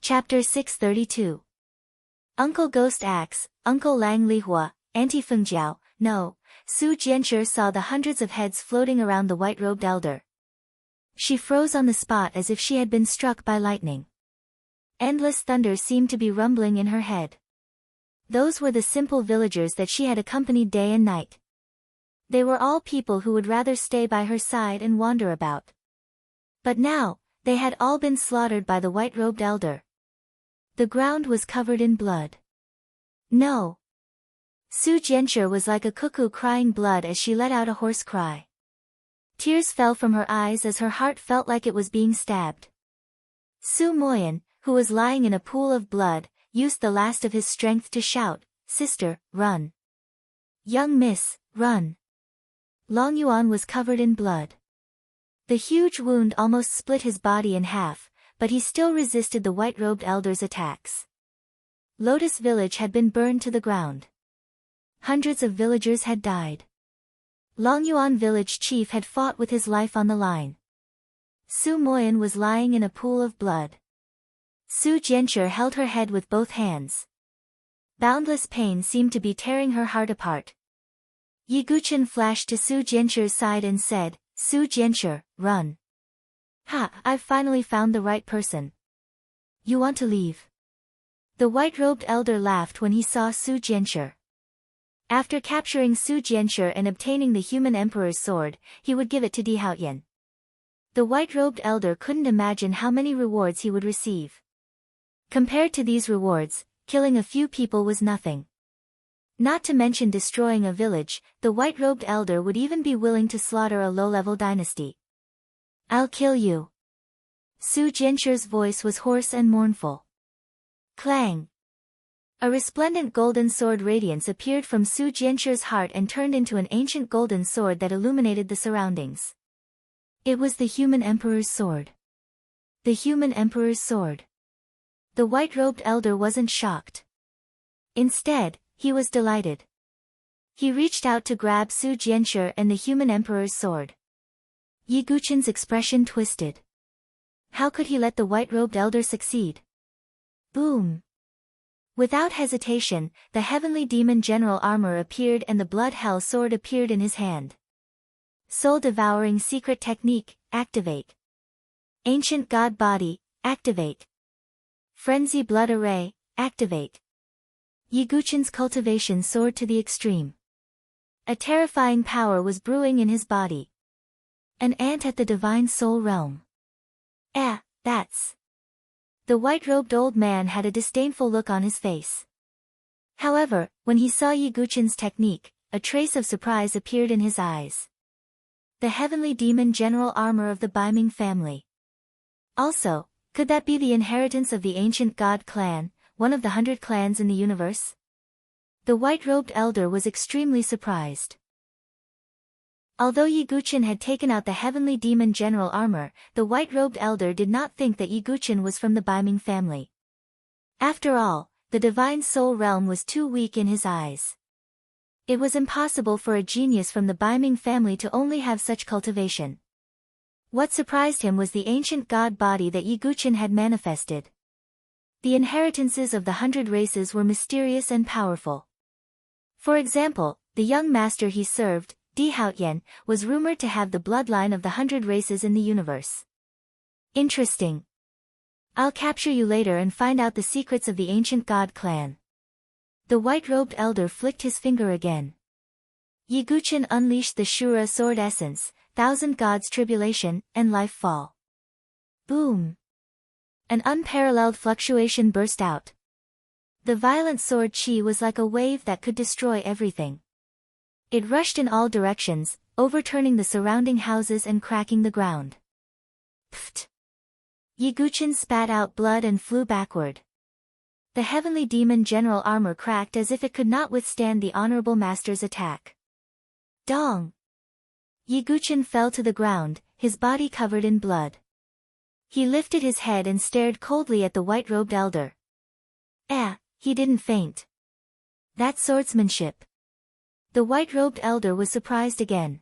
Chapter 632. Uncle Ghost Axe, Uncle Lang Lihua, Auntie Fengjiao, no. Su Jianshi saw the hundreds of heads floating around the white-robed elder. She froze on the spot as if she had been struck by lightning. Endless thunder seemed to be rumbling in her head. Those were the simple villagers that she had accompanied day and night. They were all people who would rather stay by her side and wander about. But now, they had all been slaughtered by the white-robed elder. The ground was covered in blood. No. Su Jianshi was like a cuckoo crying blood as she let out a hoarse cry. Tears fell from her eyes as her heart felt like it was being stabbed. Su Moyan, who was lying in a pool of blood, used the last of his strength to shout, "Sister, run. Young miss, run." Long Yuan was covered in blood. The huge wound almost split his body in half, but he still resisted the white-robed elder's attacks. Lotus Village had been burned to the ground. Hundreds of villagers had died. Longyuan village chief had fought with his life on the line. Su Moyan was lying in a pool of blood. Su Jianshi held her head with both hands. Boundless pain seemed to be tearing her heart apart. Yi Guqin flashed to Su Jianshi's side and said, "Su Jianshi, run. Ha, I've finally found the right person. You want to leave?" The white-robed elder laughed when he saw Su Jianshi. After capturing Su Jianshi and obtaining the human emperor's sword, he would give it to Di Haoyan. The white-robed elder couldn't imagine how many rewards he would receive. Compared to these rewards, killing a few people was nothing. Not to mention destroying a village, the white-robed elder would even be willing to slaughter a low-level dynasty. "I'll kill you." Su Jianshi's voice was hoarse and mournful. Clang! A resplendent golden sword radiance appeared from Su Jianshi's heart and turned into an ancient golden sword that illuminated the surroundings. It was the human emperor's sword. The human emperor's sword. The white-robed elder wasn't shocked. Instead, he was delighted. He reached out to grab Su Jianshi and the human emperor's sword. Yi Guqin's expression twisted. How could he let the white-robed elder succeed? Boom! Without hesitation, the heavenly demon general armor appeared and the blood hell sword appeared in his hand. Soul-devouring secret technique, activate. Ancient god body, activate. Frenzy blood array, activate. Yi Guqin's cultivation soared to the extreme. A terrifying power was brewing in his body. An ant at the divine soul realm. That's... The white-robed old man had a disdainful look on his face. However, when he saw Yi Guqin's technique, a trace of surprise appeared in his eyes. The heavenly demon general armor of the Baiming family. Also, could that be the inheritance of the ancient god clan, one of the 100 clans in the universe? The white-robed elder was extremely surprised. Although Yi Guqin had taken out the heavenly demon general armor, the white-robed elder did not think that Yi Guqin was from the Baiming family. After all, the divine soul realm was too weak in his eyes. It was impossible for a genius from the Baiming family to only have such cultivation. What surprised him was the ancient god body that Yi Guqin had manifested. The inheritances of the 100 races were mysterious and powerful. For example, the young master he served, Di Haoyan, was rumored to have the bloodline of the 100 races in the universe. Interesting. I'll capture you later and find out the secrets of the ancient god clan. The white-robed elder flicked his finger again. Yi Guqin unleashed the Shura sword essence, 1,000 gods tribulation, and life fall. Boom! An unparalleled fluctuation burst out. The violent sword chi was like a wave that could destroy everything. It rushed in all directions, overturning the surrounding houses and cracking the ground. Pfft! Yi Guqin spat out blood and flew backward. The heavenly demon general armor cracked as if it could not withstand the honorable master's attack. Dong! Yi Guqin fell to the ground, his body covered in blood. He lifted his head and stared coldly at the white-robed elder. He didn't faint. That's swordsmanship. The white-robed elder was surprised again.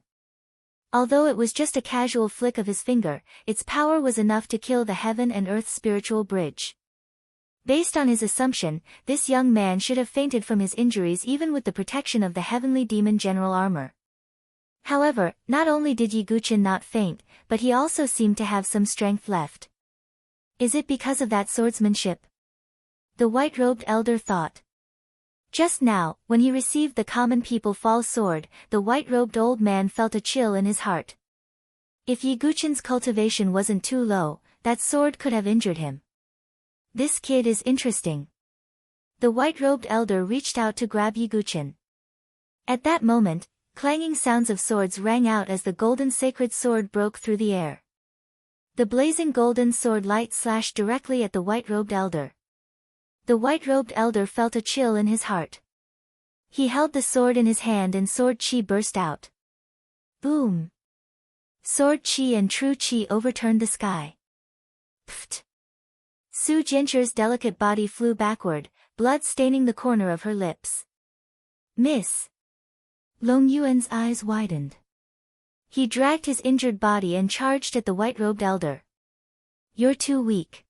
Although it was just a casual flick of his finger, its power was enough to kill the heaven and earth spiritual bridge. Based on his assumption, this young man should have fainted from his injuries even with the protection of the heavenly demon general armor. However, not only did Yi Guqin not faint, but he also seemed to have some strength left. Is it because of that swordsmanship? The white-robed elder thought. Just now, when he received the common people false sword, the white-robed old man felt a chill in his heart. If Yi Guqin's cultivation wasn't too low, that sword could have injured him. This kid is interesting. The white-robed elder reached out to grab Yi Guqin. At that moment, clanging sounds of swords rang out as the golden sacred sword broke through the air. The blazing golden sword light slashed directly at the white-robed elder. The white-robed elder felt a chill in his heart. He held the sword in his hand and sword chi burst out. Boom! Sword chi and true chi overturned the sky. Pfft! Su Jianchu's delicate body flew backward, blood staining the corner of her lips. Miss! Long Yuan's eyes widened. He dragged his injured body and charged at the white-robed elder. You're too weak.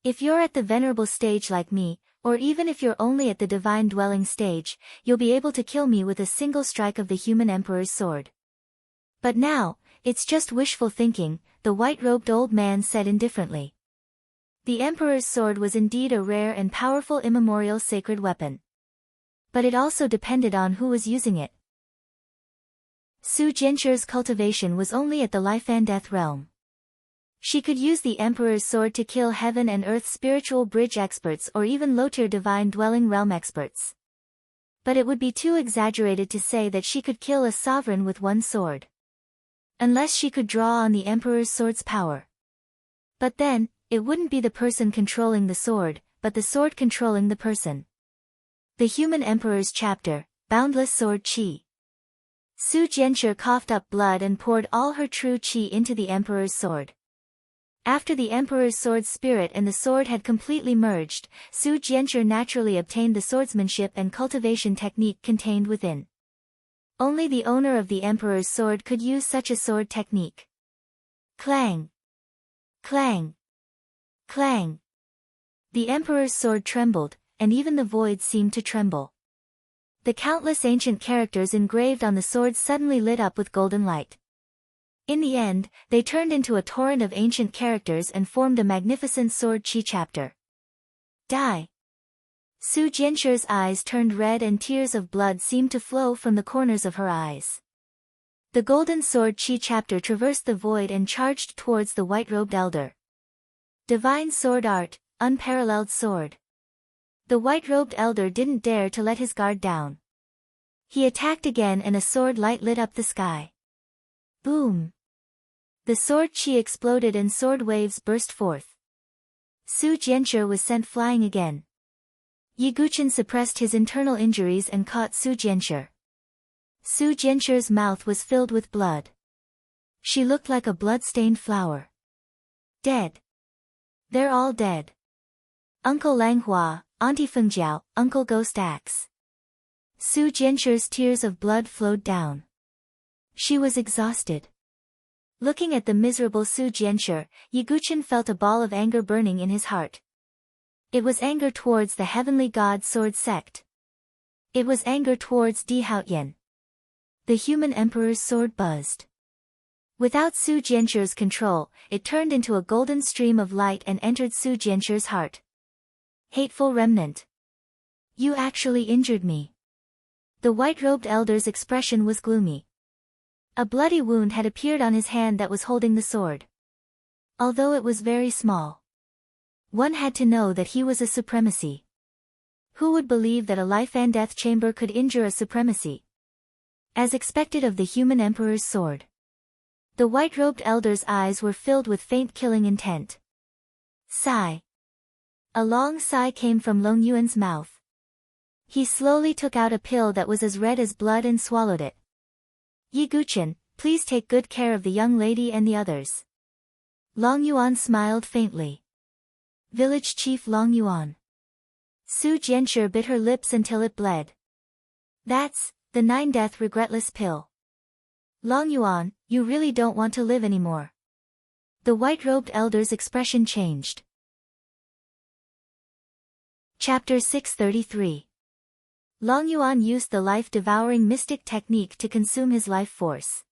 If you're at the venerable stage like me, or even if you're only at the divine dwelling stage, you'll be able to kill me with a single strike of the human emperor's sword. But now, it's just wishful thinking, the white-robed old man said indifferently. The emperor's sword was indeed a rare and powerful immemorial sacred weapon. But it also depended on who was using it. Su Jianchu's cultivation was only at the life and death realm. She could use the emperor's sword to kill heaven and earth spiritual bridge experts or even low-tier divine dwelling realm experts. But it would be too exaggerated to say that she could kill a sovereign with one sword. Unless she could draw on the emperor's sword's power. But then, it wouldn't be the person controlling the sword, but the sword controlling the person. The Human Emperor's Chapter, Boundless Sword Chi. Su Jianchu coughed up blood and poured all her true chi into the emperor's sword. After the emperor's sword spirit and the sword had completely merged, Su Jianchu naturally obtained the swordsmanship and cultivation technique contained within. Only the owner of the emperor's sword could use such a sword technique. Clang! Clang! Clang! The emperor's sword trembled, and even the void seemed to tremble. The countless ancient characters engraved on the sword suddenly lit up with golden light. In the end, they turned into a torrent of ancient characters and formed a magnificent sword chi chapter. Die! Su Jianchu's eyes turned red and tears of blood seemed to flow from the corners of her eyes. The golden sword chi chapter traversed the void and charged towards the white-robed elder. Divine sword art, unparalleled sword. The white-robed elder didn't dare to let his guard down. He attacked again and a sword light lit up the sky. Boom! The sword chi exploded and sword waves burst forth. Su Jianchu was sent flying again. Yi Guqin suppressed his internal injuries and caught Su Jianchu. Su Jianchu's mouth was filled with blood. She looked like a blood-stained flower. Dead. They're all dead. Uncle Langhua, Auntie Fengjiao, Uncle Ghost Axe. Su Jianchu's tears of blood flowed down. She was exhausted. Looking at the miserable Su Jianchu, Yi Guqin felt a ball of anger burning in his heart. It was anger towards the heavenly god sword sect. It was anger towards Di Haoyan. The human emperor's sword buzzed. Without Su Jianchu's control, it turned into a golden stream of light and entered Su Jianchu's heart. Hateful remnant. You actually injured me. The white-robed elder's expression was gloomy. A bloody wound had appeared on his hand that was holding the sword. Although it was very small. One had to know that he was a supremacy. Who would believe that a life and death chamber could injure a supremacy? As expected of the human emperor's sword. The white-robed elder's eyes were filled with faint killing intent. Sigh. A long sigh came from Long Yuan's mouth. He slowly took out a pill that was as red as blood and swallowed it. Yi Guqin, please take good care of the young lady and the others. Long Yuan smiled faintly. Village Chief Long Yuan. Su Jianchu bit her lips until it bled. That's the 9-death regretless pill. Long Yuan, you really don't want to live anymore. The white-robed elder's expression changed. Chapter 633. Long Yuan used the life-devouring mystic technique to consume his life force.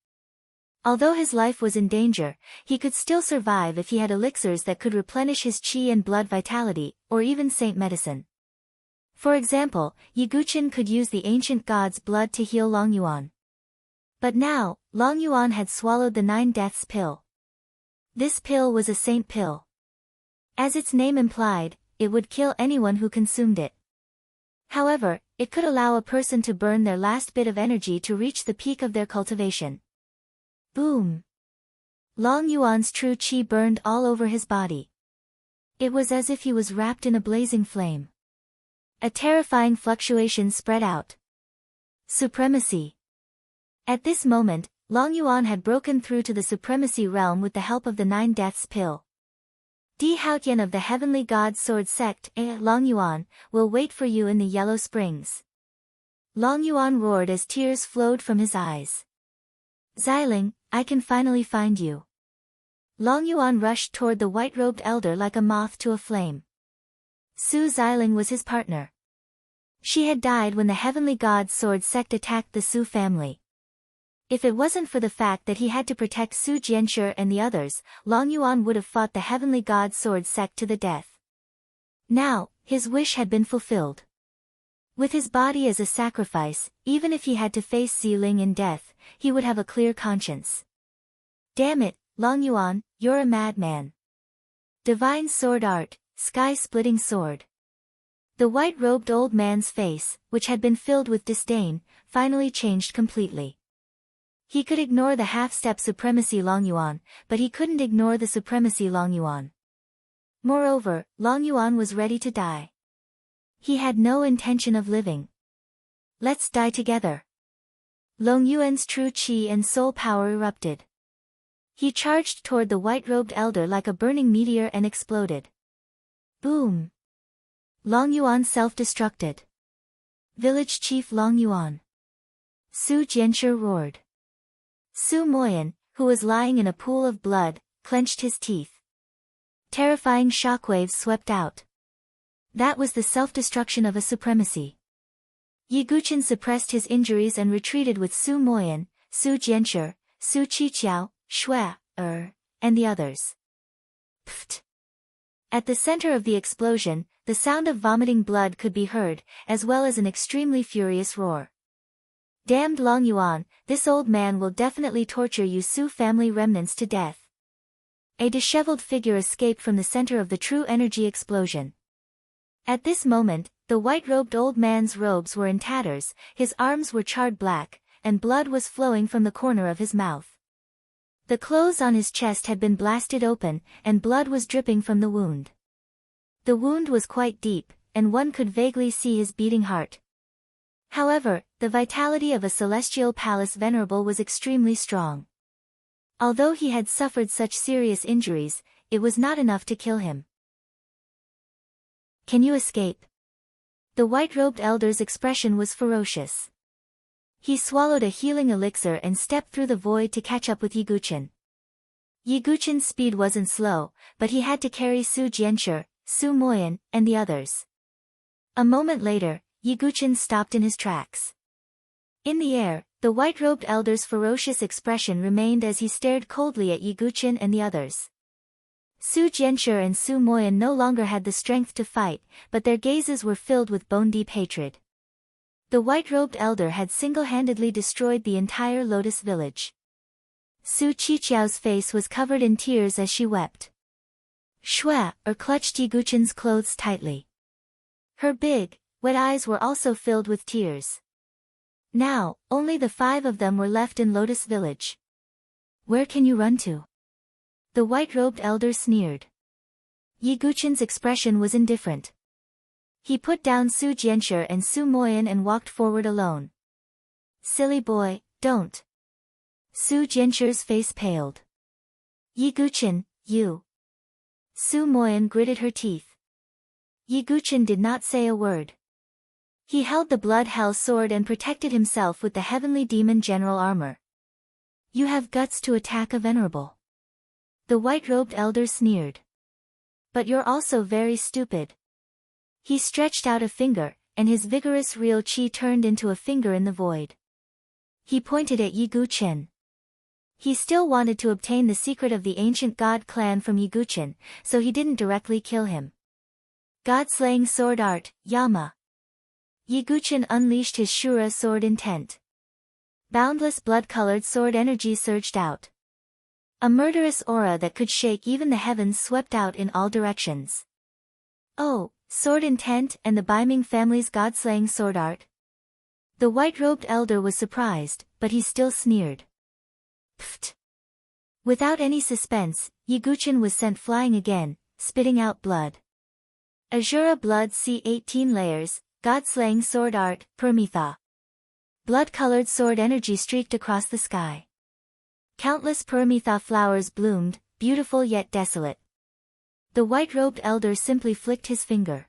Although his life was in danger, he could still survive if he had elixirs that could replenish his qi and blood vitality, or even saint medicine. For example, Yiguchen could use the ancient god's blood to heal Long Yuan. But now, Long Yuan had swallowed the 9 deaths pill. This pill was a saint pill. As its name implied, it would kill anyone who consumed it. However, it could allow a person to burn their last bit of energy to reach the peak of their cultivation. Boom! Long Yuan's true qi burned all over his body. It was as if he was wrapped in a blazing flame. A terrifying fluctuation spread out. Supremacy. At this moment, Long Yuan had broken through to the supremacy realm with the help of the 9 deaths pill. Di Haotian of the Heavenly God Sword Sect, Long Yuan, will wait for you in the Yellow Springs. Long Yuan roared as tears flowed from his eyes. Xiling, I can finally find you. Long Yuan rushed toward the white-robed elder like a moth to a flame. Su Xiling was his partner. She had died when the Heavenly God Sword Sect attacked the Su family. If it wasn't for the fact that he had to protect Su Jianshi and the others, Long Yuan would have fought the Heavenly God Sword Sect to the death. Now, his wish had been fulfilled. With his body as a sacrifice, even if he had to face Xiling in death, he would have a clear conscience. Damn it, Long Yuan, you're a madman. Divine sword art, sky-splitting sword. The white-robed old man's face, which had been filled with disdain, finally changed completely. He could ignore the half-step supremacy Long Yuan, but he couldn't ignore the supremacy Long Yuan. Moreover, Long Yuan was ready to die. He had no intention of living. Let's die together. Long Yuan's true qi and soul power erupted. He charged toward the white-robed elder like a burning meteor and exploded. Boom! Long Yuan self-destructed. Village Chief Long Yuan. Su Jianshi roared. Su Moyan, who was lying in a pool of blood, clenched his teeth. Terrifying shockwaves swept out. That was the self-destruction of a supremacy. Yiguchen suppressed his injuries and retreated with Su Moyan, Su Jianshi, Su Qiqiao, Shui, and the others. Pfft! At the center of the explosion, the sound of vomiting blood could be heard, as well as an extremely furious roar. Damned Long Yuan, this old man will definitely torture you Su family remnants to death. A disheveled figure escaped from the center of the true energy explosion. At this moment, the white-robed old man's robes were in tatters, his arms were charred black, and blood was flowing from the corner of his mouth. The clothes on his chest had been blasted open, and blood was dripping from the wound. The wound was quite deep, and one could vaguely see his beating heart. However, the vitality of a celestial palace venerable was extremely strong. Although he had suffered such serious injuries, it was not enough to kill him. Can you escape? The white-robed elder's expression was ferocious. He swallowed a healing elixir and stepped through the void to catch up with Yiguchen. Yiguchen's speed wasn't slow, but he had to carry Su Jianshi, Su Moyan, and the others. A moment later, Yiguchen stopped in his tracks. In the air, the white-robed elder's ferocious expression remained as he stared coldly at Yiguchen and the others. Su Jianshi and Su Moyan no longer had the strength to fight, but their gazes were filled with bone-deep hatred. The white-robed elder had single-handedly destroyed the entire Lotus village. Su Qiqiao's face was covered in tears as she wept. Shui, clutched Yiguchen's clothes tightly. Her big, wet eyes were also filled with tears. Now, only the 5 of them were left in Lotus village. Where can you run to? The white-robed elder sneered. Yiguchen's expression was indifferent. He put down Su Jianshi and Su Moyan and walked forward alone. Silly boy, don't. Su Jianshi's face paled. Yiguchen, you. Su Moyan gritted her teeth. Yiguchen did not say a word. He held the blood hell sword and protected himself with the heavenly demon general armor. You have guts to attack a venerable. The white-robed elder sneered. But you're also very stupid. He stretched out a finger, and his vigorous real chi turned into a finger in the void. He pointed at Yi Guchen. He still wanted to obtain the secret of the ancient god clan from Yi Guchen, so he didn't directly kill him. God-slaying sword art, Yama. Yi Guchen unleashed his Shura sword intent. Boundless blood-colored sword energy surged out. A murderous aura that could shake even the heavens swept out in all directions. Oh, sword intent and the Baiming family's god-slaying sword art? The white-robed elder was surprised, but he still sneered. Pfft. Without any suspense, Yi Guchen was sent flying again, spitting out blood. Azura blood C18 layers, god-slaying sword art, Permitha. Blood-colored sword energy streaked across the sky. Countless Permitha flowers bloomed, beautiful yet desolate. The white-robed elder simply flicked his finger.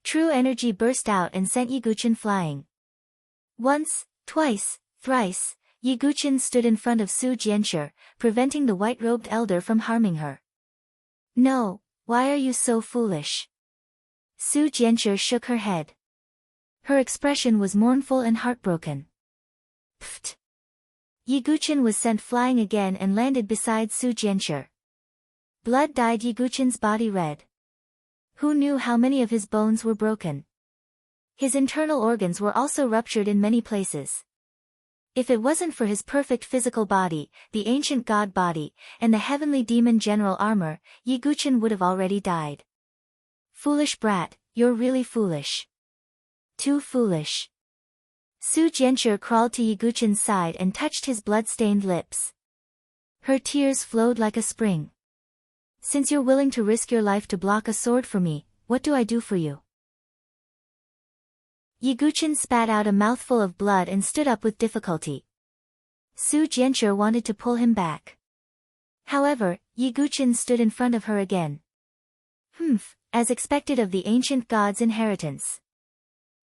True energy burst out and sent Yi Guchen flying. Once, twice, thrice, Yi Guchen stood in front of Su Jianshi, preventing the white-robed elder from harming her. No, why are you so foolish? Su Jianshi shook her head. Her expression was mournful and heartbroken. Pfft. Yi Guchen was sent flying again and landed beside Su Jianshi. Blood dyed Yi Guchen's body red. Who knew how many of his bones were broken? His internal organs were also ruptured in many places. If it wasn't for his perfect physical body, the ancient god body, and the heavenly demon general armor, Yi Guchen would have already died. Foolish brat, you're really foolish. Too foolish. Su Jianshi crawled to Yi Guchen's side and touched his blood-stained lips. Her tears flowed like a spring. Since you're willing to risk your life to block a sword for me, what do I do for you? Yi Guchen spat out a mouthful of blood and stood up with difficulty. Su Jianshi wanted to pull him back. However, Yi Guchen stood in front of her again. Humph, as expected of the ancient god's inheritance.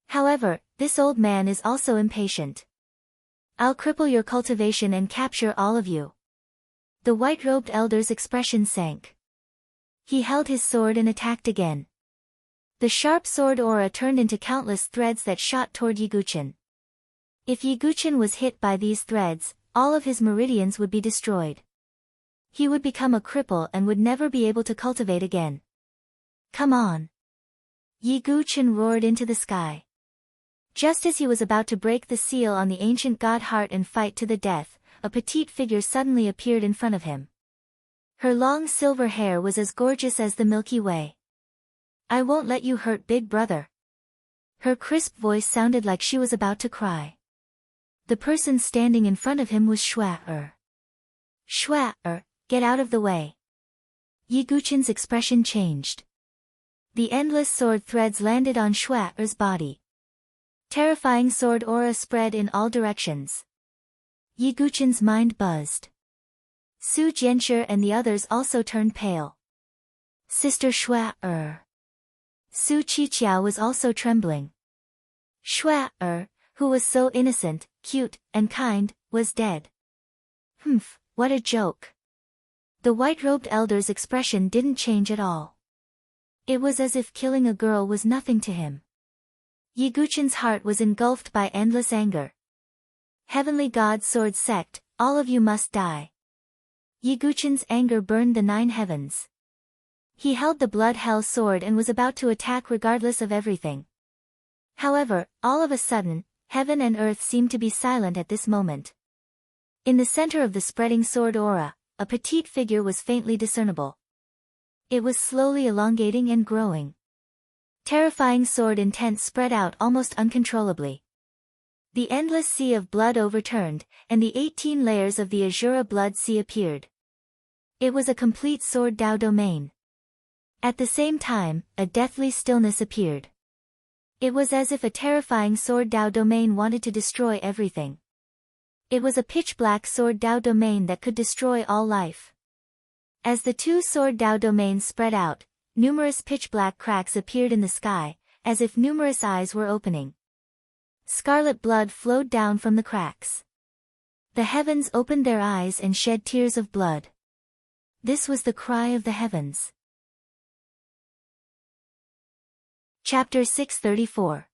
However, this old man is also impatient. I'll cripple your cultivation and capture all of you. The white-robed elder's expression sank. He held his sword and attacked again. The sharp sword aura turned into countless threads that shot toward Yi Guchen. If Yi Guchen was hit by these threads, all of his meridians would be destroyed. He would become a cripple and would never be able to cultivate again. Come on! Yi Guchen roared into the sky. Just as he was about to break the seal on the ancient god heart and fight to the death, a petite figure suddenly appeared in front of him. Her long silver hair was as gorgeous as the Milky Way. I won't let you hurt Big Brother. Her crisp voice sounded like she was about to cry. The person standing in front of him was Shua-er. Shua-er, get out of the way. Yi Guchen's expression changed. The endless sword threads landed on Shua-er's body. Terrifying sword aura spread in all directions. Yi Guchen's mind buzzed. Su Jianshi and the others also turned pale. Sister Shua-er. Su Qiqiao was also trembling. Shua-er, who was so innocent, cute, and kind, was dead. Humph, what a joke. The white-robed elder's expression didn't change at all. It was as if killing a girl was nothing to him. Yi Guchen's heart was engulfed by endless anger. Heavenly God's sword sect, all of you must die. Yi Guchen's anger burned the 9 heavens. He held the blood hell sword and was about to attack regardless of everything. However, all of a sudden, heaven and earth seemed to be silent at this moment. In the center of the spreading sword aura, a petite figure was faintly discernible. It was slowly elongating and growing. Terrifying sword intent spread out almost uncontrollably. The endless sea of blood overturned, and the 18 layers of the Azura blood sea appeared. It was a complete sword Dao domain. At the same time, a deathly stillness appeared. It was as if a terrifying sword Dao domain wanted to destroy everything. It was a pitch-black sword Dao domain that could destroy all life. As the 2 sword Dao domains spread out, numerous pitch-black cracks appeared in the sky, as if numerous eyes were opening. Scarlet blood flowed down from the cracks. The heavens opened their eyes and shed tears of blood. This was the cry of the heavens. Chapter 634.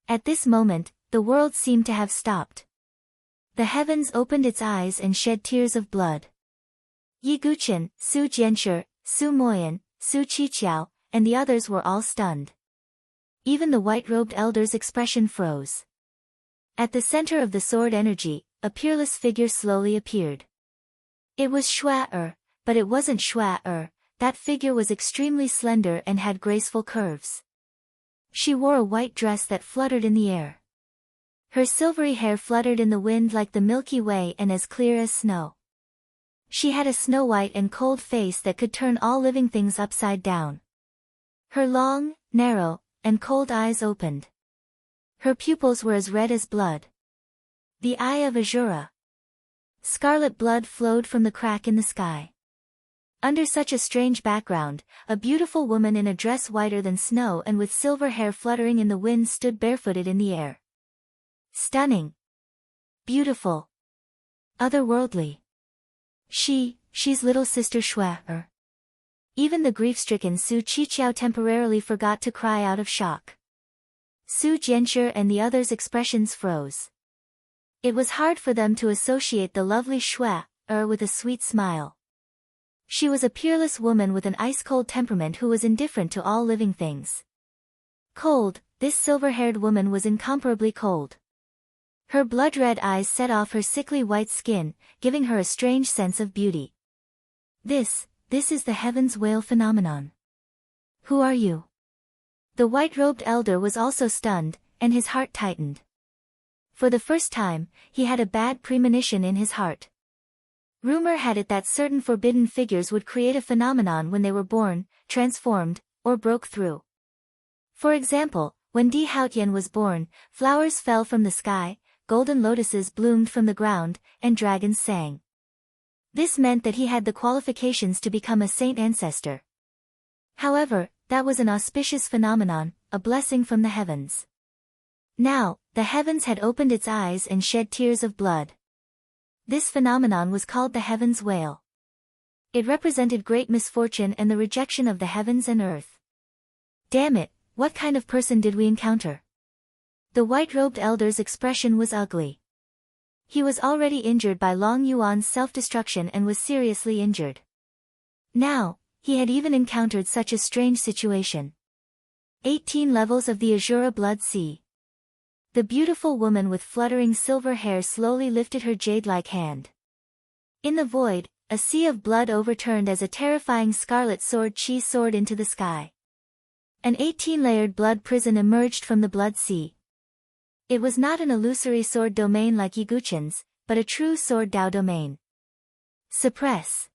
At this moment, the world seemed to have stopped. The heavens opened its eyes and shed tears of blood. Yi Guqian, Su Jianshi, Su Moyan, Su Qiqiao, and the others were all stunned. Even the white-robed elder's expression froze. At the center of the sword energy, a peerless figure slowly appeared. It was Shui, but it wasn't Shui. That figure was extremely slender and had graceful curves. She wore a white dress that fluttered in the air. Her silvery hair fluttered in the wind like the Milky Way and as clear as snow. She had a snow-white and cold face that could turn all living things upside down. Her long, narrow, and cold eyes opened. Her pupils were as red as blood. The eye of Azura. Scarlet blood flowed from the crack in the sky. Under such a strange background, a beautiful woman in a dress whiter than snow and with silver hair fluttering in the wind stood barefooted in the air. Stunning. Beautiful. Otherworldly. She's little sister Shui. Even the grief-stricken Su Qiqiao temporarily forgot to cry out of shock. Su Jianshi and the others' expressions froze. It was hard for them to associate the lovely Shui with a sweet smile. She was a peerless woman with an ice-cold temperament who was indifferent to all living things. Cold, this silver-haired woman was incomparably cold. Her blood-red eyes set off her sickly white skin, giving her a strange sense of beauty. This is the Heaven's Whale phenomenon. Who are you? The white-robed elder was also stunned, and his heart tightened. For the first time, he had a bad premonition in his heart. Rumor had it that certain forbidden figures would create a phenomenon when they were born, transformed, or broke through. For example, when Di Haotian was born, flowers fell from the sky, golden lotuses bloomed from the ground, and dragons sang. This meant that he had the qualifications to become a saint ancestor. However, that was an auspicious phenomenon, a blessing from the heavens. Now, the heavens had opened its eyes and shed tears of blood. This phenomenon was called the Heaven's Whale. It represented great misfortune and the rejection of the heavens and earth. Damn it, what kind of person did we encounter? The white-robed elder's expression was ugly. He was already injured by Long Yuan's self-destruction and was seriously injured. Now, he had even encountered such a strange situation. 18 levels of the Azura Blood Sea. The beautiful woman with fluttering silver hair slowly lifted her jade-like hand. In the void, a sea of blood overturned as a terrifying scarlet sword chi soared into the sky. An 18-layered blood prison emerged from the blood sea. It was not an illusory sword domain like Yi Guqian's, but a true sword Dao domain. Suppress.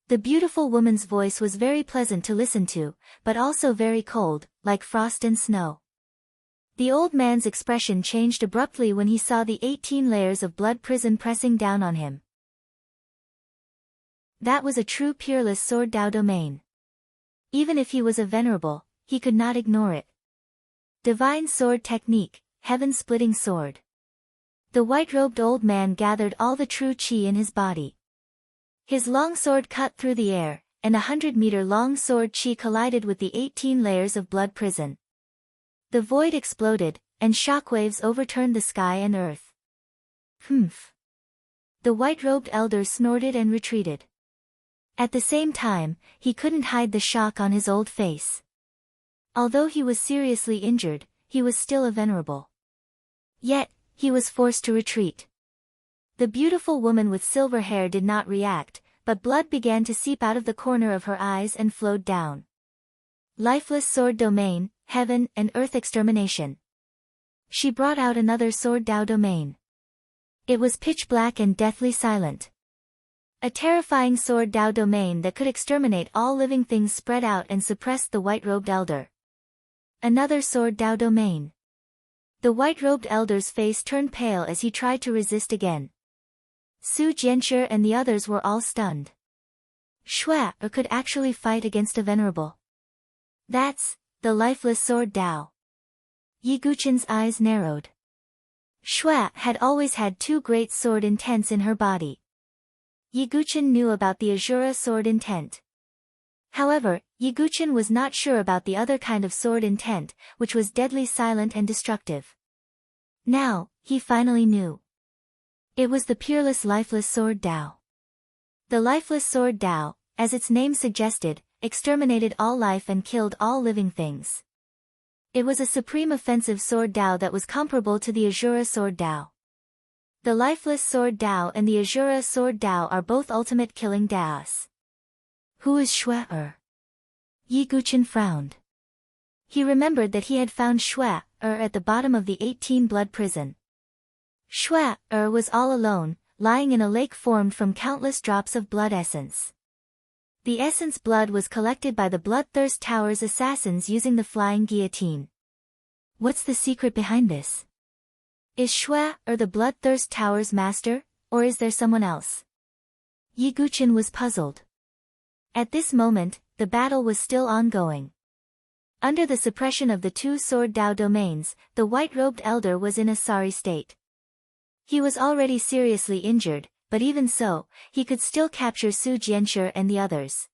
The beautiful woman's voice was very pleasant to listen to, but also very cold, like frost and snow. The old man's expression changed abruptly when he saw the 18 layers of blood prison pressing down on him. That was a true peerless sword Dao domain. Even if he was a venerable, he could not ignore it. Divine sword technique, heaven-splitting sword. The white-robed old man gathered all the true qi in his body. His long sword cut through the air, and 100-meter-long sword qi collided with the 18 layers of blood prison. The void exploded, and shockwaves overturned the sky and earth. Humph. The white-robed elder snorted and retreated. At the same time, he couldn't hide the shock on his old face. Although he was seriously injured, he was still a venerable. Yet, he was forced to retreat. The beautiful woman with silver hair did not react, but blood began to seep out of the corner of her eyes and flowed down. Lifeless sword domain, heaven and earth extermination. She brought out another sword Dao domain. It was pitch black and deathly silent. A terrifying sword Dao domain that could exterminate all living things spread out and suppressed the white-robed elder. Another sword Dao domain. The white-robed elder's face turned pale as he tried to resist again. Su Jianshi and the others were all stunned. Shui could actually fight against a venerable. That's the lifeless sword Dao. Yi Guqian's eyes narrowed. Shui had always had two great sword intents in her body. Yi Guqian knew about the Azura sword intent. However, Yiguchen was not sure about the other kind of sword intent, which was deadly silent and destructive. Now, he finally knew. It was the peerless lifeless sword Dao. The lifeless sword Dao, as its name suggested, exterminated all life and killed all living things. It was a supreme offensive sword Dao that was comparable to the Azura sword Dao. The lifeless sword Dao and the Azura sword Dao are both ultimate killing Daos. Who is Shui-er? Yiguchen frowned. He remembered that he had found Shui-er at the bottom of the 18-blood prison. Shui-er was all alone, lying in a lake formed from countless drops of blood essence. The essence blood was collected by the Bloodthirst Tower's assassins using the flying guillotine. What's the secret behind this? Is Shui-er the Bloodthirst Tower's master, or is there someone else? Yiguchen was puzzled. At this moment, the battle was still ongoing. Under the suppression of the two sword Dao domains, the white-robed elder was in a sorry state. He was already seriously injured, but even so, he could still capture Su Jianshi and the others.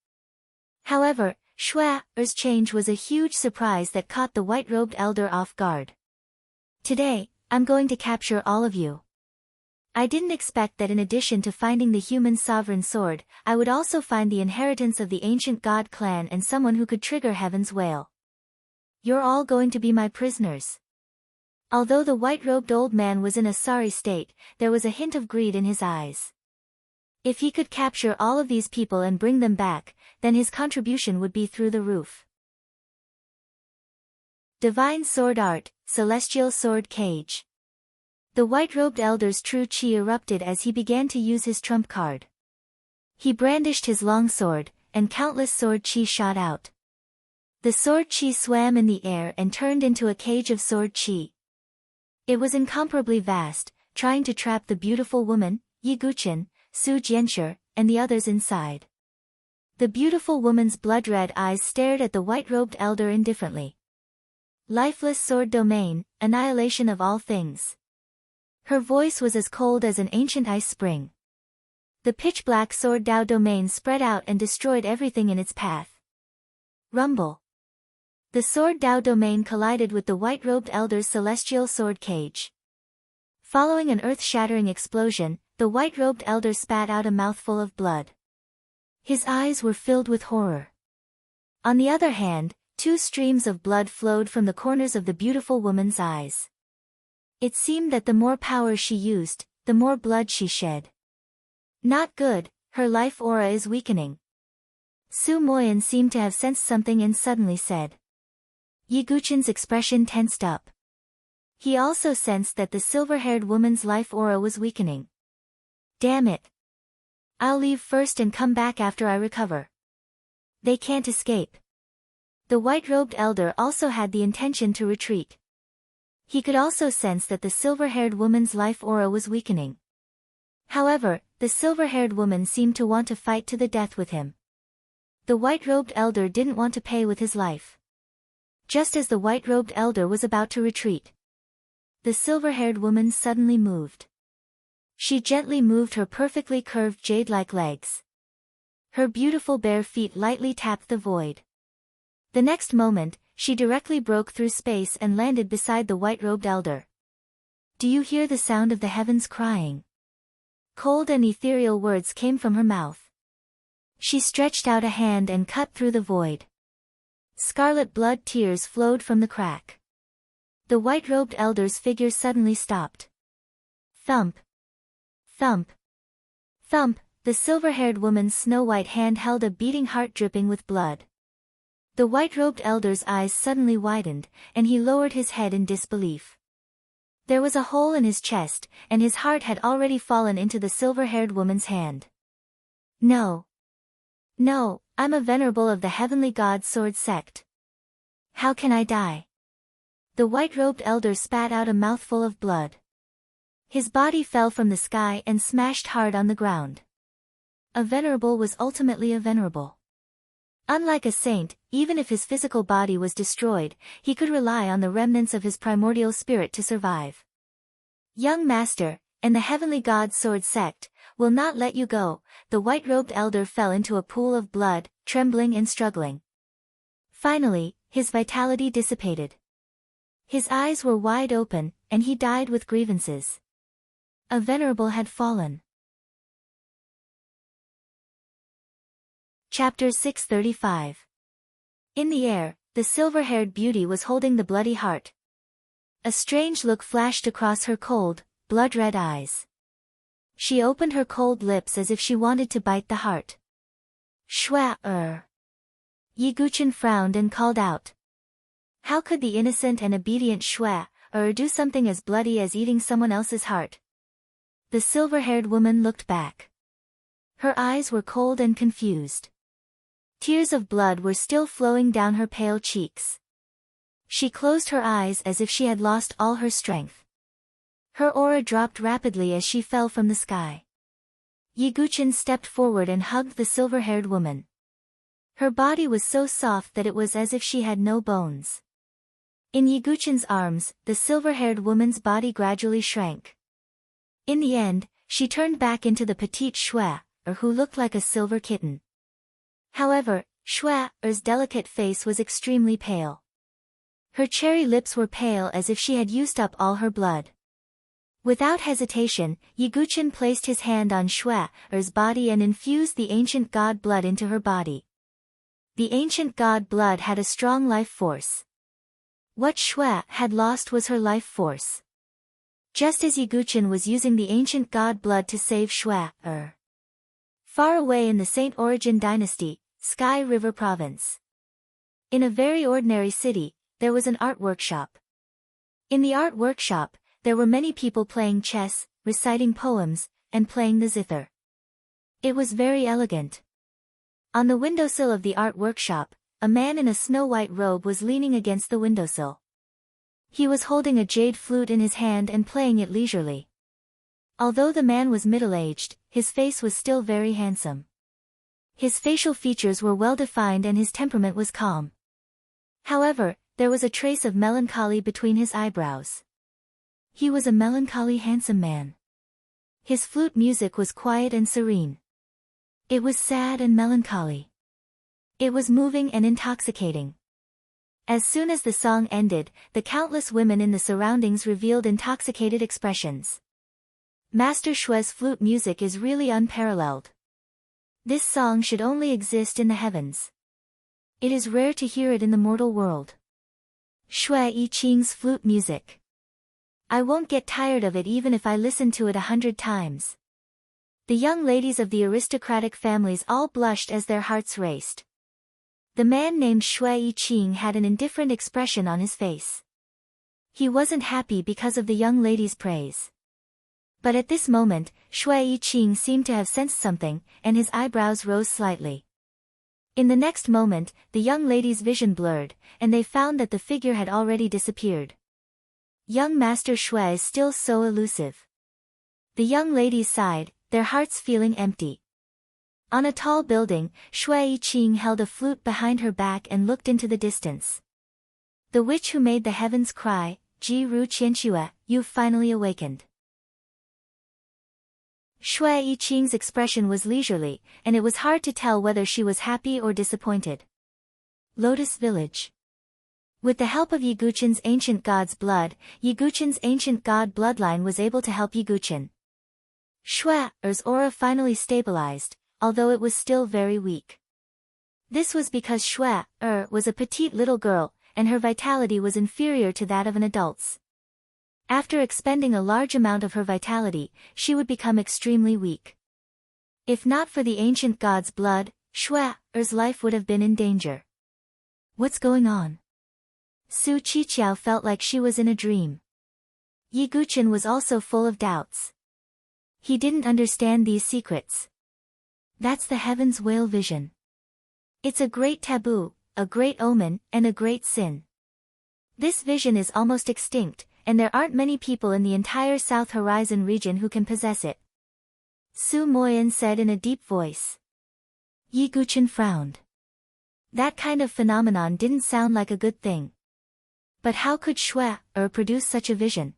However, Shui-er's change was a huge surprise that caught the white-robed elder off guard. Today, I'm going to capture all of you. I didn't expect that in addition to finding the human sovereign sword, I would also find the inheritance of the ancient god clan and someone who could trigger Heaven's Wail. You're all going to be my prisoners. Although the white-robed old man was in a sorry state, there was a hint of greed in his eyes. If he could capture all of these people and bring them back, then his contribution would be through the roof. Divine Sword Art, Celestial Sword Cage. The white-robed elder's true chi erupted as he began to use his trump card. He brandished his long sword, and countless sword chi shot out. The sword chi swam in the air and turned into a cage of sword chi. It was incomparably vast, trying to trap the beautiful woman, Yiguchen, Su Jianshi, and the others inside. The beautiful woman's blood-red eyes stared at the white-robed elder indifferently. Lifeless sword domain, annihilation of all things. Her voice was as cold as an ancient ice spring. The pitch-black sword Dao domain spread out and destroyed everything in its path. Rumble. The sword Dao domain collided with the white-robed elder's celestial sword cage. Following an earth-shattering explosion, the white-robed elder spat out a mouthful of blood. His eyes were filled with horror. On the other hand, two streams of blood flowed from the corners of the beautiful woman's eyes. It seemed that the more power she used, the more blood she shed. Not good, her life aura is weakening. Su Moyan seemed to have sensed something and suddenly said. Yiguchen's expression tensed up. He also sensed that the silver-haired woman's life aura was weakening. Damn it. I'll leave first and come back after I recover. They can't escape. The white-robed elder also had the intention to retreat. He could also sense that the silver-haired woman's life aura was weakening. However, the silver-haired woman seemed to want to fight to the death with him. The white-robed elder didn't want to pay with his life. Just as the white-robed elder was about to retreat, the silver-haired woman suddenly moved. She gently moved her perfectly curved jade-like legs. Her beautiful bare feet lightly tapped the void. The next moment, she directly broke through space and landed beside the white-robed elder. Do you hear the sound of the heavens crying? Cold and ethereal words came from her mouth. She stretched out a hand and cut through the void. Scarlet blood tears flowed from the crack. The white-robed elder's figure suddenly stopped. Thump. Thump. Thump, the silver-haired woman's snow-white hand held a beating heart dripping with blood. The white-robed elder's eyes suddenly widened, and he lowered his head in disbelief. There was a hole in his chest, and his heart had already fallen into the silver-haired woman's hand. No. No, I'm a venerable of the heavenly god sword sect. How can I die? The white-robed elder spat out a mouthful of blood. His body fell from the sky and smashed hard on the ground. A venerable was ultimately a venerable. Unlike a saint, even if his physical body was destroyed, he could rely on the remnants of his primordial spirit to survive. Young master, and the heavenly god sword sect, will not let you go. The white-robed elder fell into a pool of blood, trembling and struggling. Finally, his vitality dissipated. His eyes were wide open, and he died with grievances. A venerable had fallen. Chapter 635. In the air, the silver-haired beauty was holding the bloody heart. A strange look flashed across her cold, blood-red eyes. She opened her cold lips as if she wanted to bite the heart. Shua-er. Yiguchen frowned and called out. How could the innocent and obedient Shua-er do something as bloody as eating someone else's heart? The silver-haired woman looked back. Her eyes were cold and confused. Tears of blood were still flowing down her pale cheeks. She closed her eyes as if she had lost all her strength. Her aura dropped rapidly as she fell from the sky. Yiguchen stepped forward and hugged the silver-haired woman. Her body was so soft that it was as if she had no bones. In Yiguchen's arms, the silver-haired woman's body gradually shrank. In the end, she turned back into the petite Shua-er who looked like a silver kitten. However, Shua-er's delicate face was extremely pale. Her cherry lips were pale as if she had used up all her blood. Without hesitation, Yiguchen placed his hand on Shua-er's body and infused the ancient god blood into her body. The ancient god blood had a strong life force. What Shua had lost was her life force. Just as Yiguchen was using the ancient god blood to save Shua-er. Far away in the Saint Origin dynasty, Sky River Province. In a very ordinary city, there was an art workshop. In the art workshop, there were many people playing chess, reciting poems, and playing the zither. It was very elegant. On the windowsill of the art workshop, a man in a snow-white robe was leaning against the windowsill. He was holding a jade flute in his hand and playing it leisurely. Although the man was middle-aged, his face was still very handsome. His facial features were well-defined and his temperament was calm. However, there was a trace of melancholy between his eyebrows. He was a melancholy handsome man. His flute music was quiet and serene. It was sad and melancholy. It was moving and intoxicating. As soon as the song ended, the countless women in the surroundings revealed intoxicated expressions. Master Shue's flute music is really unparalleled. This song should only exist in the heavens. It is rare to hear it in the mortal world. Shui Yiqing's flute music. I won't get tired of it even if I listen to it 100 times. The young ladies of the aristocratic families all blushed as their hearts raced. The man named Shui Yiqing had an indifferent expression on his face. He wasn't happy because of the young lady's praise. But at this moment, Shui Yiqing seemed to have sensed something, and his eyebrows rose slightly. In the next moment, the young lady's vision blurred, and they found that the figure had already disappeared. Young Master Shui is still so elusive. The young ladies sighed, their hearts feeling empty. On a tall building, Shui Yiqing held a flute behind her back and looked into the distance. The witch who made the heavens cry, Ji Ru Qianxue, you've finally awakened. Shui Yiqing's expression was leisurely, and it was hard to tell whether she was happy or disappointed. Lotus Village. With the help of Yiguchen's ancient god's blood, Yiguchen's ancient god bloodline was able to help Yiguchen. Shua's aura finally stabilized, although it was still very weak. This was because Shua was a petite little girl, and her vitality was inferior to that of an adult's. After expending a large amount of her vitality, she would become extremely weak. If not for the ancient god's blood, Shua's life would have been in danger. What's going on? Su Qiqiao felt like she was in a dream. Yiguchen was also full of doubts. He didn't understand these secrets. That's the heaven's whale vision. It's a great taboo, a great omen, and a great sin. This vision is almost extinct, and there aren't many people in the entire South Horizon region who can possess it. Su Moyan said in a deep voice. Yiguchen frowned. That kind of phenomenon didn't sound like a good thing. But how could Shua produce such a vision?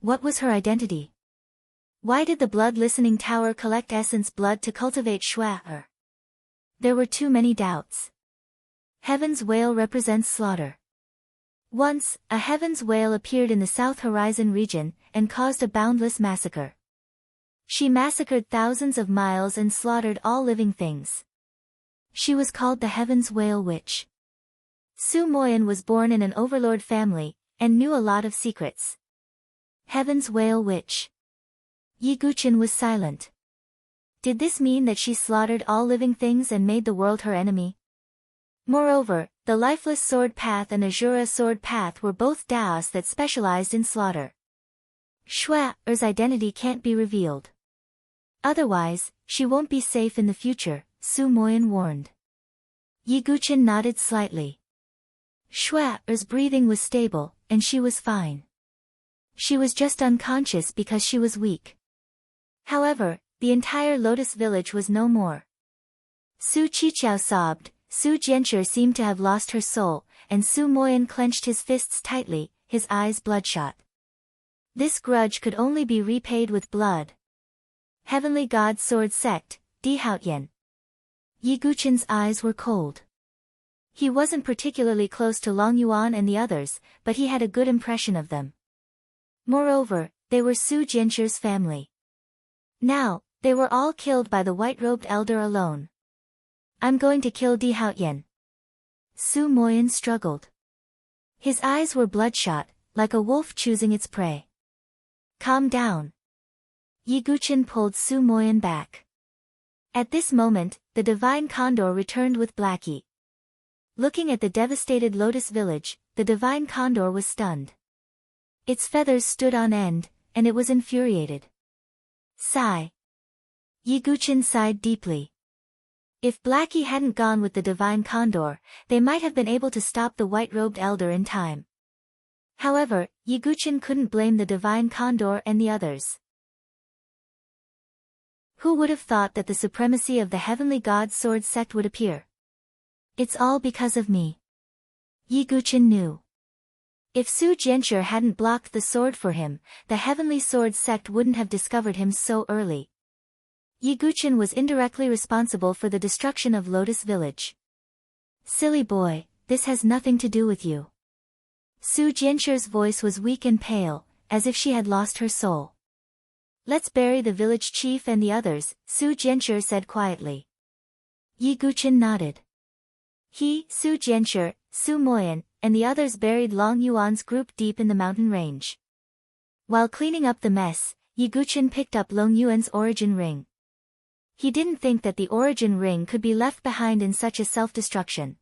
What was her identity? Why did the blood listening tower collect essence blood to cultivate Shua? There were too many doubts. Heaven's whale represents slaughter. Once, a heaven's whale appeared in the South Horizon region and caused a boundless massacre. She massacred thousands of miles and slaughtered all living things. She was called the Heaven's Whale Witch. Su Moyan was born in an overlord family, and knew a lot of secrets. Heaven's Whale Witch. Yi Guqin was silent. Did this mean that she slaughtered all living things and made the world her enemy? Moreover, the Lifeless Sword Path and Azura Sword Path were both Daos that specialized in slaughter. Shua's identity can't be revealed. Otherwise, she won't be safe in the future, Su Moyan warned. Yi Guqin nodded slightly. Shua's breathing was stable, and she was fine. She was just unconscious because she was weak. However, the entire Lotus village was no more. Su Qiqiao sobbed, Su Jianshi seemed to have lost her soul, and Su Moyan clenched his fists tightly, his eyes bloodshot. This grudge could only be repaid with blood. Heavenly God Sword Sect, Dihaotian. Yi Guqin's eyes were cold. He wasn't particularly close to Long Yuan and the others, but he had a good impression of them. Moreover, they were Su Jianshi's family. Now, they were all killed by the white-robed elder alone. I'm going to kill Dihaotian. Su Moyan struggled. His eyes were bloodshot, like a wolf choosing its prey. Calm down. Yi Guqin pulled Su Moyan back. At this moment, the divine condor returned with Blackie. Looking at the devastated Lotus village, the divine condor was stunned. Its feathers stood on end, and it was infuriated. Sigh. Yi Guqin sighed deeply. If Blackie hadn't gone with the divine condor, they might have been able to stop the white-robed elder in time. However, Yi Guqin couldn't blame the divine condor and the others. Who would have thought that the supremacy of the Heavenly God Sword Sect would appear? It's all because of me. Yi Guqin knew. If Su Jianshi hadn't blocked the sword for him, the Heavenly Sword Sect wouldn't have discovered him so early. Yi Guqin was indirectly responsible for the destruction of Lotus Village. Silly boy, this has nothing to do with you. Su Jianshi's voice was weak and pale, as if she had lost her soul. Let's bury the village chief and the others, Su Jianshi said quietly. Yi Guqin nodded. He, Su Jianshi, Su Moyan, and the others buried Long Yuan's group deep in the mountain range. While cleaning up the mess, Yi Guqin picked up Long Yuan's origin ring. He didn't think that the origin ring could be left behind in such a self-destruction.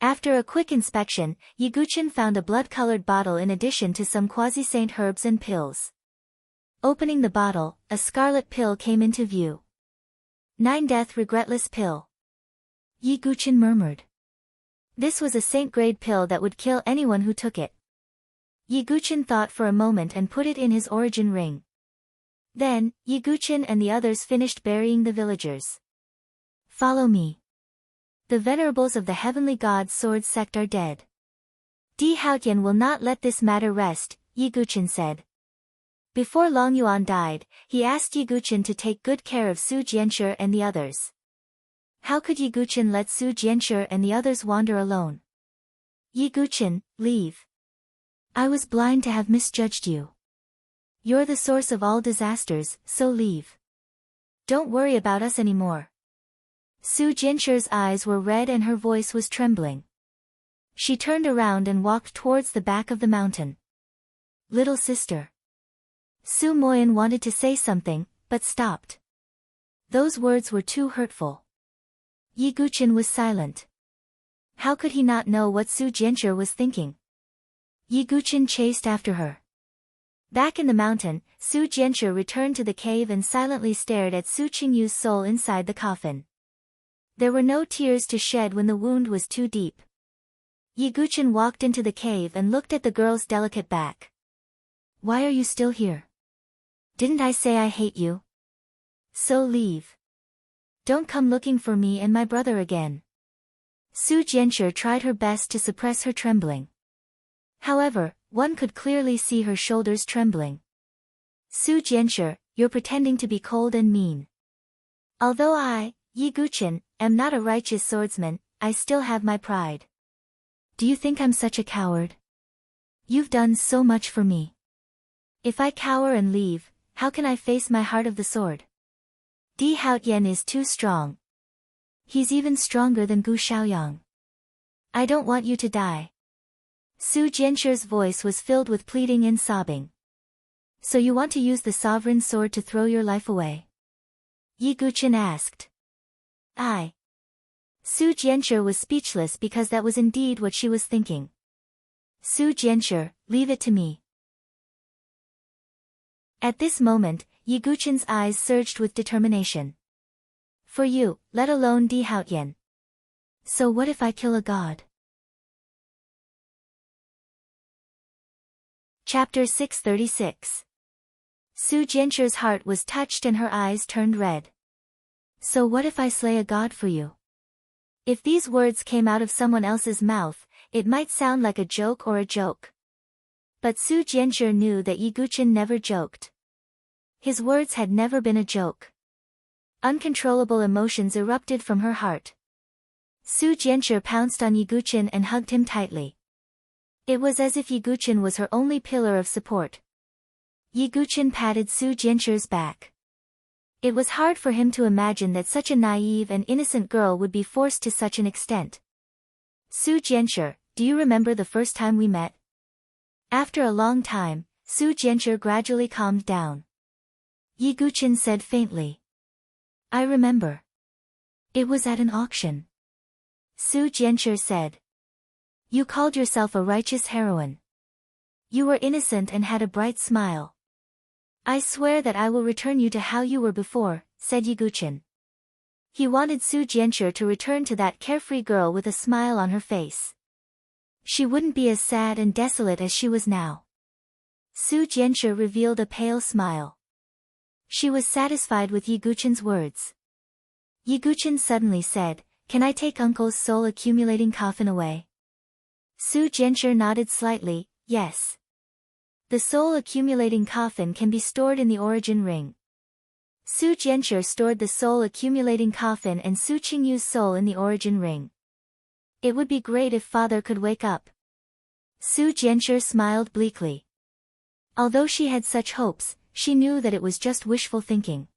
After a quick inspection, Yi Guqin found a blood-colored bottle in addition to some quasi-saint herbs and pills. Opening the bottle, a scarlet pill came into view. 9 Death Regretless Pill. Yi Guqin murmured. This was a saint-grade pill that would kill anyone who took it. Yi Guqin thought for a moment and put it in his origin ring. Then, Yi Guqin and the others finished burying the villagers. Follow me. The venerables of the Heavenly God Sword Sect are dead. Dihaotian will not let this matter rest, Yi Guqin said. Before Long Yuan died, he asked Yi Guqin to take good care of Su Jianshi and the others. How could Yi Guqin let Su Jianshi and the others wander alone? Yi Guqin, leave. I was blind to have misjudged you. You're the source of all disasters, so leave. Don't worry about us anymore. Su Jianshi's eyes were red and her voice was trembling. She turned around and walked towards the back of the mountain. Little sister. Su Moyan wanted to say something, but stopped. Those words were too hurtful. Yi Guqin was silent. How could he not know what Su Jianshi was thinking? Yi Guqin chased after her. Back in the mountain, Su Jianshi returned to the cave and silently stared at Su Qingyu's soul inside the coffin. There were no tears to shed when the wound was too deep. Yi Guqin walked into the cave and looked at the girl's delicate back. Why are you still here? Didn't I say I hate you? So leave. Don't come looking for me and my brother again. Su Jianshi tried her best to suppress her trembling. However, one could clearly see her shoulders trembling. Su Jianshi, you're pretending to be cold and mean. Although I, Yi Guqin, am not a righteous swordsman, I still have my pride. Do you think I'm such a coward? You've done so much for me. If I cower and leave, how can I face my heart of the sword? Di Haotian is too strong. He's even stronger than Gu Xiaoyang. I don't want you to die. Su Jianzhi's voice was filled with pleading and sobbing. So you want to use the sovereign sword to throw your life away? Yi Guqin asked. I. Su Jianzhi was speechless because that was indeed what she was thinking. Su Jianzhi, leave it to me. At this moment, Yi Guqin's eyes surged with determination. For you, let alone Di Haotian. So what if I kill a god? Chapter 636. Su Jianzhi's heart was touched and her eyes turned red. So what if I slay a god for you? If these words came out of someone else's mouth, it might sound like a joke or a joke. But Su Jianzhi knew that Yi Guqin never joked. His words had never been a joke. Uncontrollable emotions erupted from her heart. Su Jianzhi pounced on Yi Guqin and hugged him tightly. It was as if Yi Guqin was her only pillar of support. Yi Guqin patted Su Jianzhi's back. It was hard for him to imagine that such a naive and innocent girl would be forced to such an extent. Su Jianzhi, do you remember the first time we met? After a long time, Su Jianzhi gradually calmed down. Yi Guqin said faintly. I remember. It was at an auction. Su Jianzhi said. You called yourself a righteous heroine. You were innocent and had a bright smile. I swear that I will return you to how you were before, said Yi Guqin. He wanted Su Jianzhi to return to that carefree girl with a smile on her face. She wouldn't be as sad and desolate as she was now. Su Jianzhi revealed a pale smile. She was satisfied with Yi Guqin's words. Yi Guqin suddenly said, Can I take Uncle's soul-accumulating coffin away? Su Jianzhi nodded slightly, yes. The soul-accumulating coffin can be stored in the origin ring. Su Jianzhi stored the soul-accumulating coffin and Su Qingyu's soul in the origin ring. It would be great if father could wake up. Su Jianzhi smiled bleakly. Although she had such hopes, she knew that it was just wishful thinking.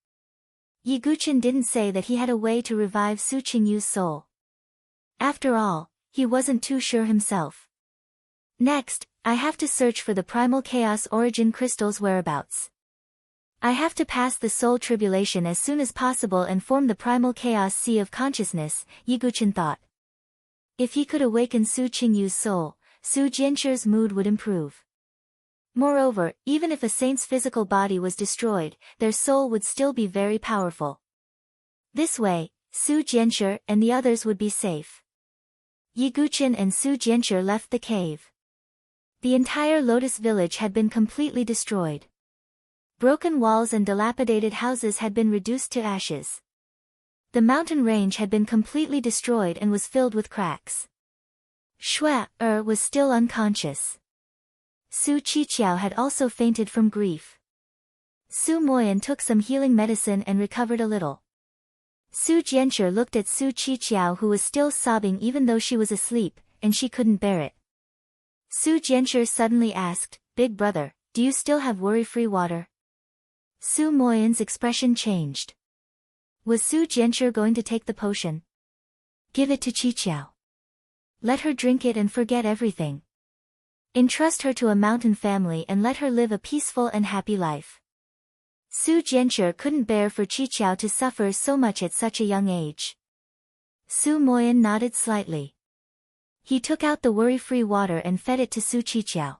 Yi Guqin didn't say that he had a way to revive Su Qingyu's soul. After all, he wasn't too sure himself. Next, I have to search for the primal chaos origin crystal's whereabouts. I have to pass the soul tribulation as soon as possible and form the primal chaos sea of consciousness, Yi Guqin thought. If he could awaken Su Qingyu's soul, Su Jianzhi's mood would improve. Moreover, even if a saint's physical body was destroyed, their soul would still be very powerful. This way, Su Jianzhi and the others would be safe. Yi Guqin and Su Jianzhi left the cave. The entire Lotus village had been completely destroyed. Broken walls and dilapidated houses had been reduced to ashes. The mountain range had been completely destroyed and was filled with cracks. Shui was still unconscious. Su Qiqiao had also fainted from grief. Su Moyan took some healing medicine and recovered a little. Su Jianzhi looked at Su Qiqiao who was still sobbing even though she was asleep, and she couldn't bear it. Su Jianzhi suddenly asked, Big brother, do you still have worry-free water? Su Moyan's expression changed. Was Su Jianzhi going to take the potion? Give it to Qiqiao. Let her drink it and forget everything. Entrust her to a mountain family and let her live a peaceful and happy life. Su Jianzhi couldn't bear for Qiqiao to suffer so much at such a young age. Su Moyan nodded slightly. He took out the worry-free water and fed it to Su Qiqiao.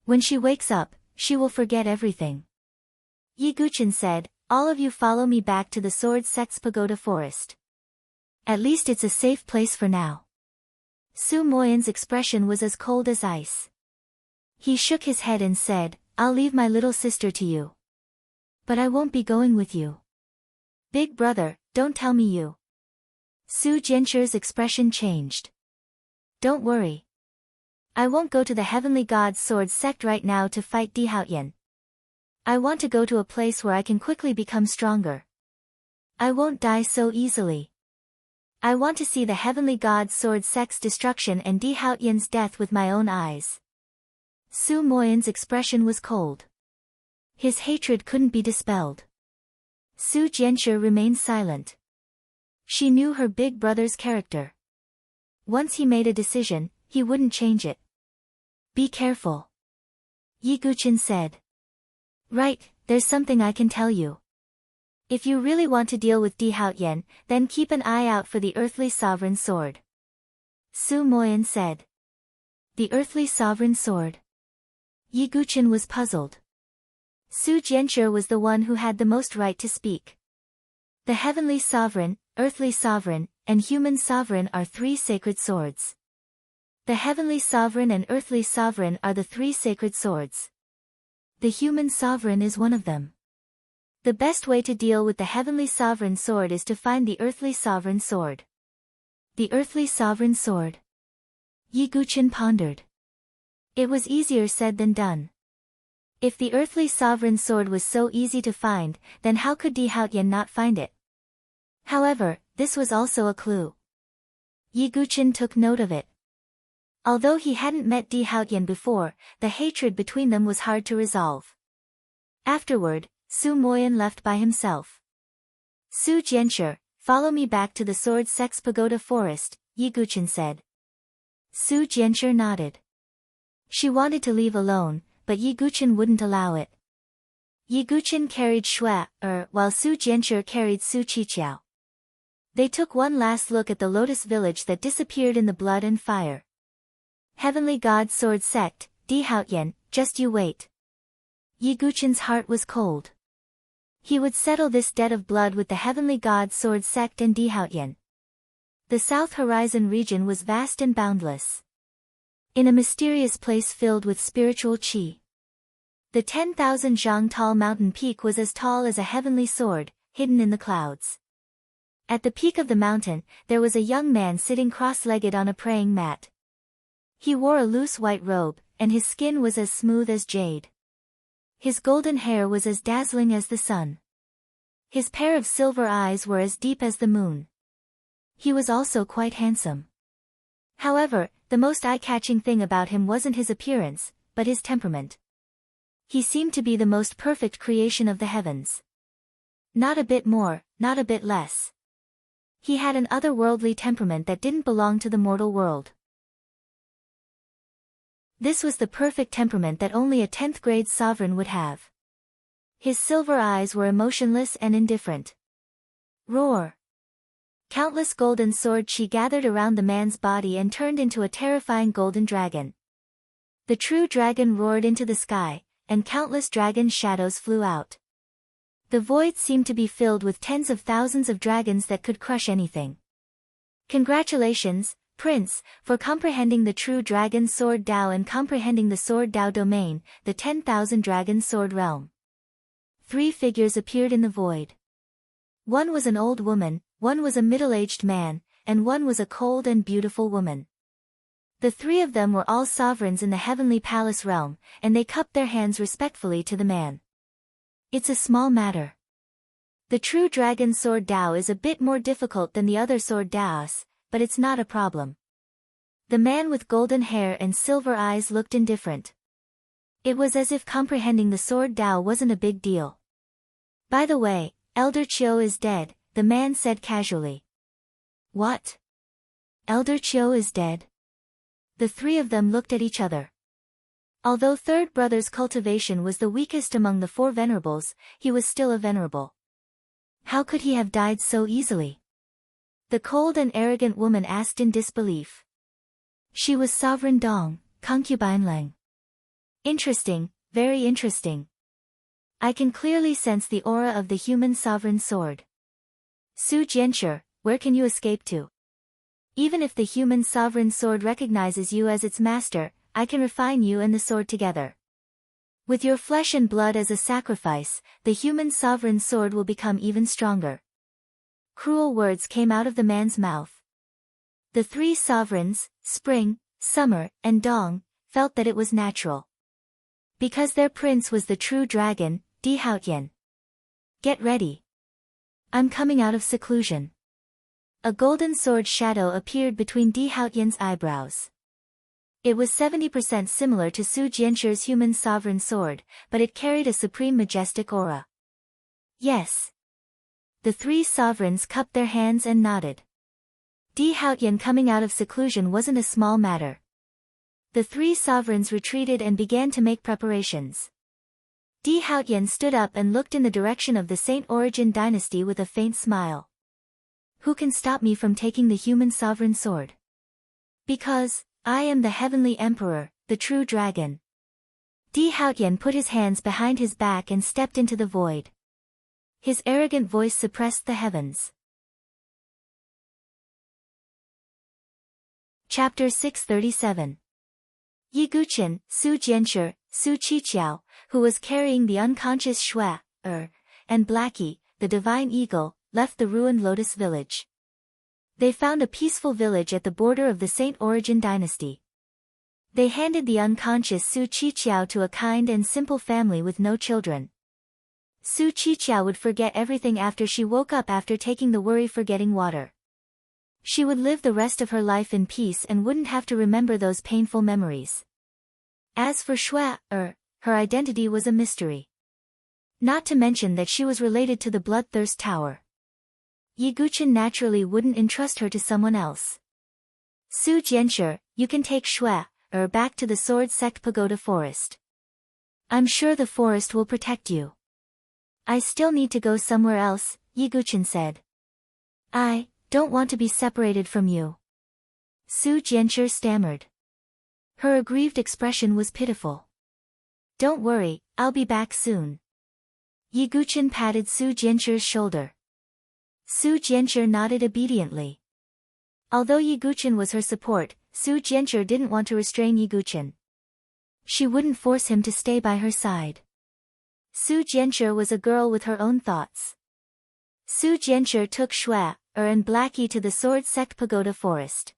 When she wakes up, she will forget everything. Yi Guqin said, all of you follow me back to the Sword Sect's Pagoda Forest. At least it's a safe place for now. Su Moyan's expression was as cold as ice. He shook his head and said, I'll leave my little sister to you. But I won't be going with you. Big brother, don't tell me you. Su Jianzhi's expression changed. Don't worry. I won't go to the Heavenly God's Sword Sect right now to fight Di Haotian. I want to go to a place where I can quickly become stronger. I won't die so easily. I want to see the heavenly god's sword Sek's destruction and Di Haotian's death with my own eyes. Su Moyan's expression was cold. His hatred couldn't be dispelled. Su Jianshi remained silent. She knew her big brother's character. Once he made a decision, he wouldn't change it. Be careful. Yi Guqin said. Right, there's something I can tell you. If you really want to deal with Di Haotian, then keep an eye out for the earthly sovereign sword. Su Moyan said. The earthly sovereign sword. Yi Guqin was puzzled. Su Jianshi was the one who had the most right to speak. The heavenly sovereign, earthly sovereign, and human sovereign are three sacred swords. The heavenly sovereign and earthly sovereign are the three sacred swords. The human sovereign is one of them. The best way to deal with the heavenly sovereign sword is to find the earthly sovereign sword. The earthly sovereign sword. Yi Guqin pondered. It was easier said than done. If the earthly sovereign sword was so easy to find, then how could Di Haotian not find it? However, this was also a clue. Yi Guqin took note of it. Although he hadn't met Di Haotian before, the hatred between them was hard to resolve. Afterward, Su Moyan left by himself. Su Jianshi, follow me back to the Sword Sek's Pagoda Forest, Yi Guqin said. Su Jianshi nodded. She wanted to leave alone, but Yi Guqin wouldn't allow it. Yi Guqin carried Shui, while Su Jianshi carried Su Qiqiao. They took one last look at the lotus village that disappeared in the blood and fire. Heavenly God Sword Sect, Di Haotian, just you wait. Yi Guqin's heart was cold. He would settle this debt of blood with the Heavenly God Sword Sect and Di Haotian. The South Horizon region was vast and boundless. In a mysterious place filled with spiritual qi. The 10,000 zhang tall mountain peak was as tall as a heavenly sword, hidden in the clouds. At the peak of the mountain, there was a young man sitting cross-legged on a praying mat. He wore a loose white robe, and his skin was as smooth as jade. His golden hair was as dazzling as the sun. His pair of silver eyes were as deep as the moon. He was also quite handsome. However, the most eye-catching thing about him wasn't his appearance, but his temperament. He seemed to be the most perfect creation of the heavens. Not a bit more, not a bit less. He had an otherworldly temperament that didn't belong to the mortal world. This was the perfect temperament that only a 10th grade sovereign would have. His silver eyes were emotionless and indifferent. Roar! Countless golden sword qi gathered around the man's body and turned into a terrifying golden dragon. The true dragon roared into the sky, and countless dragon shadows flew out. The void seemed to be filled with tens of thousands of dragons that could crush anything. Congratulations, Prince, for comprehending the true dragon sword Dao and comprehending the sword Dao domain, the 10,000 dragon sword realm. 3 figures appeared in the void. One was an old woman, one was a middle-aged man, and one was a cold and beautiful woman. The 3 of them were all sovereigns in the heavenly palace realm, and they cupped their hands respectfully to the man. It's a small matter. The true dragon sword Dao is a bit more difficult than the other sword Daos, but it's not a problem. The man with golden hair and silver eyes looked indifferent. It was as if comprehending the sword Dao wasn't a big deal. By the way, Elder Qiu is dead, the man said casually. What? Elder Qiu is dead? The 3 of them looked at each other. Although Third Brother's cultivation was the weakest among the 4 venerables, he was still a venerable. How could he have died so easily? The cold and arrogant woman asked in disbelief. She was Sovereign Dong, concubine Leng. Interesting, very interesting. I can clearly sense the aura of the human sovereign sword. Su Jianshi, where can you escape to? Even if the human sovereign sword recognizes you as its master, I can refine you and the sword together. With your flesh and blood as a sacrifice, the human sovereign sword will become even stronger. Cruel words came out of the man's mouth. The 3 sovereigns, Spring, Summer, and Dong, felt that it was natural. Because their prince was the true dragon, Di Haotian. Get ready. I'm coming out of seclusion. a golden sword shadow appeared between Di Haotian's eyebrows. It was 70% similar to Su Jianchu's human sovereign sword, but it carried a supreme majestic aura. Yes. The three sovereigns cupped their hands and nodded. Di Haotian coming out of seclusion wasn't a small matter. The three sovereigns retreated and began to make preparations. Di Haotian stood up and looked in the direction of the Saint Origin dynasty with a faint smile. Who can stop me from taking the human sovereign sword? Because I am the heavenly emperor, the true dragon. Di Haotian put his hands behind his back and stepped into the void. His arrogant voice suppressed the heavens. Chapter 637. Yi Guqin, Su Jianchu, Su Qiqiao, who was carrying the unconscious Shui, and Blackie, the divine eagle, left the ruined Lotus village. They found a peaceful village at the border of the Saint Origin dynasty. They handed the unconscious Su Qiqiao to a kind and simple family with no children. Su Qiqiao would forget everything after she woke up after taking the worry-forgetting water. She would live the rest of her life in peace and wouldn't have to remember those painful memories. As for Shui, her identity was a mystery. Not to mention that she was related to the Bloodthirst Tower. Yi Guqin naturally wouldn't entrust her to someone else. Su Jianchu, you can take Shui, back to the Sword Sect Pagoda Forest. I'm sure the forest will protect you. I still need to go somewhere else, Yi Guqin said. I don't want to be separated from you. Su Jianchu stammered. Her aggrieved expression was pitiful. Don't worry, I'll be back soon. Yi Guqin patted Su Jianchu's shoulder. Su Jianchu nodded obediently. Although Yi Guqin was her support, Su Jianchu didn't want to restrain Yi Guqin. She wouldn't force him to stay by her side. Su Jianchu was a girl with her own thoughts. Su Jianchu took Shui, and Blackie to the Sword Sect Pagoda Forest.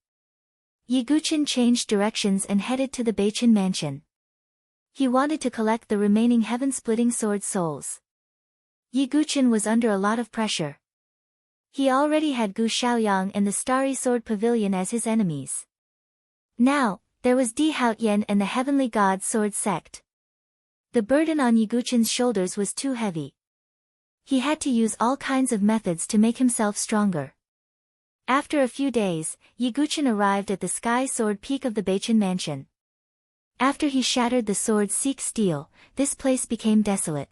Yi Guqin changed directions and headed to the Beichin mansion. He wanted to collect the remaining heaven-splitting sword souls. Yi Guqin was under a lot of pressure. He already had Gu Xiaoyang and the Starry Sword Pavilion as his enemies. Now, there was Di Haotian and the Heavenly God Sword Sect. The burden on Yi Guqin's shoulders was too heavy. He had to use all kinds of methods to make himself stronger. After a few days, Yi Guqin arrived at the Sky Sword Peak of the Beichin mansion. After he shattered the sword Seek Steel, this place became desolate.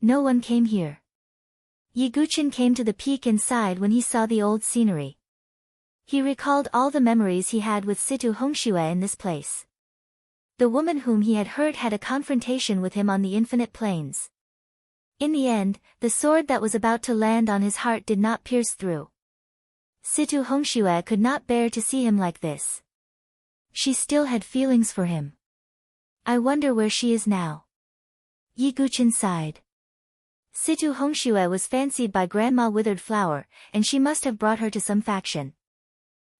No one came here. Yi Guqin came to the peak and sighed when he saw the old scenery. He recalled all the memories he had with Situ Hongxue in this place. The woman whom he had hurt had a confrontation with him on the infinite plains. In the end, the sword that was about to land on his heart did not pierce through. Situ Hongxue could not bear to see him like this. She still had feelings for him. I wonder where she is now. Yi Guqin sighed. Situ Hongxue was fancied by Grandma Withered Flower, and she must have brought her to some faction.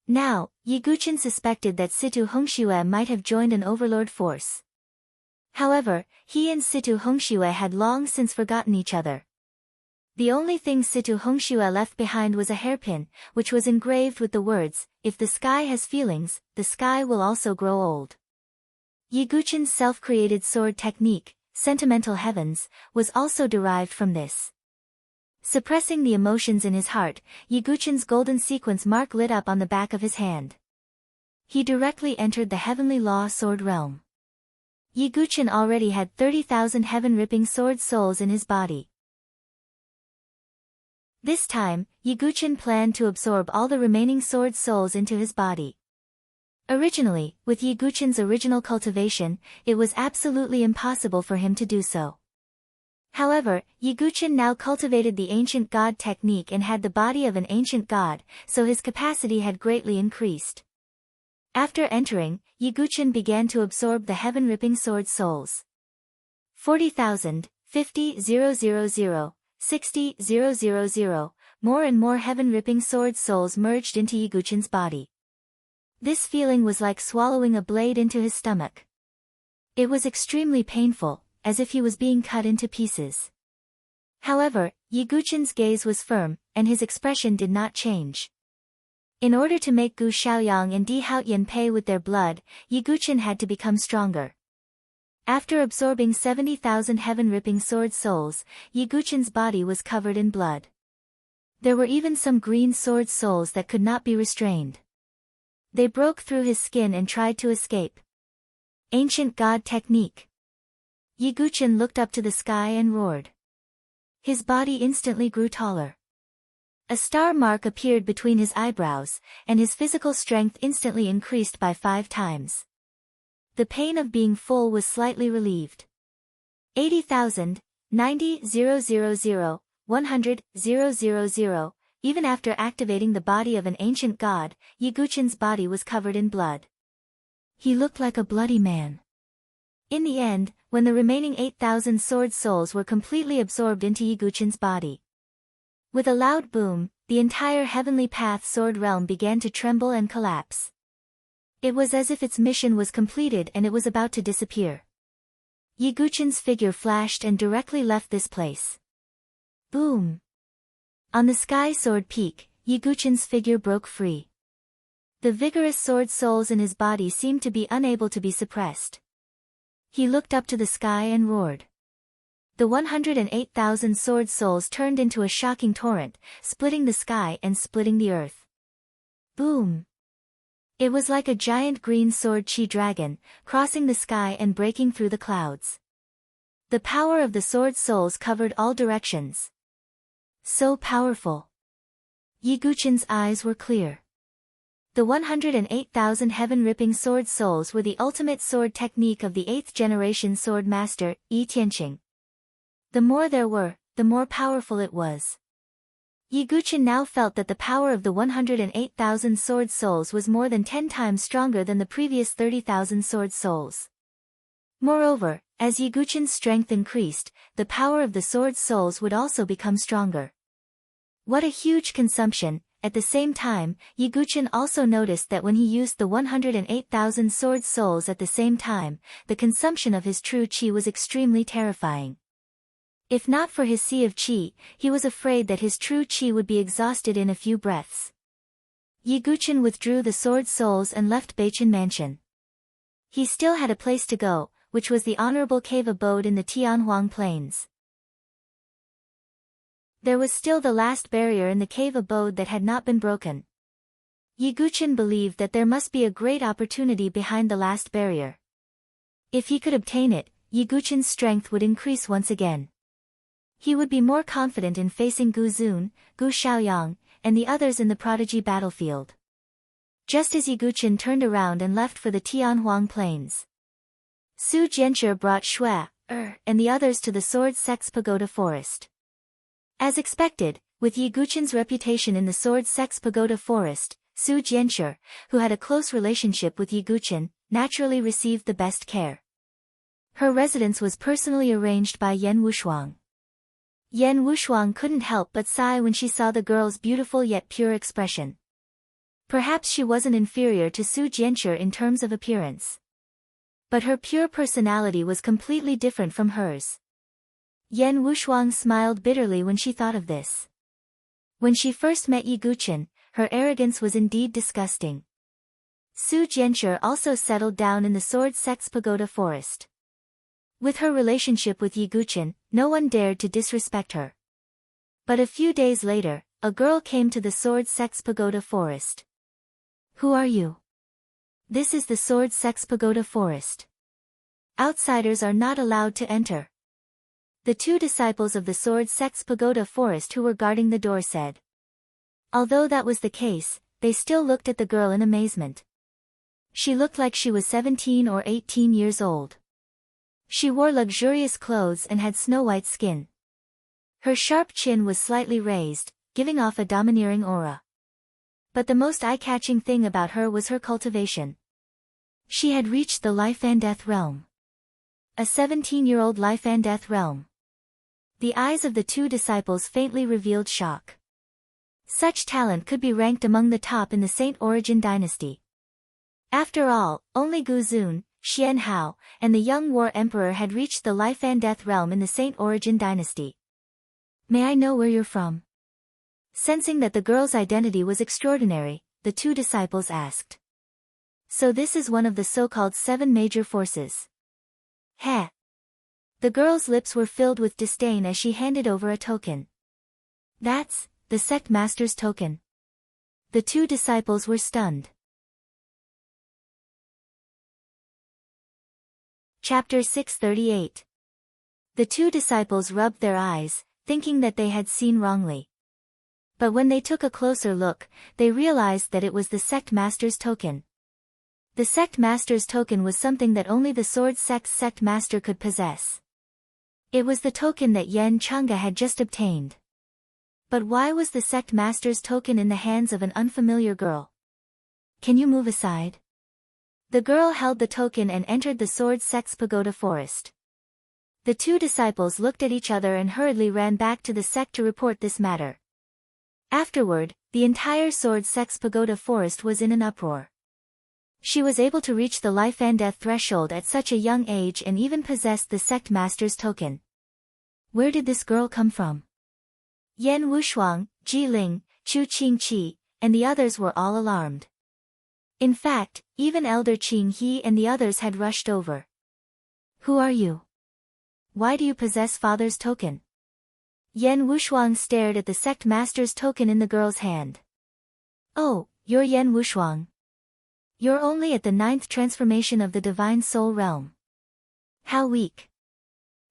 Now, Yi Guqin suspected that Situ Hongxue might have joined an overlord force. However, he and Situ Hongxue had long since forgotten each other. The only thing Situ Hongxue left behind was a hairpin, which was engraved with the words, "If the sky has feelings, the sky will also grow old." Yi Guqin's self-created sword technique, Sentimental Heavens, was also derived from this. Suppressing the emotions in his heart, Yi Guqin's golden sequence mark lit up on the back of his hand. He directly entered the Heavenly Law Sword realm. Yi Guqin already had 30,000 heaven-ripping sword souls in his body. This time, Yi Guqin planned to absorb all the remaining sword souls into his body. Originally, with Yi Guqin's original cultivation, it was absolutely impossible for him to do so. However, Yi Guqin now cultivated the ancient god technique and had the body of an ancient god, so his capacity had greatly increased. After entering, Yi Guqin began to absorb the heaven-ripping sword souls. 40,000, 50,000, 60,000, more and more heaven-ripping sword souls merged into Yi Guqin's body. This feeling was like swallowing a blade into his stomach. It was extremely painful, as if he was being cut into pieces. However, Yi Guqin's gaze was firm, and his expression did not change. In order to make Gu Xiaoyang and Di Haoyan pay with their blood, Yi Guqin had to become stronger. After absorbing 70,000 heaven-ripping sword souls, Yi Guqin's body was covered in blood. There were even some green sword souls that could not be restrained. They broke through his skin and tried to escape. Ancient God technique. Yi Guqin looked up to the sky and roared. His body instantly grew taller. A star mark appeared between his eyebrows, and his physical strength instantly increased by 5 times. The pain of being full was slightly relieved. 80,000, 90, 000, 100, 000, even after activating the body of an ancient god, Yi Guqin's body was covered in blood. He looked like a bloody man. In the end, when the remaining 8,000 sword souls were completely absorbed into Yi Guqin's body. With a loud boom, the entire Heavenly Path Sword Realm began to tremble and collapse. It was as if its mission was completed and it was about to disappear. Yi Guqin's figure flashed and directly left this place. Boom! On the Sky Sword Peak, Yi Guqin's figure broke free. The vigorous sword souls in his body seemed to be unable to be suppressed. He looked up to the sky and roared. The 108,000 sword souls turned into a shocking torrent, splitting the sky and splitting the earth. Boom! It was like a giant green sword chi dragon, crossing the sky and breaking through the clouds. The power of the sword souls covered all directions. So powerful. Yi Guqin's eyes were clear. The 108,000 heaven-ripping sword souls were the ultimate sword technique of the 8th generation sword master, Yi Tianqing. The more there were, the more powerful it was. Yi Guqin now felt that the power of the 108,000 sword souls was more than 10 times stronger than the previous 30,000 sword souls. Moreover, as Yi Guqin's strength increased, the power of the sword souls would also become stronger. What a huge consumption! At the same time, Yi Guqin also noticed that when he used the 108,000 sword souls at the same time, the consumption of his true qi was extremely terrifying. If not for his sea of qi, he was afraid that his true qi would be exhausted in a few breaths. Yi Guqin withdrew the sword souls and left Beichen Mansion. He still had a place to go, which was the honorable cave abode in the Tianhuang Plains. There was still the last barrier in the cave abode that had not been broken. Yi Guqin believed that there must be a great opportunity behind the last barrier. If he could obtain it, Yi Guqin's strength would increase once again. He would be more confident in facing Gu Zun, Gu Xiaoyang, and the others in the prodigy battlefield. Just as Yi Guqin turned around and left for the Tianhuang Plains, Su Jianzhi brought Shui, and the others to the Sword Sect's Pagoda Forest. As expected, with Yi Guqin's reputation in the Sword Sect's Pagoda Forest, Su Jianzhi, who had a close relationship with Yi Guqin, naturally received the best care. Her residence was personally arranged by Yan Wushuang. Yan Wushuang couldn't help but sigh when she saw the girl's beautiful yet pure expression. Perhaps she wasn't inferior to Su Jianzhi in terms of appearance. But her pure personality was completely different from hers. Yan Wushuang smiled bitterly when she thought of this. When she first met Yi Guqin, her arrogance was indeed disgusting. Su Jianzhi also settled down in the Sword Sect's Pagoda Forest. With her relationship with Yi Guqin, no one dared to disrespect her. But a few days later, a girl came to the Sword Sect's Pagoda Forest. Who are you? This is the Sword Sect's Pagoda Forest. Outsiders are not allowed to enter. The 2 disciples of the Sword Sect's Pagoda Forest who were guarding the door said. Although that was the case, they still looked at the girl in amazement. She looked like she was 17 or 18 years old. She wore luxurious clothes and had snow-white skin. Her sharp chin was slightly raised, giving off a domineering aura. But the most eye-catching thing about her was her cultivation. She had reached the life and death realm. A 17-year-old life and death realm. The eyes of the 2 disciples faintly revealed shock. Such talent could be ranked among the top in the Saint Origin dynasty. After all, only Gu Zun, Xian Hao, and the young war emperor had reached the life and death realm in the Saint Origin dynasty. May I know where you're from? Sensing that the girl's identity was extraordinary, the two disciples asked. So this is one of the so-called 7 major forces. Heh. The girl's lips were filled with disdain as she handed over a token. That's the sect master's token. The two disciples were stunned. Chapter 638. The two disciples rubbed their eyes, thinking that they had seen wrongly. But when they took a closer look, they realized that it was the sect master's token. The sect master's token was something that only the sword sect's sect master could possess. It was the token that Yen Chang'e had just obtained. But why was the sect master's token in the hands of an unfamiliar girl? Can you move aside? The girl held the token and entered the sword sect's pagoda forest. The two disciples looked at each other and hurriedly ran back to the sect to report this matter. Afterward, the entire sword sect's pagoda forest was in an uproar. She was able to reach the life and death threshold at such a young age and even possessed the sect master's token. Where did this girl come from? Yen Wushuang, Ji Ling, Chu Qingqi, and the others were all alarmed. In fact, even Elder Qing He and the others had rushed over. Who are you? Why do you possess father's token? Yen Wushuang stared at the sect master's token in the girl's hand. Oh, you're Yen Wushuang. You're only at the 9th transformation of the divine soul realm. How weak.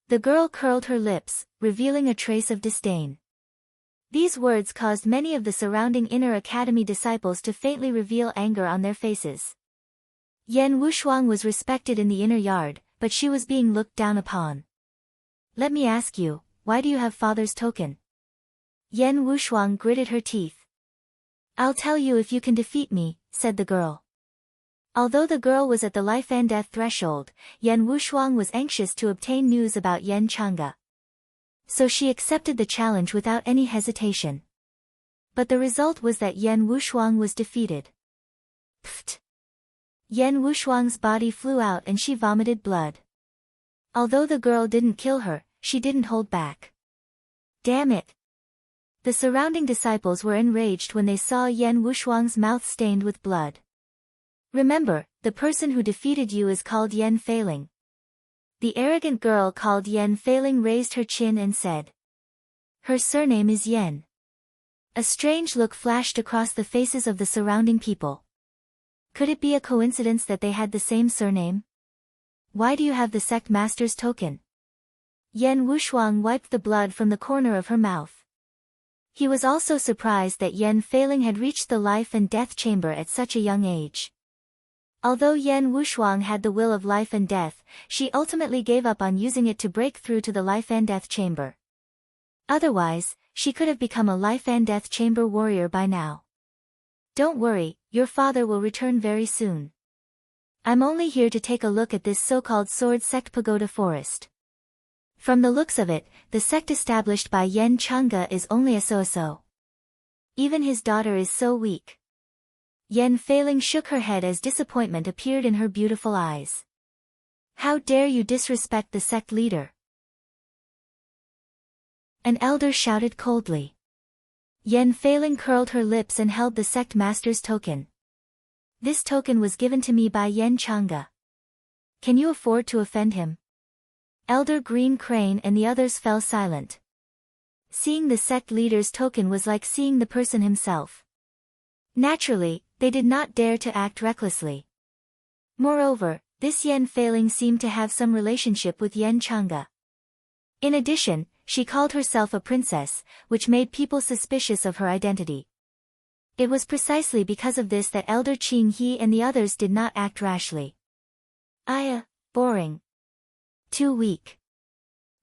The girl curled her lips, revealing a trace of disdain. These words caused many of the surrounding inner academy disciples to faintly reveal anger on their faces. Yen Wushuang was respected in the inner yard, but she was being looked down upon. Let me ask you, why do you have father's token? Yen Wushuang gritted her teeth. I'll tell you if you can defeat me, said the girl. Although the girl was at the life and death threshold, Yen Wushuang was anxious to obtain news about Yen Chang'e. So she accepted the challenge without any hesitation. But the result was that Yen Wushuang was defeated. Pfft! Yen Wushuang's body flew out and she vomited blood. Although the girl didn't kill her, she didn't hold back. Damn it! The surrounding disciples were enraged when they saw Yen Wushuang's mouth stained with blood. Remember, the person who defeated you is called Yen Feiling. The arrogant girl called Yen Feiling raised her chin and said. Her surname is Yen. A strange look flashed across the faces of the surrounding people. Could it be a coincidence that they had the same surname? Why do you have the sect master's token? Yen Wushuang wiped the blood from the corner of her mouth. He was also surprised that Yen Feiling had reached the life and death chamber at such a young age. Although Yen Wushuang had the will of life and death, she ultimately gave up on using it to break through to the life and death chamber. Otherwise, she could have become a life and death chamber warrior by now. Don't worry, your father will return very soon. I'm only here to take a look at this so-called sword sect pagoda forest. From the looks of it, the sect established by Yen Chang'e is only a so-so. Even his daughter is so weak. Yen Feiling shook her head as disappointment appeared in her beautiful eyes. How dare you disrespect the sect leader? An elder shouted coldly. Yen Feiling curled her lips and held the sect master's token. This token was given to me by Yen Chang'e. Can you afford to offend him? Elder Green Crane and the others fell silent. Seeing the sect leader's token was like seeing the person himself. Naturally, they did not dare to act recklessly. Moreover, this Yen Feiling seemed to have some relationship with Yen Chang'e. In addition, she called herself a princess, which made people suspicious of her identity. It was precisely because of this that Elder Qing He and the others did not act rashly. Boring. Too weak.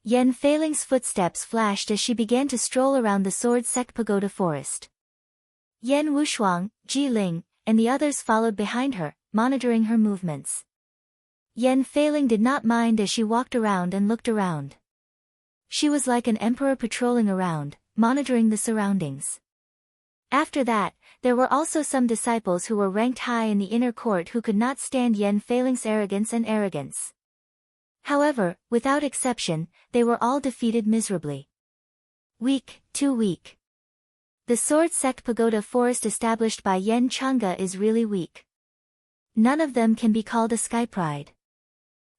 Yen Feiling's footsteps flashed as she began to stroll around the sword sect pagoda forest. Yen Wushuang, Ji Ling, and the others followed behind her, monitoring her movements. Yen Feiling did not mind as she walked around and looked around. She was like an emperor patrolling around, monitoring the surroundings. After that, there were also some disciples who were ranked high in the inner court who could not stand Yen Feiling's arrogance. However, without exception, they were all defeated miserably. Weak, too weak. The sword sect pagoda forest established by Yen Chang'e is really weak. None of them can be called a Sky Pride.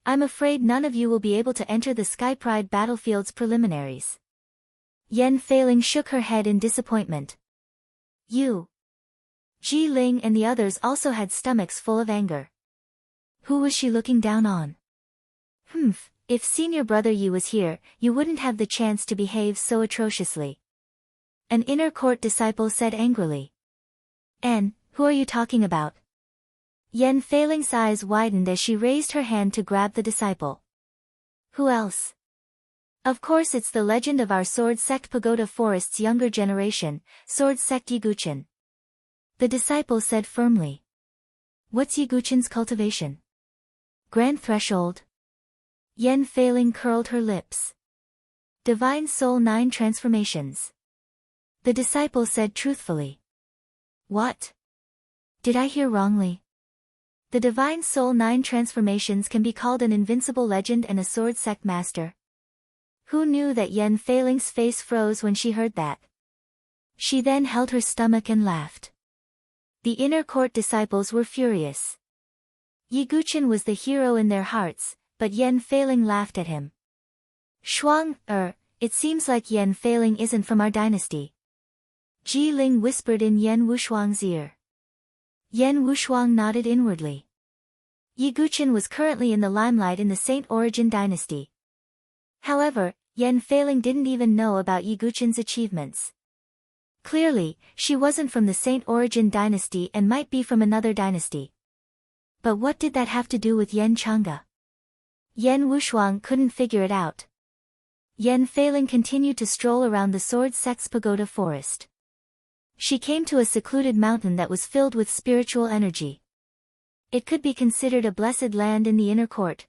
I'm afraid none of you will be able to enter the Sky Pride battlefield's preliminaries. Yen Feiling shook her head in disappointment. You. Ji Ling and the others also had stomachs full of anger. Who was she looking down on? If senior brother Yi was here, you wouldn't have the chance to behave so atrociously. An inner court disciple said angrily. And, who are you talking about? Yen Feiling's eyes widened as she raised her hand to grab the disciple. Who else? Of course it's the legend of our sword sect pagoda forest's younger generation, sword sect Yiguchen. The disciple said firmly. What's Yiguchen's cultivation? Grand Threshold? Yen Feiling curled her lips. Divine Soul 9 transformations. The disciple said truthfully. What? Did I hear wrongly? The Divine Soul 9 transformations can be called an invincible legend and a sword sect master. Who knew that Yen Feiling's face froze when she heard that? She then held her stomach and laughed. The inner court disciples were furious. Yiguchen was the hero in their hearts, but Yen Feiling laughed at him. Shuang, it seems like Yen Feiling isn't from our dynasty. Ji Ling whispered in Yen Wushuang's ear. Yen Wushuang nodded inwardly. Yiguchen was currently in the limelight in the Saint Origin dynasty. However, Yen Feiling didn't even know about Yiguchen's achievements. Clearly, she wasn't from the Saint Origin dynasty and might be from another dynasty. But what did that have to do with Yen Chang'e? Yen Wushuang couldn't figure it out. Yen Feiling continued to stroll around the sword sect's pagoda forest. She came to a secluded mountain that was filled with spiritual energy. It could be considered a blessed land in the inner court.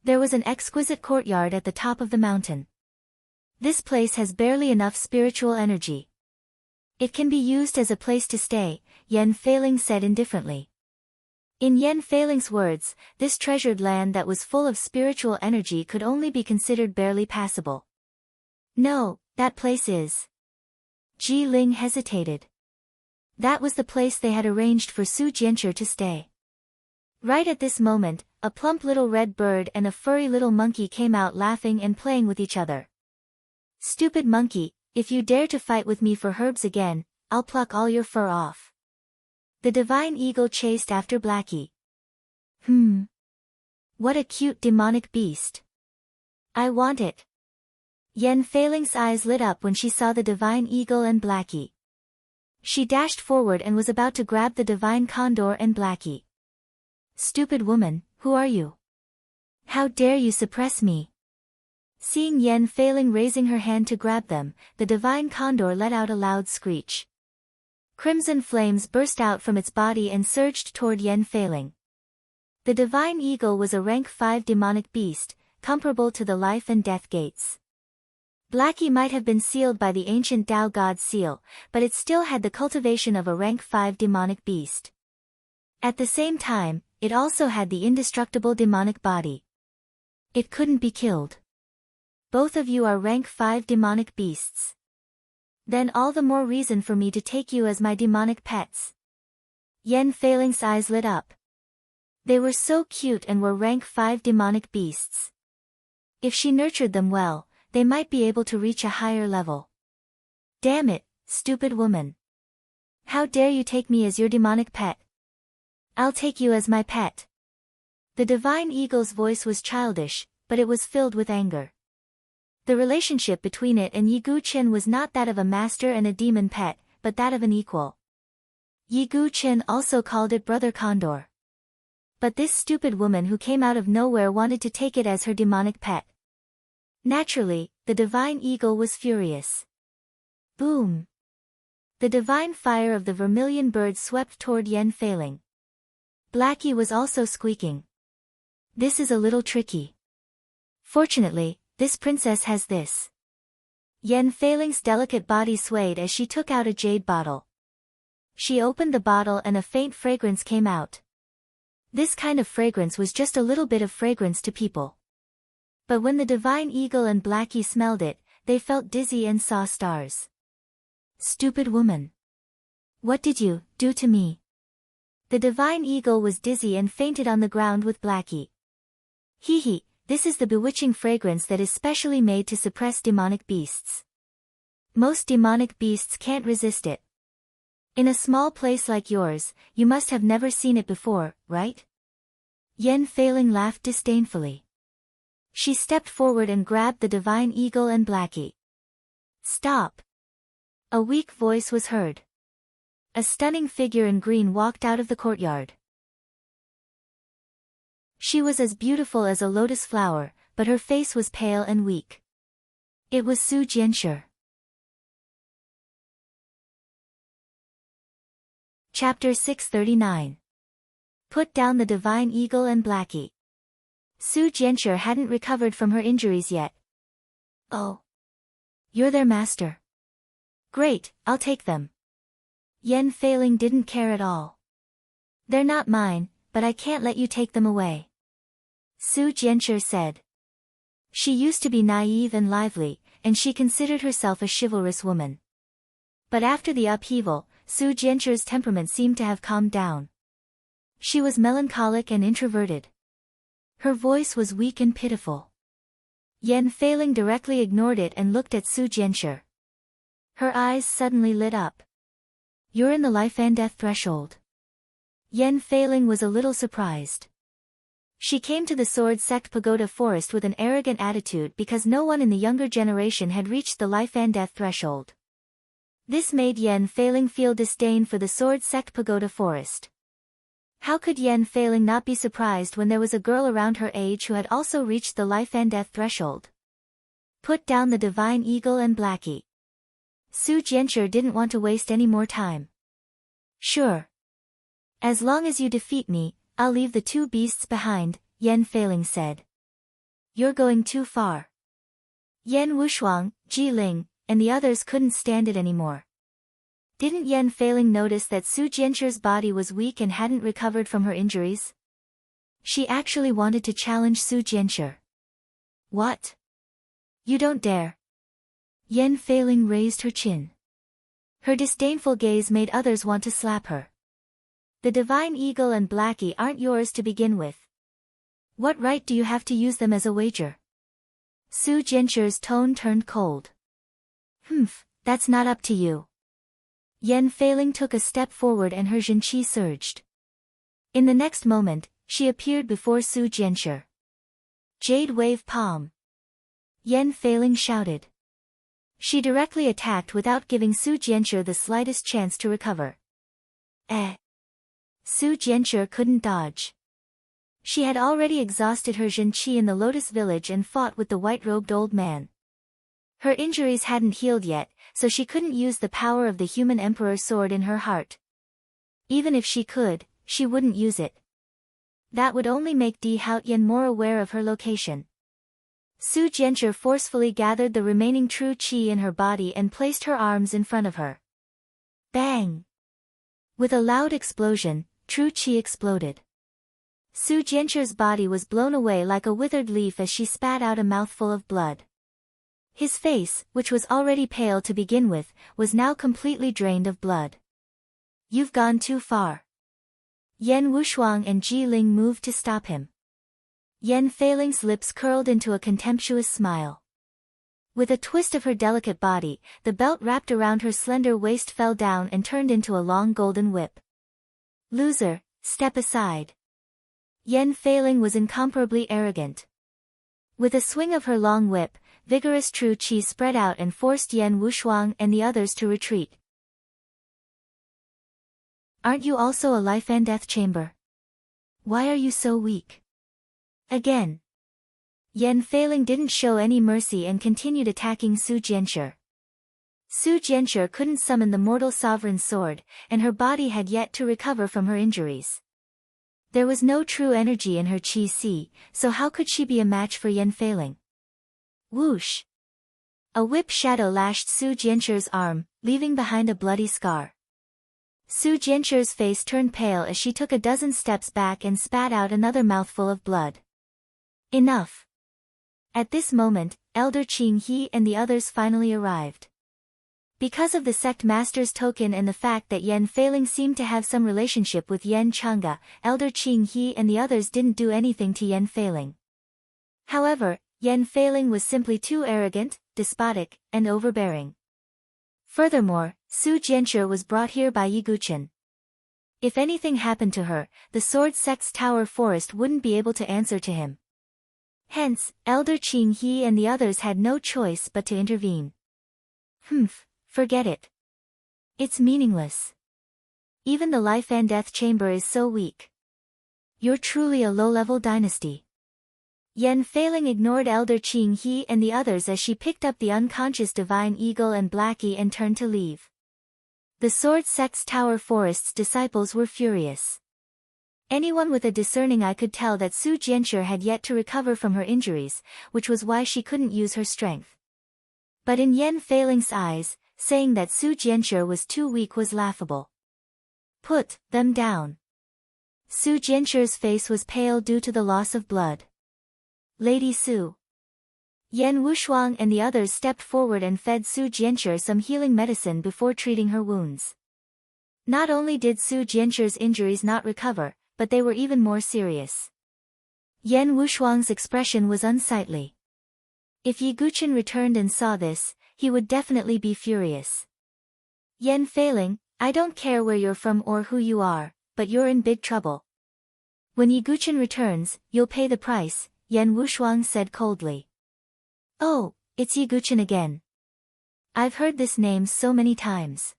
There was an exquisite courtyard at the top of the mountain. This place has barely enough spiritual energy. It can be used as a place to stay, Yen Feiling said indifferently. In Yen Feiling's words, this treasured land that was full of spiritual energy could only be considered barely passable. No, that place is. Ji Ling hesitated. That was the place they had arranged for Su Jiancher to stay. Right at this moment, a plump little red bird and a furry little monkey came out laughing and playing with each other. Stupid monkey, if you dare to fight with me for herbs again, I'll pluck all your fur off. The divine eagle chased after Blackie. What a cute demonic beast. I want it. Yen Feiling's eyes lit up when she saw the divine eagle and Blackie. She dashed forward and was about to grab the divine condor and Blackie. Stupid woman, who are you? How dare you suppress me? Seeing Yen Feiling raising her hand to grab them, the divine condor let out a loud screech. Crimson flames burst out from its body and surged toward Yen Feiling. The divine eagle was a rank 5 demonic beast, comparable to the life and death gates. Blackie might have been sealed by the ancient Tao God seal, but it still had the cultivation of a rank 5 demonic beast. At the same time, it also had the indestructible demonic body. It couldn't be killed. Both of you are rank 5 demonic beasts. Then all the more reason for me to take you as my demonic pets. Yen Feiling's eyes lit up. They were so cute and were rank 5 demonic beasts. If she nurtured them well, they might be able to reach a higher level. Damn it, stupid woman. How dare you take me as your demonic pet? I'll take you as my pet. The divine eagle's voice was childish, but it was filled with anger. The relationship between it and Yiguchen was not that of a master and a demon pet, but that of an equal. Yiguchen also called it Brother Condor. But this stupid woman who came out of nowhere wanted to take it as her demonic pet. Naturally, the divine eagle was furious. Boom! The divine fire of the vermilion bird swept toward Yen Feiling. Blackie was also squeaking. This is a little tricky. Fortunately, this princess has this. Yen Feiling's delicate body swayed as she took out a jade bottle. She opened the bottle and a faint fragrance came out. This kind of fragrance was just a little bit of fragrance to people. But when the divine eagle and Blackie smelled it, they felt dizzy and saw stars. Stupid woman! What did you do to me? The divine eagle was dizzy and fainted on the ground with Blackie. Hee, this is the bewitching fragrance that is specially made to suppress demonic beasts. Most demonic beasts can't resist it. In a small place like yours, you must have never seen it before, right? Yen Feiling laughed disdainfully. She stepped forward and grabbed the divine eagle and Blackie. Stop! A weak voice was heard. A stunning figure in green walked out of the courtyard. She was as beautiful as a lotus flower, but her face was pale and weak. It was Su Jianshi. Chapter 639. Put down the divine eagle and Blackie. Su Jianshi hadn't recovered from her injuries yet. Oh. You're their master. Great, I'll take them. Yen Feiling didn't care at all. They're not mine, but I can't let you take them away. Su Jianshi said. She used to be naive and lively, and she considered herself a chivalrous woman. But after the upheaval, Su Jianshi's temperament seemed to have calmed down. She was melancholic and introverted. Her voice was weak and pitiful. Yen Feiling directly ignored it and looked at Su Jianshi. Her eyes suddenly lit up. You're in the life and death threshold. Yen Feiling was a little surprised. She came to the Sword Sect Pagoda Forest with an arrogant attitude because no one in the younger generation had reached the life and death threshold. This made Yen Feiling feel disdain for the Sword Sect Pagoda Forest. How could Yen Feiling not be surprised when there was a girl around her age who had also reached the life and death threshold? Put down the divine eagle and Blackie. Su Jianshi didn't want to waste any more time. Sure. As long as you defeat me, I'll leave the two beasts behind, Yen Feiling said. You're going too far. Yen Wushuang, Ji Ling, and the others couldn't stand it anymore. Didn't Yen Feiling notice that Su Jianshi's body was weak and hadn't recovered from her injuries? She actually wanted to challenge Su Jianshi. What? You don't dare. Yen Feiling raised her chin. Her disdainful gaze made others want to slap her. The divine eagle and Blackie aren't yours to begin with. What right do you have to use them as a wager? Su Jianshi's tone turned cold. That's not up to you. Yen Feiling took a step forward and her Zhenqi surged. In the next moment, she appeared before Su Jianshi. Jade wave palm. Yen Feiling shouted. She directly attacked without giving Su Jianshi the slightest chance to recover. Su Jianshi couldn't dodge. She had already exhausted her Zhenqi in the Lotus Village and fought with the white-robed old man. Her injuries hadn't healed yet, so she couldn't use the power of the human emperor sword in her heart. Even if she could, she wouldn't use it. That would only make Di Haotian more aware of her location. Su Jianshi forcefully gathered the remaining true qi in her body and placed her arms in front of her. Bang! With a loud explosion, true qi exploded. Su Jianshi's body was blown away like a withered leaf as she spat out a mouthful of blood. His face, which was already pale to begin with, was now completely drained of blood. You've gone too far. Yen Wushuang and Ji Ling moved to stop him. Yen Feiling's lips curled into a contemptuous smile. With a twist of her delicate body, the belt wrapped around her slender waist fell down and turned into a long golden whip. Loser, step aside. Yen Feiling was incomparably arrogant. With a swing of her long whip, vigorous true qi spread out and forced Yen Wushuang and the others to retreat. Aren't you also a life and death chamber? Why are you so weak? Again. Yen Feiling didn't show any mercy and continued attacking Su Jianshi. Su Jianshi couldn't summon the mortal sovereign's sword, and her body had yet to recover from her injuries. There was no true energy in her qi, so how could she be a match for Yen Feiling? Whoosh! A whip shadow lashed Su Jianshi's arm, leaving behind a bloody scar. Su Jianshi's face turned pale as she took a dozen steps back and spat out another mouthful of blood. Enough! At this moment, Elder Qing He and the others finally arrived. Because of the sect master's token and the fact that Yan Feiling seemed to have some relationship with Yan Chang'e, Elder Qing He and the others didn't do anything to Yan Feiling. However, Yan Feiling was simply too arrogant, despotic, and overbearing. Furthermore, Su Jianshi was brought here by Yi Guqin. If anything happened to her, the Sword Sect's Tower Forest wouldn't be able to answer to him. Hence, Elder Qing He and the others had no choice but to intervene. Forget it. It's meaningless. Even the life and death chamber is so weak. You're truly a low-level dynasty. Yan Feiling ignored Elder Qing He and the others as she picked up the unconscious Divine Eagle and Blackie and turned to leave. The Sword Sect's Tower Forest's disciples were furious. Anyone with a discerning eye could tell that Su Jianshi had yet to recover from her injuries, which was why she couldn't use her strength. But in Yan Feiling's eyes, saying that Su Jianshi was too weak was laughable. Put them down. Su Jianshi's face was pale due to the loss of blood. Lady Su. Yan Wushuang and the others stepped forward and fed Su Jianshi some healing medicine before treating her wounds. Not only did Su Jianshi's injuries not recover, but they were even more serious. Yan Wushuang's expression was unsightly. If Yi Guqin returned and saw this, he would definitely be furious. Yan Feiling, I don't care where you're from or who you are, but you're in big trouble. When Yi Guqin returns, you'll pay the price, Yan Wushuang said coldly. Oh, it's Yi Guqin again. I've heard this name so many times.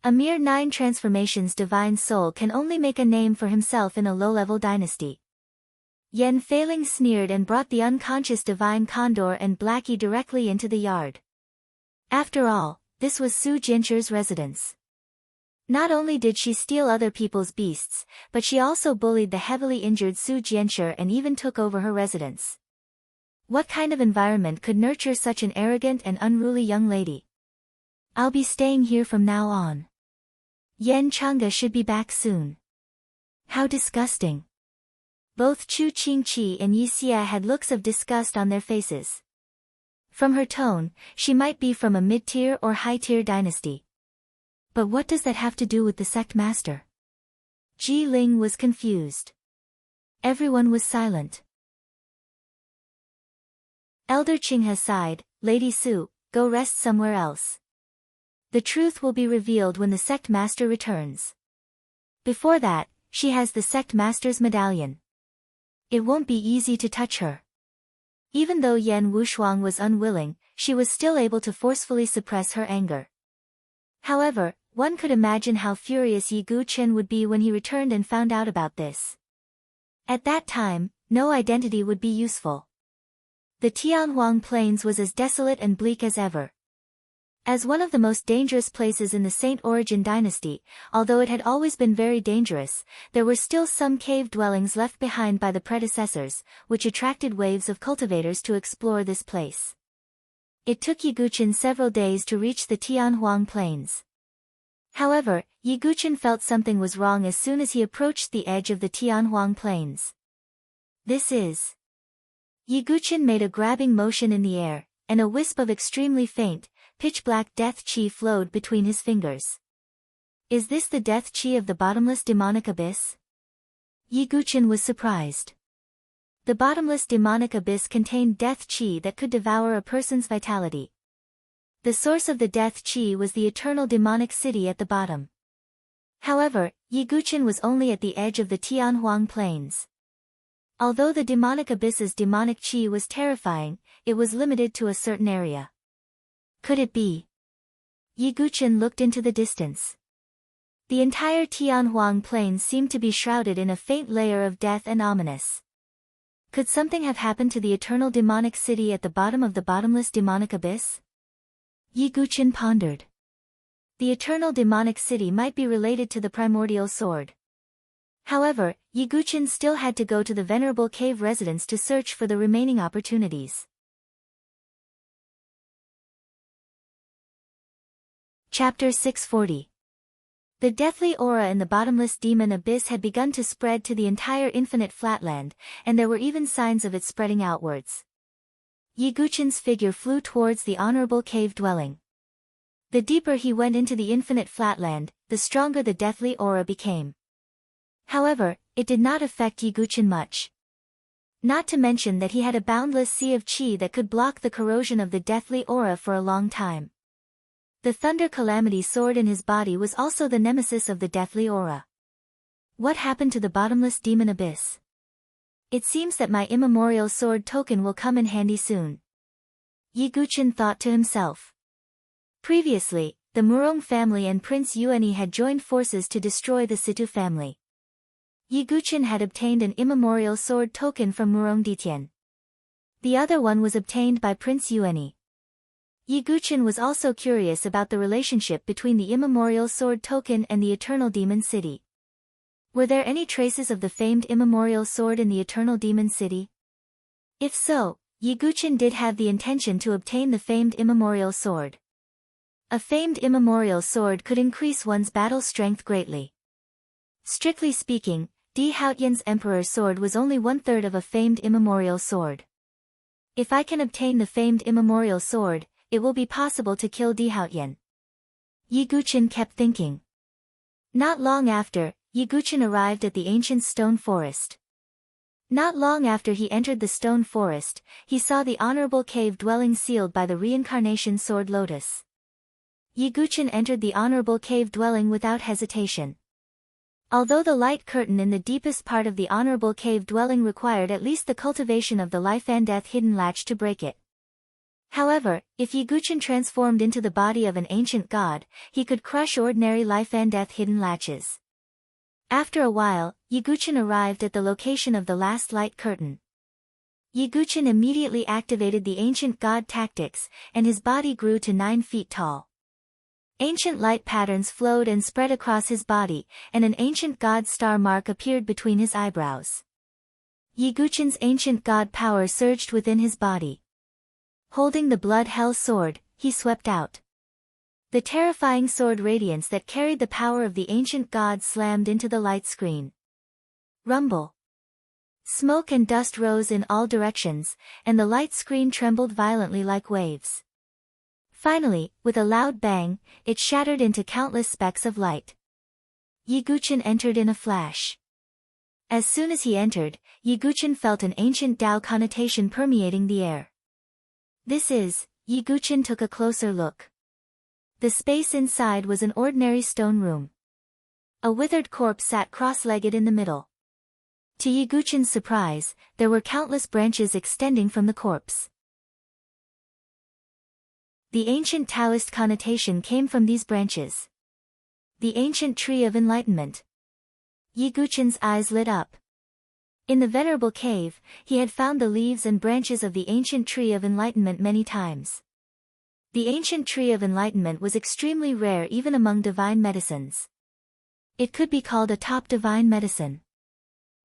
A mere 9 transformations divine soul can only make a name for himself in a low-level dynasty. Yan Feiling sneered and brought the unconscious divine Condor and Blackie directly into the yard. After all, this was Su Jianshi's residence. Not only did she steal other people's beasts, but she also bullied the heavily injured Su Jianshi and even took over her residence. What kind of environment could nurture such an arrogant and unruly young lady? I'll be staying here from now on. Yan Chang'e should be back soon. How disgusting. Both Chu Qingqi and Yi Xia had looks of disgust on their faces. From her tone, she might be from a mid-tier or high-tier dynasty. But what does that have to do with the sect master? Ji Ling was confused. Everyone was silent. Elder Qinghe sighed, Lady Su, go rest somewhere else. The truth will be revealed when the sect master returns. Before that, she has the sect master's medallion. It won't be easy to touch her. Even though Yan Wushuang was unwilling, she was still able to forcefully suppress her anger. However, one could imagine how furious Yi Guqin would be when he returned and found out about this. At that time, no identity would be useful. The Tianhuang Plains was as desolate and bleak as ever. As one of the most dangerous places in the Saint Origin dynasty, although it had always been very dangerous, there were still some cave dwellings left behind by the predecessors, which attracted waves of cultivators to explore this place. It took Yi Guqin several days to reach the Tianhuang Plains. However, Yi Guqin felt something was wrong as soon as he approached the edge of the Tianhuang Plains. This is... Yi Guqin made a grabbing motion in the air, and a wisp of extremely faint, pitch-black death chi flowed between his fingers. Is this the death chi of the bottomless demonic abyss? Yi Guqin was surprised. The bottomless demonic abyss contained death chi that could devour a person's vitality. The source of the death chi was the eternal demonic city at the bottom. However, Yi Guqin was only at the edge of the Tianhuang Plains. Although the demonic abyss's demonic chi was terrifying, it was limited to a certain area. Could it be? Yi Guqin looked into the distance. The entire Tianhuang Plains seemed to be shrouded in a faint layer of death and ominous. Could something have happened to the eternal demonic city at the bottom of the bottomless demonic abyss? Yi Guqin pondered. The eternal demonic city might be related to the primordial sword. However, Yi Guqin still had to go to the venerable cave residence to search for the remaining opportunities. Chapter 640. The deathly aura in the bottomless demon abyss had begun to spread to the entire infinite flatland, and there were even signs of it spreading outwards. Yiguchen's figure flew towards the honorable cave dwelling. The deeper he went into the infinite flatland, the stronger the deathly aura became. However, it did not affect Yiguchen much. Not to mention that he had a boundless sea of chi that could block the corrosion of the deathly aura for a long time. The Thunder Calamity sword in his body was also the nemesis of the deathly aura. What happened to the bottomless demon abyss? It seems that my immemorial sword token will come in handy soon. Yiguchen thought to himself. Previously, the Murong family and Prince Yuani had joined forces to destroy the Situ family. Yiguchen had obtained an immemorial sword token from Murong Ditian. The other one was obtained by Prince Yuani. Yiguchen was also curious about the relationship between the immemorial sword token and the Eternal Demon City. Were there any traces of the famed immemorial sword in the Eternal Demon City? If so, Yiguchen did have the intention to obtain the famed immemorial sword. A famed immemorial sword could increase one's battle strength greatly. Strictly speaking, Di Haotian's Emperor's sword was only 1/3 of a famed immemorial sword. If I can obtain the famed immemorial sword, it will be possible to kill Di Haotian. Yiguchen kept thinking. Not long after, Yiguchen arrived at the ancient stone forest. Not long after he entered the stone forest, he saw the honorable cave dwelling sealed by the reincarnation sword lotus. Yiguchen entered the honorable cave dwelling without hesitation. Although the light curtain in the deepest part of the honorable cave dwelling required at least the cultivation of the life and death hidden latch to break it. However, if Yiguchen transformed into the body of an ancient god, he could crush ordinary life and death hidden latches. After a while, Yiguchen arrived at the location of the last light curtain. Yiguchen immediately activated the ancient god tactics, and his body grew to 9 feet tall. Ancient light patterns flowed and spread across his body, and an ancient god star mark appeared between his eyebrows. Yiguchen's ancient god power surged within his body. Holding the blood hell sword, he swept out. The terrifying sword radiance that carried the power of the ancient god slammed into the light screen. Rumble. Smoke and dust rose in all directions, and the light screen trembled violently like waves. Finally, with a loud bang, it shattered into countless specks of light. Yiguchen entered in a flash. As soon as he entered, Yiguchen felt an ancient Tao connotation permeating the air. Yiguchen took a closer look. The space inside was an ordinary stone room. A withered corpse sat cross-legged in the middle. To Yiguchen's surprise, there were countless branches extending from the corpse. The ancient Taoist connotation came from these branches. The ancient tree of enlightenment. Yiguchen's eyes lit up. In the venerable cave, he had found the leaves and branches of the ancient tree of enlightenment many times. The ancient tree of enlightenment was extremely rare even among divine medicines. It could be called a top divine medicine.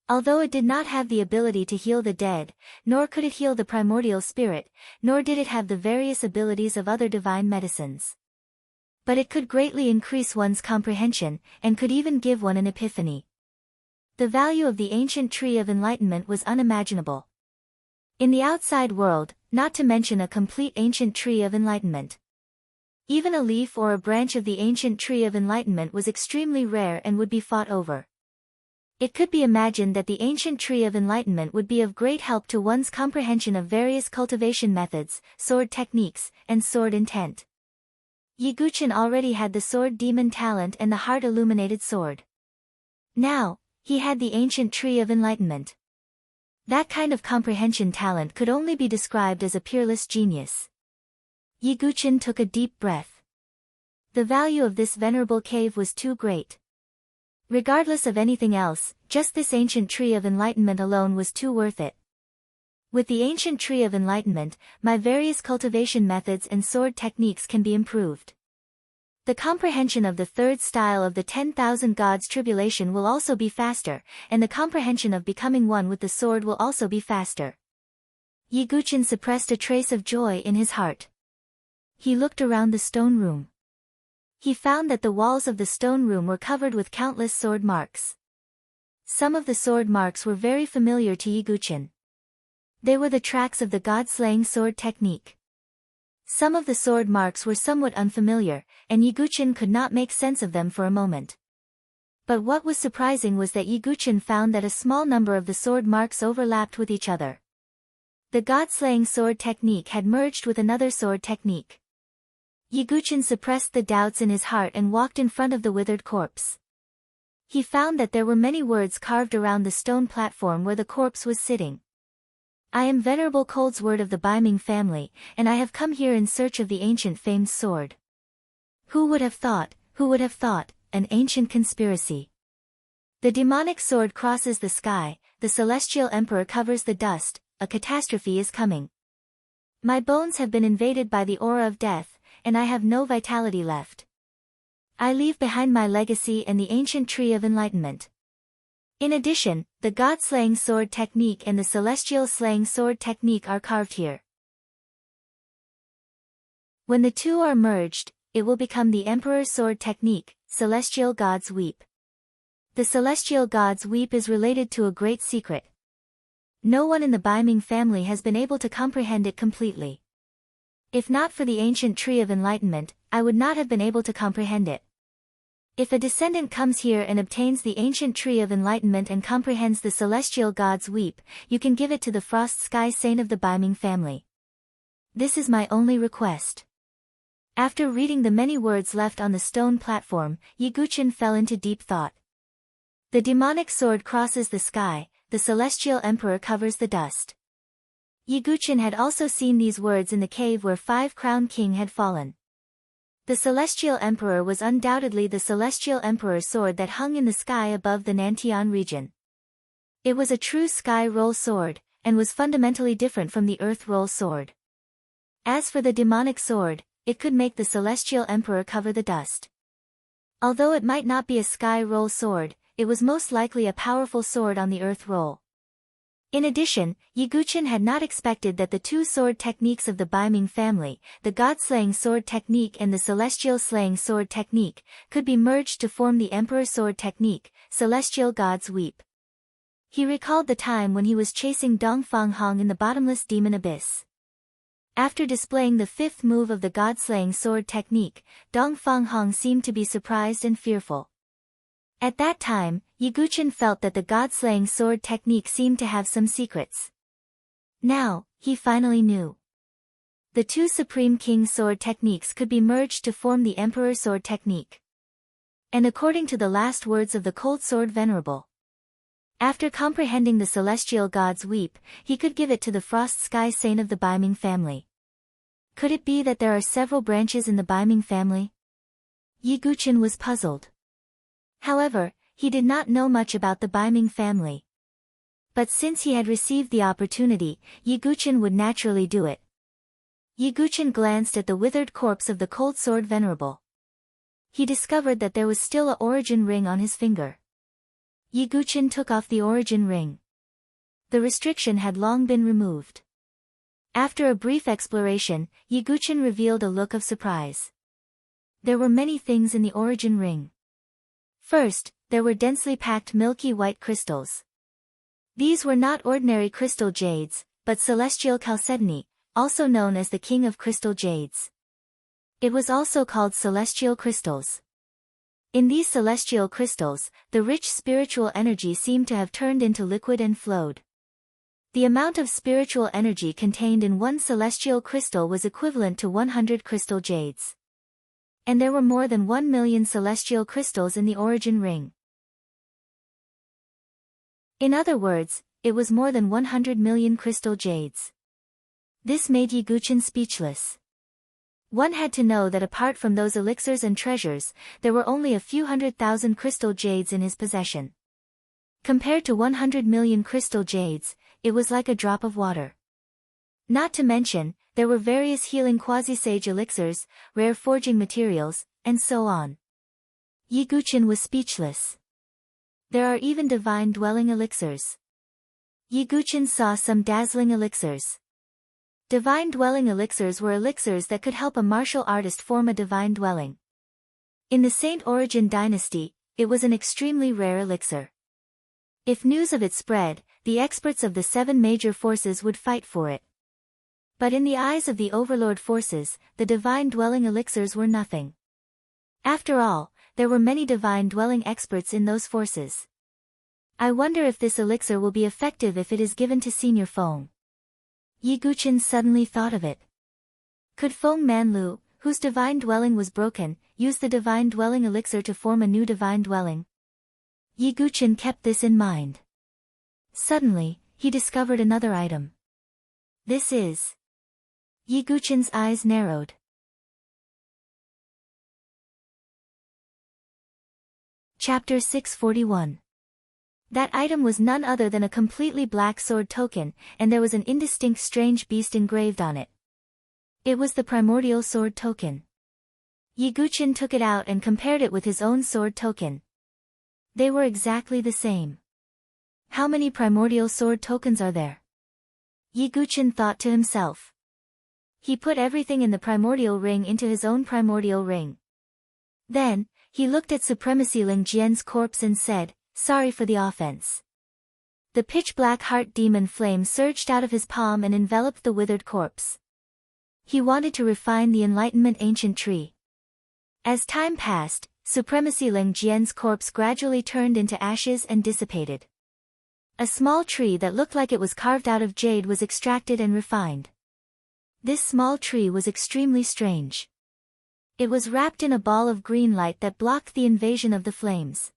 Although it did not have the ability to heal the dead, nor could it heal the primordial spirit, nor did it have the various abilities of other divine medicines. But it could greatly increase one's comprehension, and could even give one an epiphany. The value of the ancient tree of enlightenment was unimaginable. In the outside world, not to mention a complete ancient tree of enlightenment. Even a leaf or a branch of the ancient tree of enlightenment was extremely rare and would be fought over. It could be imagined that the ancient tree of enlightenment would be of great help to one's comprehension of various cultivation methods, sword techniques, and sword intent. Yiguchen already had the sword demon talent and the heart illuminated sword. Now, he had the ancient tree of enlightenment. That kind of comprehension talent could only be described as a peerless genius. Yiguchen took a deep breath. The value of this venerable cave was too great. Regardless of anything else, just this ancient tree of enlightenment alone was too worth it. With the ancient tree of enlightenment, my various cultivation methods and sword techniques can be improved. The comprehension of the third style of the 10,000 gods tribulation will also be faster, and the comprehension of becoming one with the sword will also be faster. Yiguchen suppressed a trace of joy in his heart. He looked around the stone room. He found that the walls of the stone room were covered with countless sword marks. Some of the sword marks were very familiar to Yiguchen. They were the tracks of the god-slaying sword technique. Some of the sword marks were somewhat unfamiliar, and Yiguchen could not make sense of them for a moment. But what was surprising was that Yiguchen found that a small number of the sword marks overlapped with each other. The god-slaying sword technique had merged with another sword technique. Yiguchen suppressed the doubts in his heart and walked in front of the withered corpse. He found that there were many words carved around the stone platform where the corpse was sitting. I am Venerable Coldsword of the Biming family, and I have come here in search of the ancient famed sword. Who would have thought, an ancient conspiracy. The demonic sword crosses the sky, the celestial emperor covers the dust, a catastrophe is coming. My bones have been invaded by the aura of death, and I have no vitality left. I leave behind my legacy and the ancient tree of enlightenment. In addition, the god-slaying sword technique and the celestial slaying sword technique are carved here. When the two are merged, it will become the Emperor's sword technique, Celestial Gods Weep. The Celestial Gods Weep is related to a great secret. No one in the Biming family has been able to comprehend it completely. If not for the ancient tree of enlightenment, I would not have been able to comprehend it. If a descendant comes here and obtains the ancient tree of enlightenment and comprehends the celestial gods weep, you can give it to the frost sky saint of the Biming family. This is my only request. After reading the many words left on the stone platform, Yiguchen fell into deep thought. The demonic sword crosses the sky, the celestial emperor covers the dust. Yiguchen had also seen these words in the cave where Five-Crowned King had fallen. The Celestial Emperor was undoubtedly the Celestial Emperor's sword that hung in the sky above the Nantian region. It was a true sky roll sword, and was fundamentally different from the earth roll sword. As for the demonic sword, it could make the Celestial Emperor cover the dust. Although it might not be a sky roll sword, it was most likely a powerful sword on the earth roll. In addition, Yiguchen had not expected that the two sword techniques of the Biming family, the God-slaying sword technique and the Celestial slaying sword technique, could be merged to form the Emperor sword technique, Celestial Gods Weep. He recalled the time when he was chasing Dongfang Hong in the bottomless demon abyss. After displaying the fifth move of the God-slaying sword technique, Dongfang Hong seemed to be surprised and fearful. At that time, Yiguchen felt that the god-slaying sword technique seemed to have some secrets. Now, he finally knew. The two Supreme King sword techniques could be merged to form the Emperor sword technique. And according to the last words of the Cold Sword Venerable. After comprehending the celestial gods weep, he could give it to the Frost Sky Saint of the Biming family. Could it be that there are several branches in the Biming family? Yiguchen was puzzled. However, he did not know much about the Biming family. But since he had received the opportunity, Yiguchen would naturally do it. Yiguchen glanced at the withered corpse of the Cold Sword Venerable. He discovered that there was still a origin ring on his finger. Yiguchen took off the origin ring. The restriction had long been removed. After a brief exploration, Yiguchen revealed a look of surprise. There were many things in the origin ring. First, there were densely packed milky white crystals. These were not ordinary crystal jades, but celestial chalcedony, also known as the king of crystal jades. It was also called celestial crystals. In these celestial crystals, the rich spiritual energy seemed to have turned into liquid and flowed. The amount of spiritual energy contained in one celestial crystal was equivalent to 100 crystal jades. And there were more than 1 million celestial crystals in the origin ring. In other words, it was more than 100 million crystal jades. This made Yiguchen speechless. One had to know that apart from those elixirs and treasures, there were only a few 100,000 crystal jades in his possession. Compared to 100 million crystal jades, it was like a drop of water. Not to mention, there were various healing quasi-sage elixirs, rare forging materials, and so on. Yiguchen was speechless. There are even divine dwelling elixirs. Yiguchen saw some dazzling elixirs. Divine dwelling elixirs were elixirs that could help a martial artist form a divine dwelling. In the Saint Origin dynasty, it was an extremely rare elixir. If news of it spread, the experts of the 7 major forces would fight for it. But in the eyes of the overlord forces, the divine-dwelling elixirs were nothing. After all, there were many divine-dwelling experts in those forces. I wonder if this elixir will be effective if it is given to Senior Feng. Yi Guqin suddenly thought of it. Could Feng Manlu, whose divine dwelling was broken, use the divine dwelling elixir to form a new divine dwelling? Yi Guqin kept this in mind. Suddenly, he discovered another item. This is... Yi Guqin's eyes narrowed. Chapter 641. That item was none other than a completely black sword token, and there was an indistinct strange beast engraved on it. It was the primordial sword token. Yi Guqin took it out and compared it with his own sword token. They were exactly the same. How many primordial sword tokens are there? Yi Guqin thought to himself. He put everything in the primordial ring into his own primordial ring. Then, he looked at Supremacy Ling Jian's corpse and said, "Sorry for the offense." The pitch-black heart demon flame surged out of his palm and enveloped the withered corpse. He wanted to refine the Enlightenment ancient tree. As time passed, Supremacy Ling Jian's corpse gradually turned into ashes and dissipated. A small tree that looked like it was carved out of jade was extracted and refined. This small tree was extremely strange. It was wrapped in a ball of green light that blocked the invasion of the flames.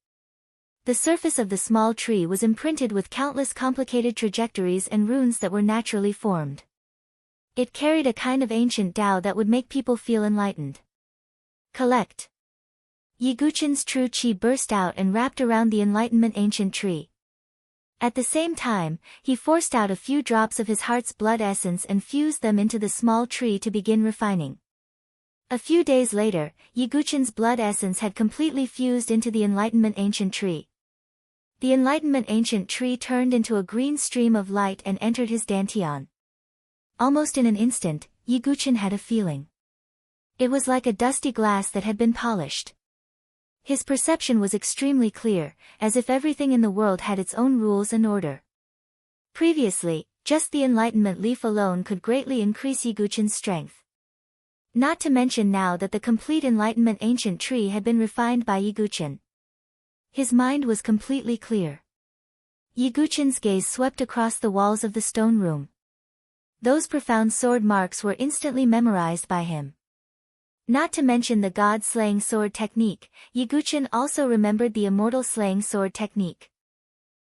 The surface of the small tree was imprinted with countless complicated trajectories and runes that were naturally formed. It carried a kind of ancient Tao that would make people feel enlightened. Collect. Yi Guqin's true qi burst out and wrapped around the Enlightenment ancient tree. At the same time, he forced out a few drops of his heart's blood essence and fused them into the small tree to begin refining. A few days later, Yi Guqin's blood essence had completely fused into the Enlightenment ancient tree. The Enlightenment ancient tree turned into a green stream of light and entered his dantian. Almost in an instant, Yi Guqin had a feeling. It was like a dusty glass that had been polished. His perception was extremely clear, as if everything in the world had its own rules and order. Previously, just the Enlightenment leaf alone could greatly increase Yi Guqin's strength. Not to mention now that the complete Enlightenment ancient tree had been refined by Yi Guqin. His mind was completely clear. Yi Guqin's gaze swept across the walls of the stone room. Those profound sword marks were instantly memorized by him. Not to mention the god-slaying sword technique, Yi Guqin also remembered the immortal slaying sword technique.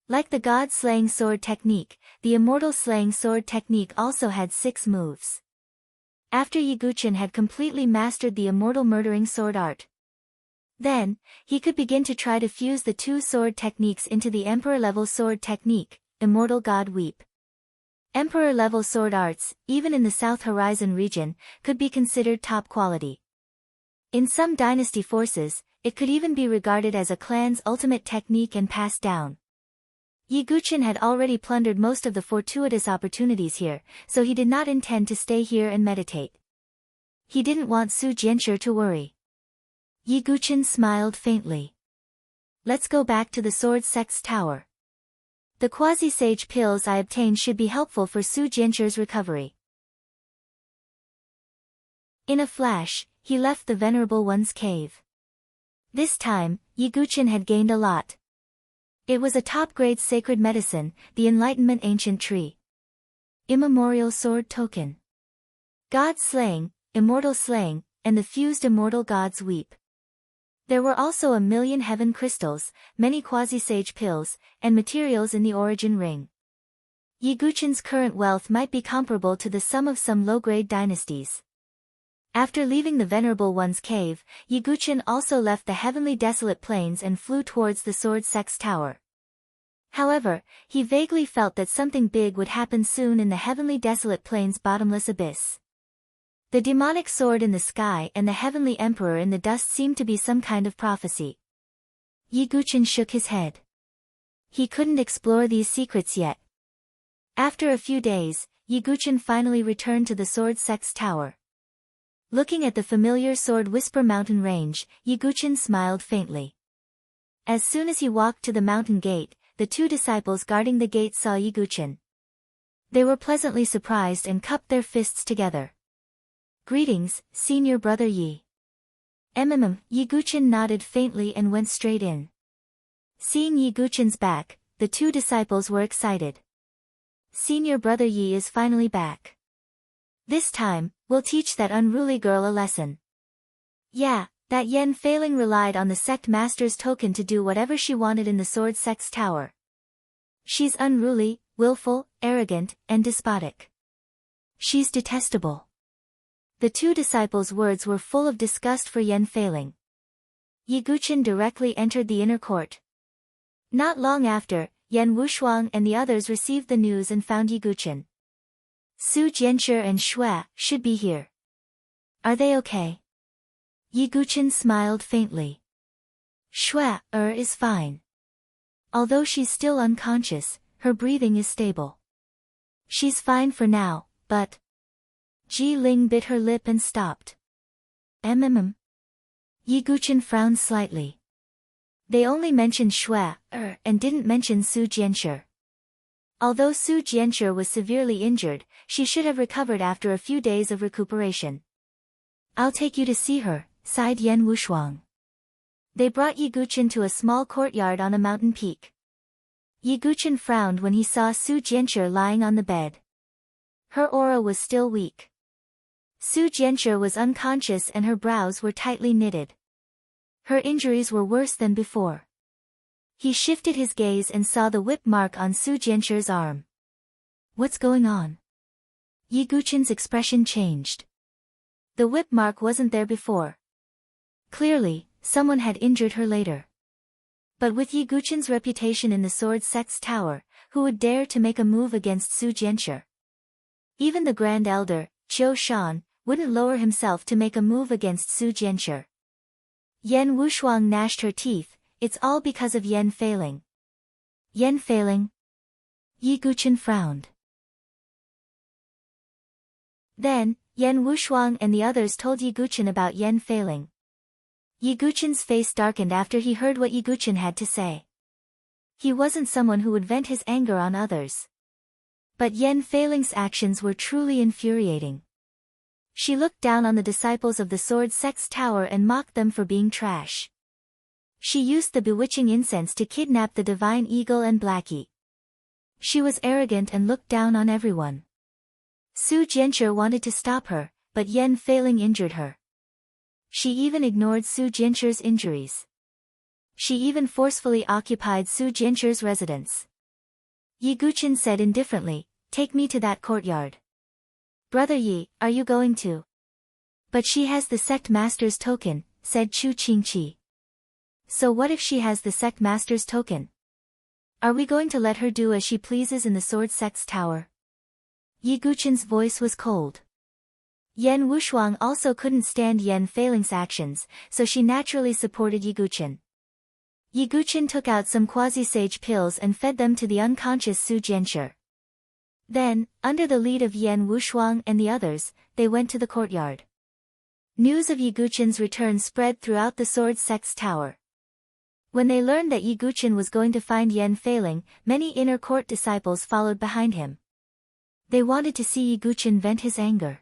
Like the god-slaying sword technique, the immortal slaying sword technique also had 6 moves. After Yi Guqin had completely mastered the immortal murdering sword art, then, he could begin to try to fuse the 2 sword techniques into the emperor-level sword technique, immortal god weep. Emperor-level sword arts, even in the South Horizon region, could be considered top quality. In some dynasty forces, it could even be regarded as a clan's ultimate technique and passed down. Yi Guqin had already plundered most of the fortuitous opportunities here, so he did not intend to stay here and meditate. He didn't want Su Jianshi to worry. Yi Guqin smiled faintly. Let's go back to the Sword Sect's tower. The quasi-sage pills I obtained should be helpful for Su Jianshi's recovery. In a flash, he left the Venerable One's cave. This time, Yi Guqin had gained a lot. It was a top-grade sacred medicine, the Enlightenment ancient tree. Immemorial sword token. God slaying, immortal slaying, and the fused immortal gods weep. There were also 1,000,000 heaven crystals, many quasi-sage pills, and materials in the origin ring. Yi Guqin's current wealth might be comparable to the sum of some low-grade dynasties. After leaving the Venerable One's cave, Yi Guqin also left the heavenly desolate plains and flew towards the Sword Sect's tower. However, he vaguely felt that something big would happen soon in the heavenly desolate plains' bottomless abyss. The demonic sword in the sky and the heavenly emperor in the dust seemed to be some kind of prophecy. Yi Guqin shook his head. He couldn't explore these secrets yet. After a few days, Yi Guqin finally returned to the Sword Sect's tower. Looking at the familiar Sword Whisper mountain range, Yi Guqin smiled faintly. As soon as he walked to the mountain gate, the two disciples guarding the gate saw Yiguchen. They were pleasantly surprised and cupped their fists together. "Greetings, senior brother Yi." Yiguchen nodded faintly and went straight in. Seeing Yiguchen's back, the two disciples were excited. "Senior brother Yi is finally back. This time, we'll teach that unruly girl a lesson." Yeah, that Yen Failing relied on the sect master's token to do whatever she wanted in the sword sect's tower. She's unruly, willful, arrogant, and despotic. She's detestable. The two disciples' words were full of disgust for Yen Failing. Yiguchen directly entered the inner court. Not long after, Yen Wushuang and the others received the news and found Yiguchen. Su Jianshi and Shui should be here. Are they okay? Yiguchen smiled faintly. Shui is fine. Although she's still unconscious, her breathing is stable. She's fine for now, but... Ji Ling bit her lip and stopped. Yiguchen frowned slightly. They only mentioned Shui and didn't mention Su Jianshi. Although Su Jianshi was severely injured, she should have recovered after a few days of recuperation. "I'll take you to see her," sighed Yen Wushuang. They brought Yiguchen to a small courtyard on a mountain peak. Yiguchen frowned when he saw Su Jianshi lying on the bed. Her aura was still weak. Su Jianshi was unconscious and her brows were tightly knitted. Her injuries were worse than before. He shifted his gaze and saw the whip mark on Su Jianshi's arm. "What's going on?" Yiguchen's expression changed. The whip mark wasn't there before. Clearly, someone had injured her later. But with Yiguchen's reputation in the sword sect's tower, who would dare to make a move against Su Jianshi? Even the Grand Elder, Qiu Shan, wouldn't lower himself to make a move against Su Jianshi. Yen Wushuang gnashed her teeth. "It's all because of Yen Failing." "Yen Failing?" Yiguchen frowned. Then, Yen Wushuang and the others told Yiguchen about Yen Failing. Yiguchen's face darkened after he heard what Yiguchen had to say. He wasn't someone who would vent his anger on others. But Yen Failing's actions were truly infuriating. She looked down on the disciples of the sword sect's tower and mocked them for being trash. She used the bewitching incense to kidnap the divine eagle and Blackie. She was arrogant and looked down on everyone. Su Jianshi wanted to stop her, but Yen Failing injured her. She even ignored Su Jianshi's injuries. She even forcefully occupied Su Jianshi's residence. Yiguchen said indifferently, "Take me to that courtyard." "Brother Yi, are you going to?" "But she has the sect master's token," said Chu Qingqi. "So what if she has the sect master's token? Are we going to let her do as she pleases in the sword sect's tower?" Yiguchen's voice was cold. Yen Wushuang also couldn't stand Yen Failing's actions, so she naturally supported Yiguchen. Yiguchen took out some quasi-sage pills and fed them to the unconscious Su Jianshi. Then, under the lead of Yen Wushuang and the others, they went to the courtyard. News of Yiguchen's return spread throughout the sword sect's tower. When they learned that Yiguchen was going to find Yen Failing, many inner court disciples followed behind him. They wanted to see Yiguchen vent his anger.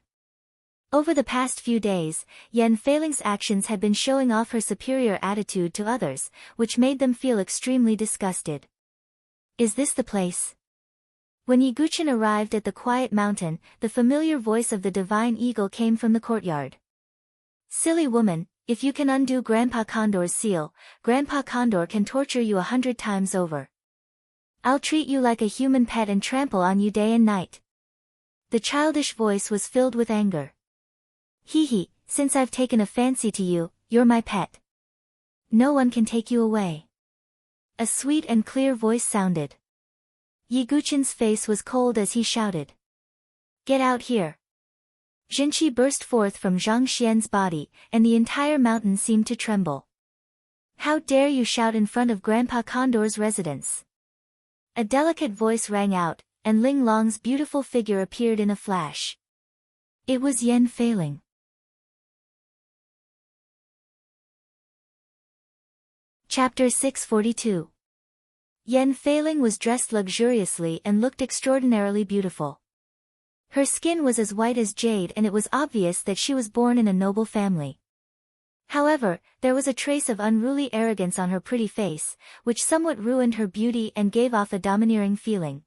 Over the past few days, Yen Failing's actions had been showing off her superior attitude to others, which made them feel extremely disgusted. "Is this the place?" When Yiguchen arrived at the quiet mountain, the familiar voice of the divine eagle came from the courtyard. "Silly woman, if you can undo Grandpa Condor's seal, Grandpa Condor can torture you 100 times over. I'll treat you like a human pet and trample on you day and night." The childish voice was filled with anger. "Hee, since I've taken a fancy to you, you're my pet. No one can take you away." A sweet and clear voice sounded. Yiguchen's face was cold as he shouted. "Get out here!" Jinqi burst forth from Zhang Xian's body, and the entire mountain seemed to tremble. "How dare you shout in front of Grandpa Condor's residence?" A delicate voice rang out, and Ling Long's beautiful figure appeared in a flash. It was Yen Failing. Chapter 642. Yan Feiling was dressed luxuriously and looked extraordinarily beautiful. Her skin was as white as jade and it was obvious that she was born in a noble family. However, there was a trace of unruly arrogance on her pretty face, which somewhat ruined her beauty and gave off a domineering feeling.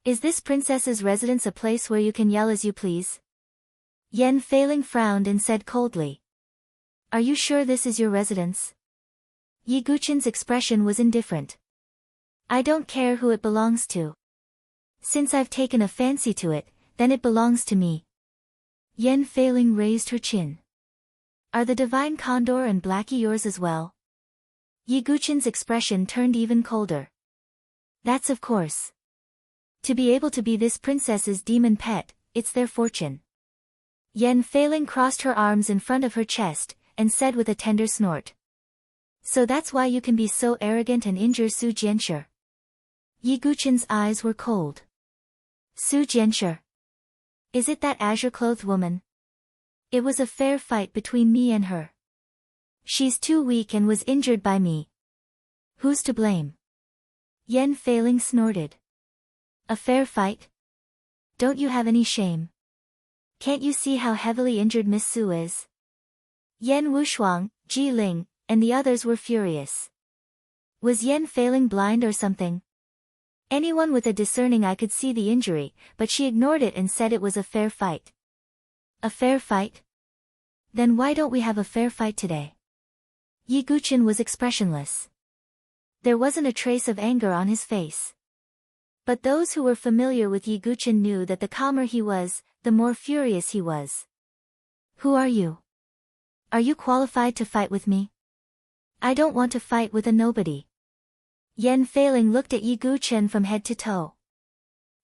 Is this princess's residence a place where you can yell as you please? Yan Feiling frowned and said coldly. Are you sure this is your residence? Yi Guqin's expression was indifferent. I don't care who it belongs to. Since I've taken a fancy to it, then it belongs to me. Yan Feiling raised her chin. Are the divine condor and Blackie yours as well? Yi Guqin's expression turned even colder. That's of course. To be able to be this princess's demon pet, it's their fortune. Yan Feiling crossed her arms in front of her chest, and said with a tender snort. So that's why you can be so arrogant and injure Su Jianshi. Yi Guqin's eyes were cold. Su Jianshi. Is it that azure-clothed woman? It was a fair fight between me and her. She's too weak and was injured by me. Who's to blame? Yan Feiling snorted. A fair fight? Don't you have any shame? Can't you see how heavily injured Miss Su is? Yan Wushuang, Ji Ling, and the others were furious. Was Yan Feiling blind or something? Anyone with a discerning eye could see the injury, but she ignored it and said it was a fair fight. A fair fight? Then why don't we have a fair fight today? Yi Guqin was expressionless. There wasn't a trace of anger on his face. But those who were familiar with Yi Guqin knew that the calmer he was, the more furious he was. Who are you? Are you qualified to fight with me? I don't want to fight with a nobody. Yan Feiling looked at Yi Guqin from head to toe.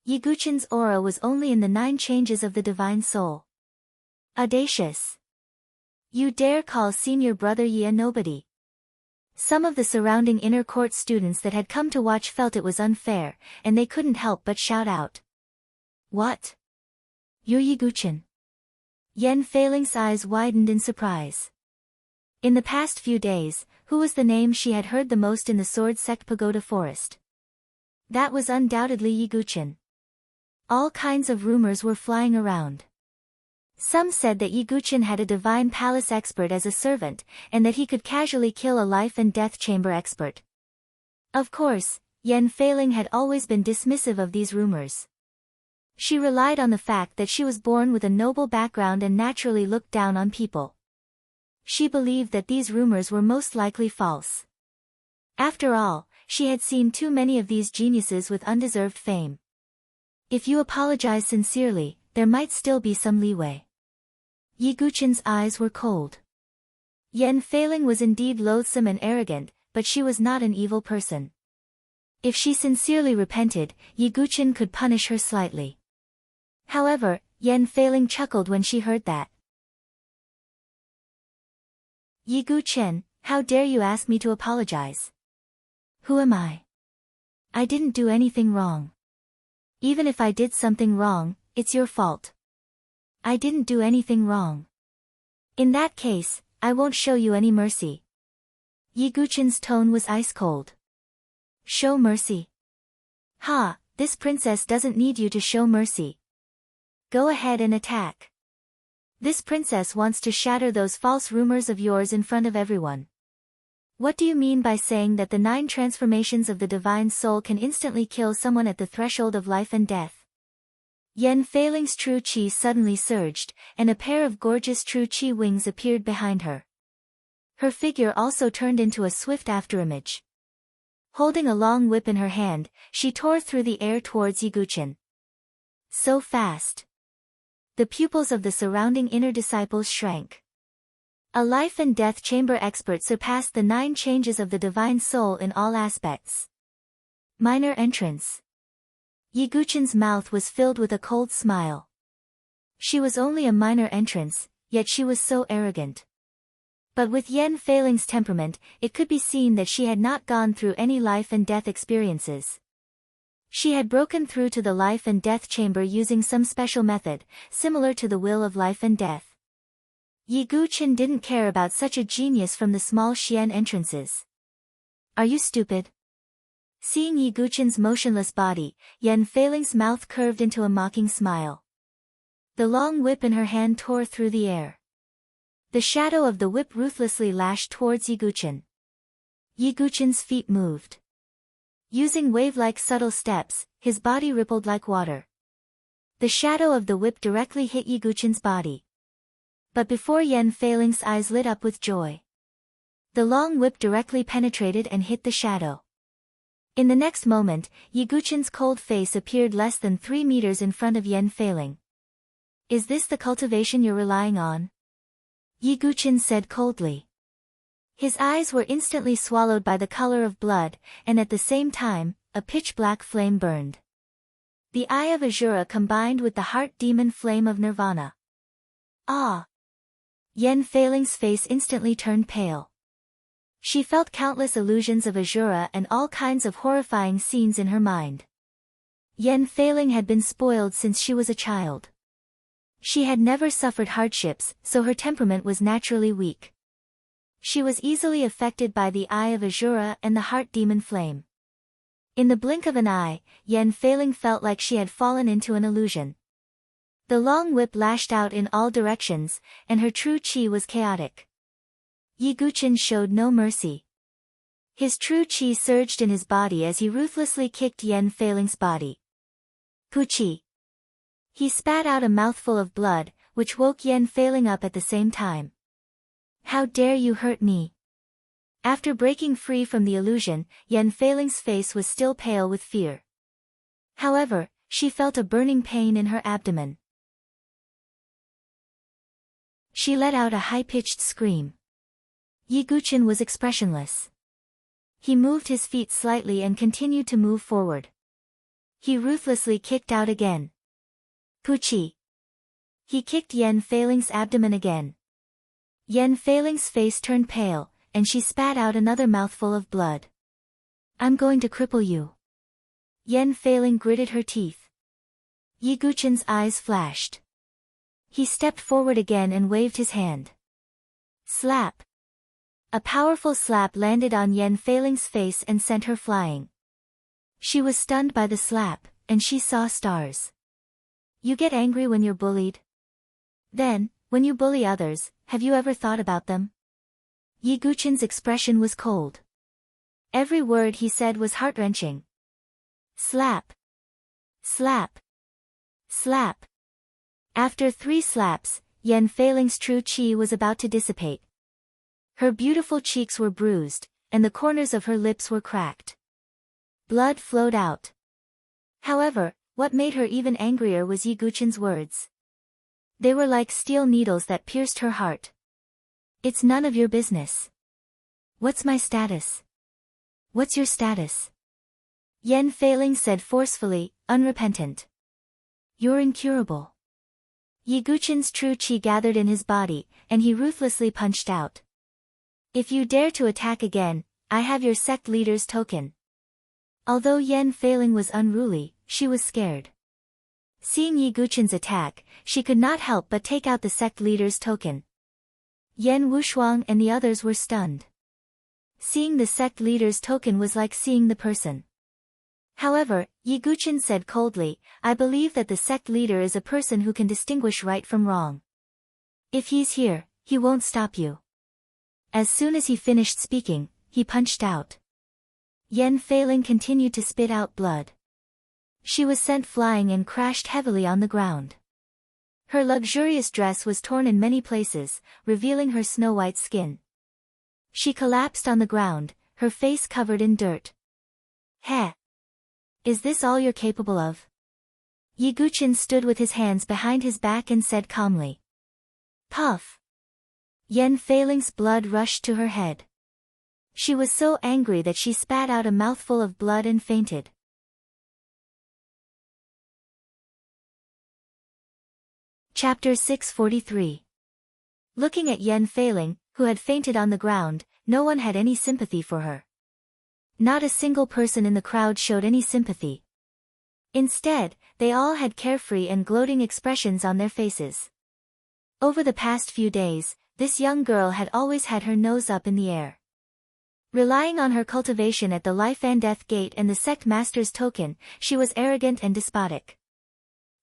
Yi Guqin's aura was only in the 9 changes of the divine soul. Audacious. You dare call senior brother Yi a nobody? Some of the surrounding inner court students that had come to watch felt it was unfair, and they couldn't help but shout out. What? You're Yi Guqin? Yan Feiling's eyes widened in surprise. In the past few days, who was the name she had heard the most in the Sword Sect Pagoda Forest? That was undoubtedly Yi Guqin. All kinds of rumors were flying around. Some said that Yi Guqin had a divine palace expert as a servant, and that he could casually kill a life and death chamber expert. Of course, Yan Feiling had always been dismissive of these rumors. She relied on the fact that she was born with a noble background and naturally looked down on people. She believed that these rumors were most likely false. After all, she had seen too many of these geniuses with undeserved fame. If you apologize sincerely, there might still be some leeway. Yi Guqin's eyes were cold. Yan Feiling was indeed loathsome and arrogant, but she was not an evil person. If she sincerely repented, Yi Guqin could punish her slightly. However, Yan Feiling chuckled when she heard that. Yi Guqin, how dare you ask me to apologize? Who am I? I didn't do anything wrong. Even if I did something wrong, it's your fault. I didn't do anything wrong. In that case, I won't show you any mercy. Yi Guqin's tone was ice cold. Show mercy? Ha, this princess doesn't need you to show mercy. Go ahead and attack. This princess wants to shatter those false rumors of yours in front of everyone. What do you mean by saying that the 9 transformations of the divine soul can instantly kill someone at the threshold of life and death? Yan Feiling's true qi suddenly surged, and a pair of gorgeous true qi wings appeared behind her. Her figure also turned into a swift afterimage. Holding a long whip in her hand, she tore through the air towards Yi Guqin. So fast. The pupils of the surrounding inner disciples shrank. A life and death chamber expert surpassed the 9 changes of the divine soul in all aspects. Minor entrance. Yi Guqin's mouth was filled with a cold smile. She was only a minor entrance, yet she was so arrogant. But with Yan Feiling's temperament, it could be seen that she had not gone through any life and death experiences. She had broken through to the life and death chamber using some special method, similar to the will of life and death. Yi Guqin didn't care about such a genius from the small Xian entrances. Are you stupid? Seeing Yi Guqin's motionless body, Yan Feiling's mouth curved into a mocking smile. The long whip in her hand tore through the air. The shadow of the whip ruthlessly lashed towards Yi Guqin. Yi Guqin's feet moved. Using wave-like subtle steps, his body rippled like water. The shadow of the whip directly hit Yi Guqin's body. But before Yan Feiling's eyes lit up with joy, the long whip directly penetrated and hit the shadow. In the next moment, Yi Guqin's cold face appeared less than 3 meters in front of Yan Feiling. "Is this the cultivation you're relying on?" Yi Guqin said coldly. His eyes were instantly swallowed by the color of blood, and at the same time, a pitch-black flame burned. The eye of Azura combined with the heart demon flame of Nirvana. Ah! Yan Feiling's face instantly turned pale. She felt countless illusions of Azura and all kinds of horrifying scenes in her mind. Yan Feiling had been spoiled since she was a child. She had never suffered hardships, so her temperament was naturally weak. She was easily affected by the eye of Azura and the heart demon flame. In the blink of an eye, Yan Feiling felt like she had fallen into an illusion. The long whip lashed out in all directions, and her true chi was chaotic. Yi Guqin showed no mercy. His true chi surged in his body as he ruthlessly kicked Yan Feiling's body. Puchi! He spat out a mouthful of blood, which woke Yan Feiling up at the same time. "How dare you hurt me?" After breaking free from the illusion, Yan Feiling's face was still pale with fear. However, she felt a burning pain in her abdomen. She let out a high-pitched scream. Yi Guqin was expressionless. He moved his feet slightly and continued to move forward. He ruthlessly kicked out again. Puchi! He kicked Yan Feiling's abdomen again. Yan Feiling's face turned pale, and she spat out another mouthful of blood. "I'm going to cripple you." Yan Feiling gritted her teeth. Yi Guqin's eyes flashed. He stepped forward again and waved his hand. Slap! A powerful slap landed on Yan Feiling's face and sent her flying. She was stunned by the slap, and she saw stars. You get angry when you're bullied? Then, when you bully others, have you ever thought about them? Yi Guqin's expression was cold. Every word he said was heart-wrenching. Slap! Slap! Slap! After 3 slaps, Yan Feiling's true chi was about to dissipate. Her beautiful cheeks were bruised, and the corners of her lips were cracked. Blood flowed out. However, what made her even angrier was Yi Guqin's words. They were like steel needles that pierced her heart. "It's none of your business." "What's my status?" "What's your status?" Yan Feiling said forcefully, unrepentant. "You're incurable." Yi Guqin's true chi gathered in his body, and he ruthlessly punched out. "If you dare to attack again, I have your sect leader's token." Although Yan Feiling was unruly, she was scared. Seeing Yi Guqin's attack, she could not help but take out the sect leader's token. Yan Wushuang and the others were stunned. Seeing the sect leader's token was like seeing the person. However, Yi Guqin said coldly, "I believe that the sect leader is a person who can distinguish right from wrong. If he's here, he won't stop you." As soon as he finished speaking, he punched out. Yan Feiling continued to spit out blood. She was sent flying and crashed heavily on the ground. Her luxurious dress was torn in many places, revealing her snow-white skin. She collapsed on the ground, her face covered in dirt. "Heh! Is this all you're capable of?" Yi Guqin stood with his hands behind his back and said calmly. Puff! Yan Feiling's blood rushed to her head. She was so angry that she spat out a mouthful of blood and fainted. Chapter 643. Looking at Yan Feiling, who had fainted on the ground, no one had any sympathy for her. Not a single person in the crowd showed any sympathy. Instead, they all had carefree and gloating expressions on their faces. Over the past few days, this young girl had always had her nose up in the air. Relying on her cultivation at the life and death gate and the sect master's token, she was arrogant and despotic.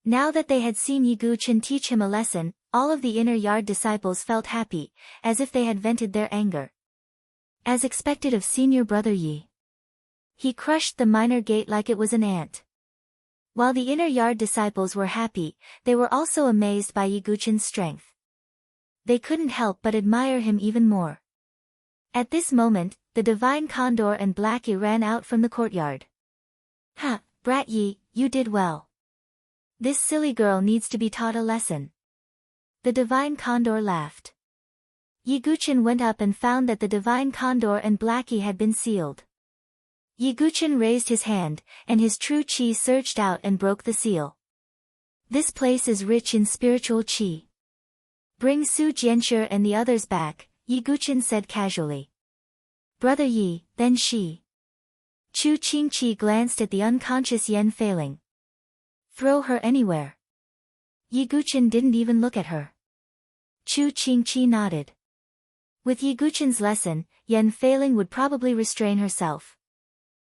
Now that they had seen Yi Guchen teach him a lesson, all of the inner yard disciples felt happy, as if they had vented their anger. As expected of senior brother Yi, he crushed the minor gate like it was an ant. While the inner yard disciples were happy, they were also amazed by Yi Guchen's strength. They couldn't help but admire him even more. At this moment, the divine condor and Black Yi ran out from the courtyard. "Ha, brat Yi, you did well. This silly girl needs to be taught a lesson." The divine condor laughed. Yi Guchen went up and found that the divine condor and Black Yi had been sealed. Yi Guchen raised his hand, and his true qi surged out and broke the seal. "This place is rich in spiritual qi. Bring Su Jianshi and the others back," Yi Guchen said casually. "Brother Yi, then she." Chu Qingqi glanced at the unconscious Yan Feiling. "Throw her anywhere." Yi Guchen didn't even look at her. Chu Qingqi nodded. With Yi Guchen's lesson, Yan Feiling would probably restrain herself.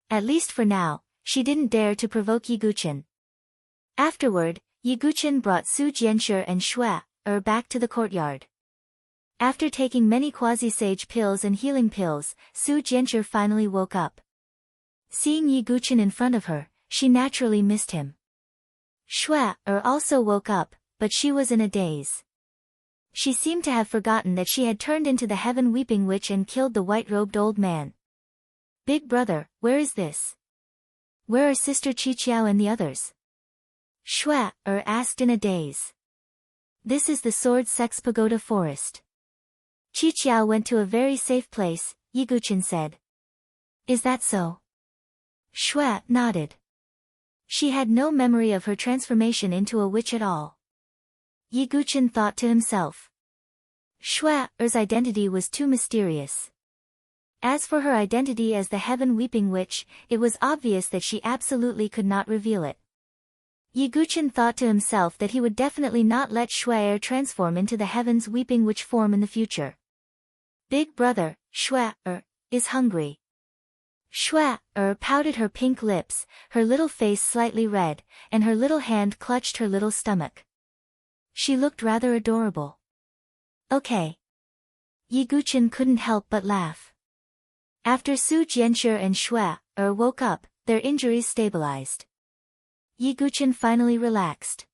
At least for now, she didn't dare to provoke Yi Guchen. Afterward, Yi Guchen brought Su Jianshi and Shui back to the courtyard. After taking many quasi-sage pills and healing pills, Su Jianshi finally woke up. Seeing Yi Guchen in front of her, she naturally missed him. Shui also woke up, but she was in a daze. She seemed to have forgotten that she had turned into the heaven weeping witch and killed the white-robed old man. "Big brother, where is this? Where are Sister Qiqiao and the others?" Shui asked in a daze. "This is the Sword Sex Pagoda Forest. Qiqiao went to a very safe place," Yi Guchen said. "Is that so?" Shui nodded. She had no memory of her transformation into a witch at all. Yi Guchen thought to himself. Shui's identity was too mysterious. As for her identity as the Heaven Weeping Witch, it was obvious that she absolutely could not reveal it. Yi Guchen thought to himself that he would definitely not let Shui transform into the Heaven's Weeping Witch form in the future. "Big brother, Shui is hungry." Shui pouted her pink lips, her little face slightly red, and her little hand clutched her little stomach. She looked rather adorable. "Okay." Yi Guchen couldn't help but laugh. After Su Jianshi and Shui woke up, their injuries stabilized. Yi Guchen finally relaxed.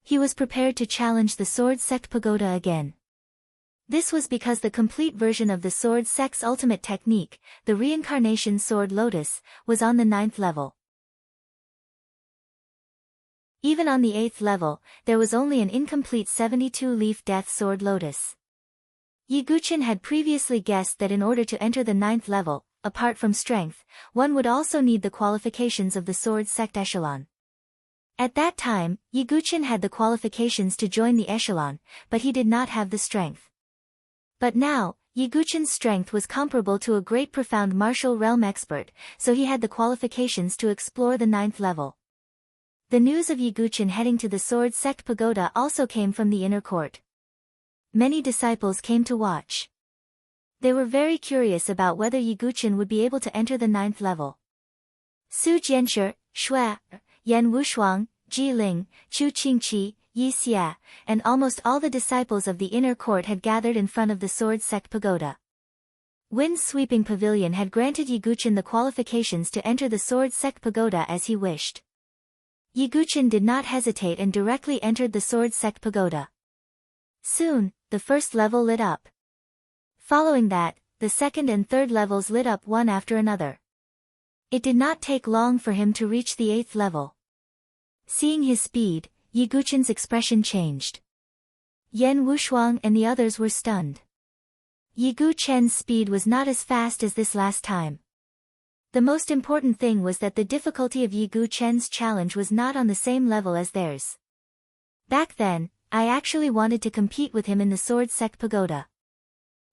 He was prepared to challenge the Sword Sect Pagoda again. This was because the complete version of the Sword Sect's ultimate technique, the Reincarnation Sword Lotus, was on the 9th level. Even on the 8th level, there was only an incomplete 72-leaf Death Sword Lotus. Yi Guchen had previously guessed that in order to enter the 9th level, apart from strength, one would also need the qualifications of the Sword Sect Echelon. At that time, Yi Guchen had the qualifications to join the Echelon, but he did not have the strength. But now, Yi Guchen's strength was comparable to a great profound martial realm expert, so he had the qualifications to explore the 9th level. The news of Yi Guchen heading to the Sword Sect Pagoda also came from the inner court. Many disciples came to watch. They were very curious about whether Yi Guchen would be able to enter the 9th level. Su Jianshi, Shui, Yan Wushuang, Ji Ling, Chu Qingqi, Yi Xia, and almost all the disciples of the inner court had gathered in front of the Sword Sect Pagoda. Wind's sweeping pavilion had granted Yi Guchen the qualifications to enter the Sword Sect Pagoda as he wished. Yi Guchen did not hesitate and directly entered the Sword Sect Pagoda. Soon, the first level lit up. Following that, the second and third levels lit up one after another. It did not take long for him to reach the 8th level. Seeing his speed, Yi Guchen's expression changed. Yan Wushuang and the others were stunned. Yi Guchen's speed was not as fast as this last time. The most important thing was that the difficulty of Yi Guchen's challenge was not on the same level as theirs. Back then, I actually wanted to compete with him in the Sword Sect Pagoda.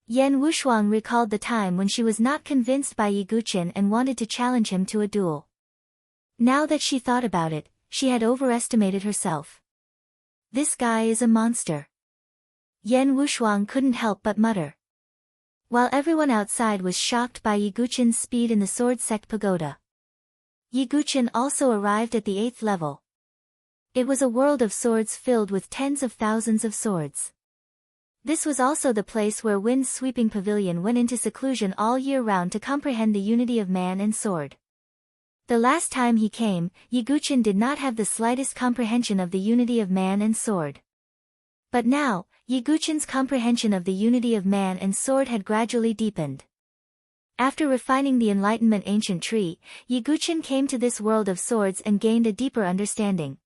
Yan Wushuang recalled the time when she was not convinced by Yi Guchen and wanted to challenge him to a duel. Now that she thought about it, she had overestimated herself. This guy is a monster. Yan Wushuang couldn't help but mutter. while everyone outside was shocked by Yi Guqin's speed in the sword sect pagoda. Yi Guqin also arrived at the 8th level. It was a world of swords filled with tens of thousands of swords. This was also the place where Wind's sweeping pavilion went into seclusion all year round to comprehend the unity of man and sword. The last time he came, Yi Guqin did not have the slightest comprehension of the unity of man and sword. But now, Yi Guqin's comprehension of the unity of man and sword had gradually deepened. After refining the Enlightenment ancient tree, Yi Guqin came to this world of swords and gained a deeper understanding.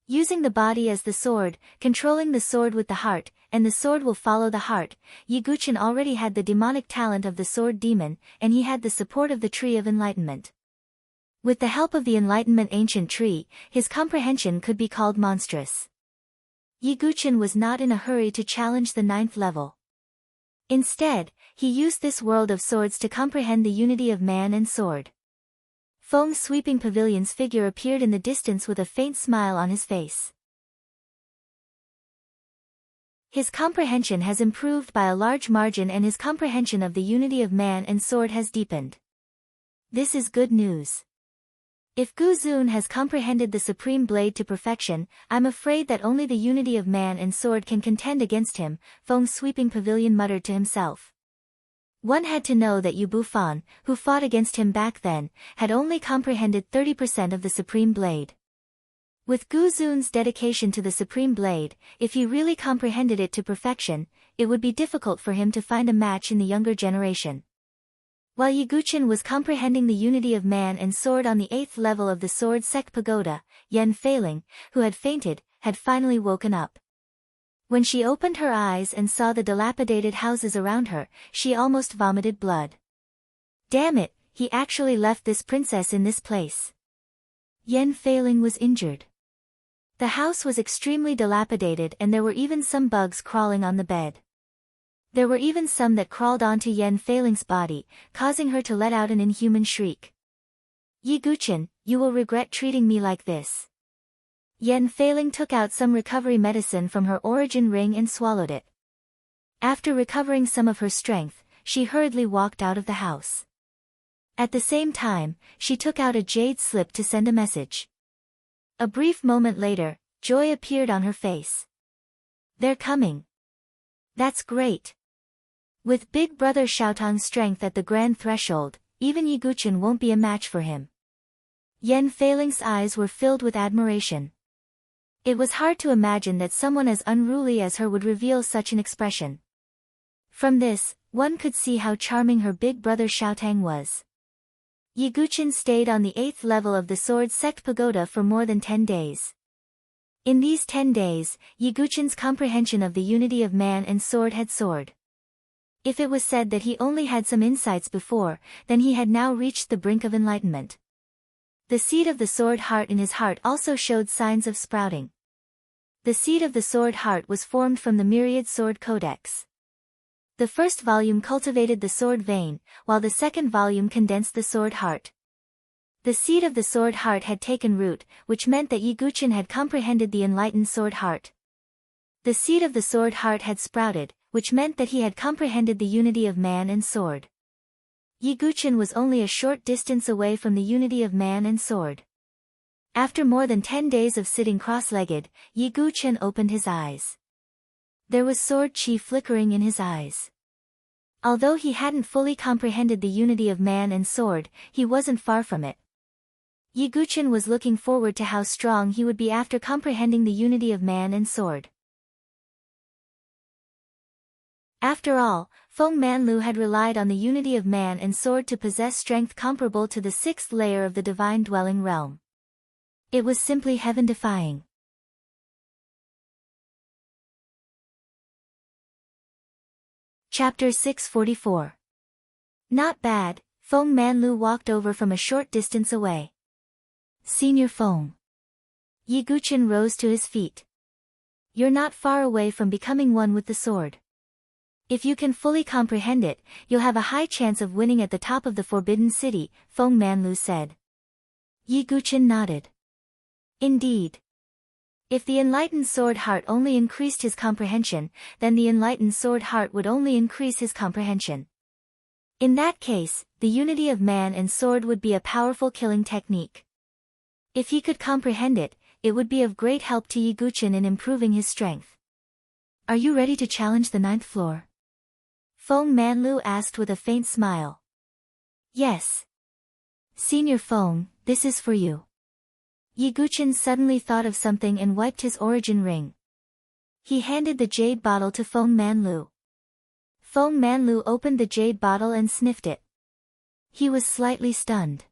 Using the body as the sword, controlling the sword with the heart, and the sword will follow the heart, Yi Guqin already had the demonic talent of the sword demon, and he had the support of the tree of enlightenment. With the help of the Enlightenment ancient tree, his comprehension could be called monstrous. Yi Guqin was not in a hurry to challenge the 9th level. Instead, he used this world of swords to comprehend the unity of man and sword. Feng's sweeping pavilion's figure appeared in the distance with a faint smile on his face. His comprehension has improved by a large margin and his comprehension of the unity of man and sword has deepened. This is good news. If Gu Zun has comprehended the supreme blade to perfection, I'm afraid that only the unity of man and sword can contend against him, Feng's sweeping pavilion muttered to himself. One had to know that Yu Bufan, who fought against him back then, had only comprehended 30% of the supreme blade. With Gu Zun's dedication to the supreme blade, if he really comprehended it to perfection, it would be difficult for him to find a match in the younger generation. While Yi Guqin was comprehending the unity of man and sword on the 8th level of the sword sect pagoda, Yan Feiling, who had fainted, had finally woken up. When she opened her eyes and saw the dilapidated houses around her, she almost vomited blood. Damn it, he actually left this princess in this place. Yan Feiling was injured. The house was extremely dilapidated and there were even some bugs crawling on the bed. There were even some that crawled onto Yan Feiling's body, causing her to let out an inhuman shriek. Yi Guqin, you will regret treating me like this. Yan Feiling took out some recovery medicine from her origin ring and swallowed it. After recovering some of her strength, she hurriedly walked out of the house. At the same time, she took out a jade slip to send a message. A brief moment later, joy appeared on her face. They're coming. That's great. With Big Brother Xiaotang's strength at the grand threshold, even Yi Guqin won't be a match for him. Yan Feiling's eyes were filled with admiration. It was hard to imagine that someone as unruly as her would reveal such an expression. From this, one could see how charming her big brother Xiaotang was. Yi Guqin stayed on the 8th level of the sword sect pagoda for more than 10 days. In these 10 days, Yi Guqin's comprehension of the unity of man and sword had soared. If it was said that he only had some insights before, then he had now reached the brink of enlightenment. The seed of the sword heart in his heart also showed signs of sprouting. The seed of the sword heart was formed from the myriad sword codex. The first volume cultivated the sword vein, while the second volume condensed the sword heart. The seed of the sword heart had taken root, which meant that Yi Guqin had comprehended the enlightened sword heart. The seed of the sword heart had sprouted, which meant that he had comprehended the unity of man and sword. Yi Guqin was only a short distance away from the unity of man and sword. After more than 10 days of sitting cross-legged, Yi Guqin opened his eyes. There was sword chi flickering in his eyes. Although he hadn't fully comprehended the unity of man and sword, he wasn't far from it. Yi Guqin was looking forward to how strong he would be after comprehending the unity of man and sword. After all, Feng Manlu had relied on the unity of man and sword to possess strength comparable to the 6th layer of the divine dwelling realm. It was simply heaven-defying. Chapter 644. Not bad, Feng Manlu walked over from a short distance away. Senior Feng. Yi Guqin rose to his feet. You're not far away from becoming one with the sword. If you can fully comprehend it, you'll have a high chance of winning at the top of the Forbidden City, Feng Manlu said. Yi Guqin nodded. Indeed. If the enlightened sword heart only increased his comprehension, then the enlightened sword heart would only increase his comprehension. In that case, the unity of man and sword would be a powerful killing technique. If he could comprehend it, it would be of great help to Yiguchen in improving his strength. Are you ready to challenge the 9th floor? Feng Manlu asked with a faint smile. Yes. Senior Feng, this is for you. Yiguchen suddenly thought of something and wiped his origin ring. He handed the jade bottle to Feng Manlu. Feng Manlu opened the jade bottle and sniffed it. He was slightly stunned.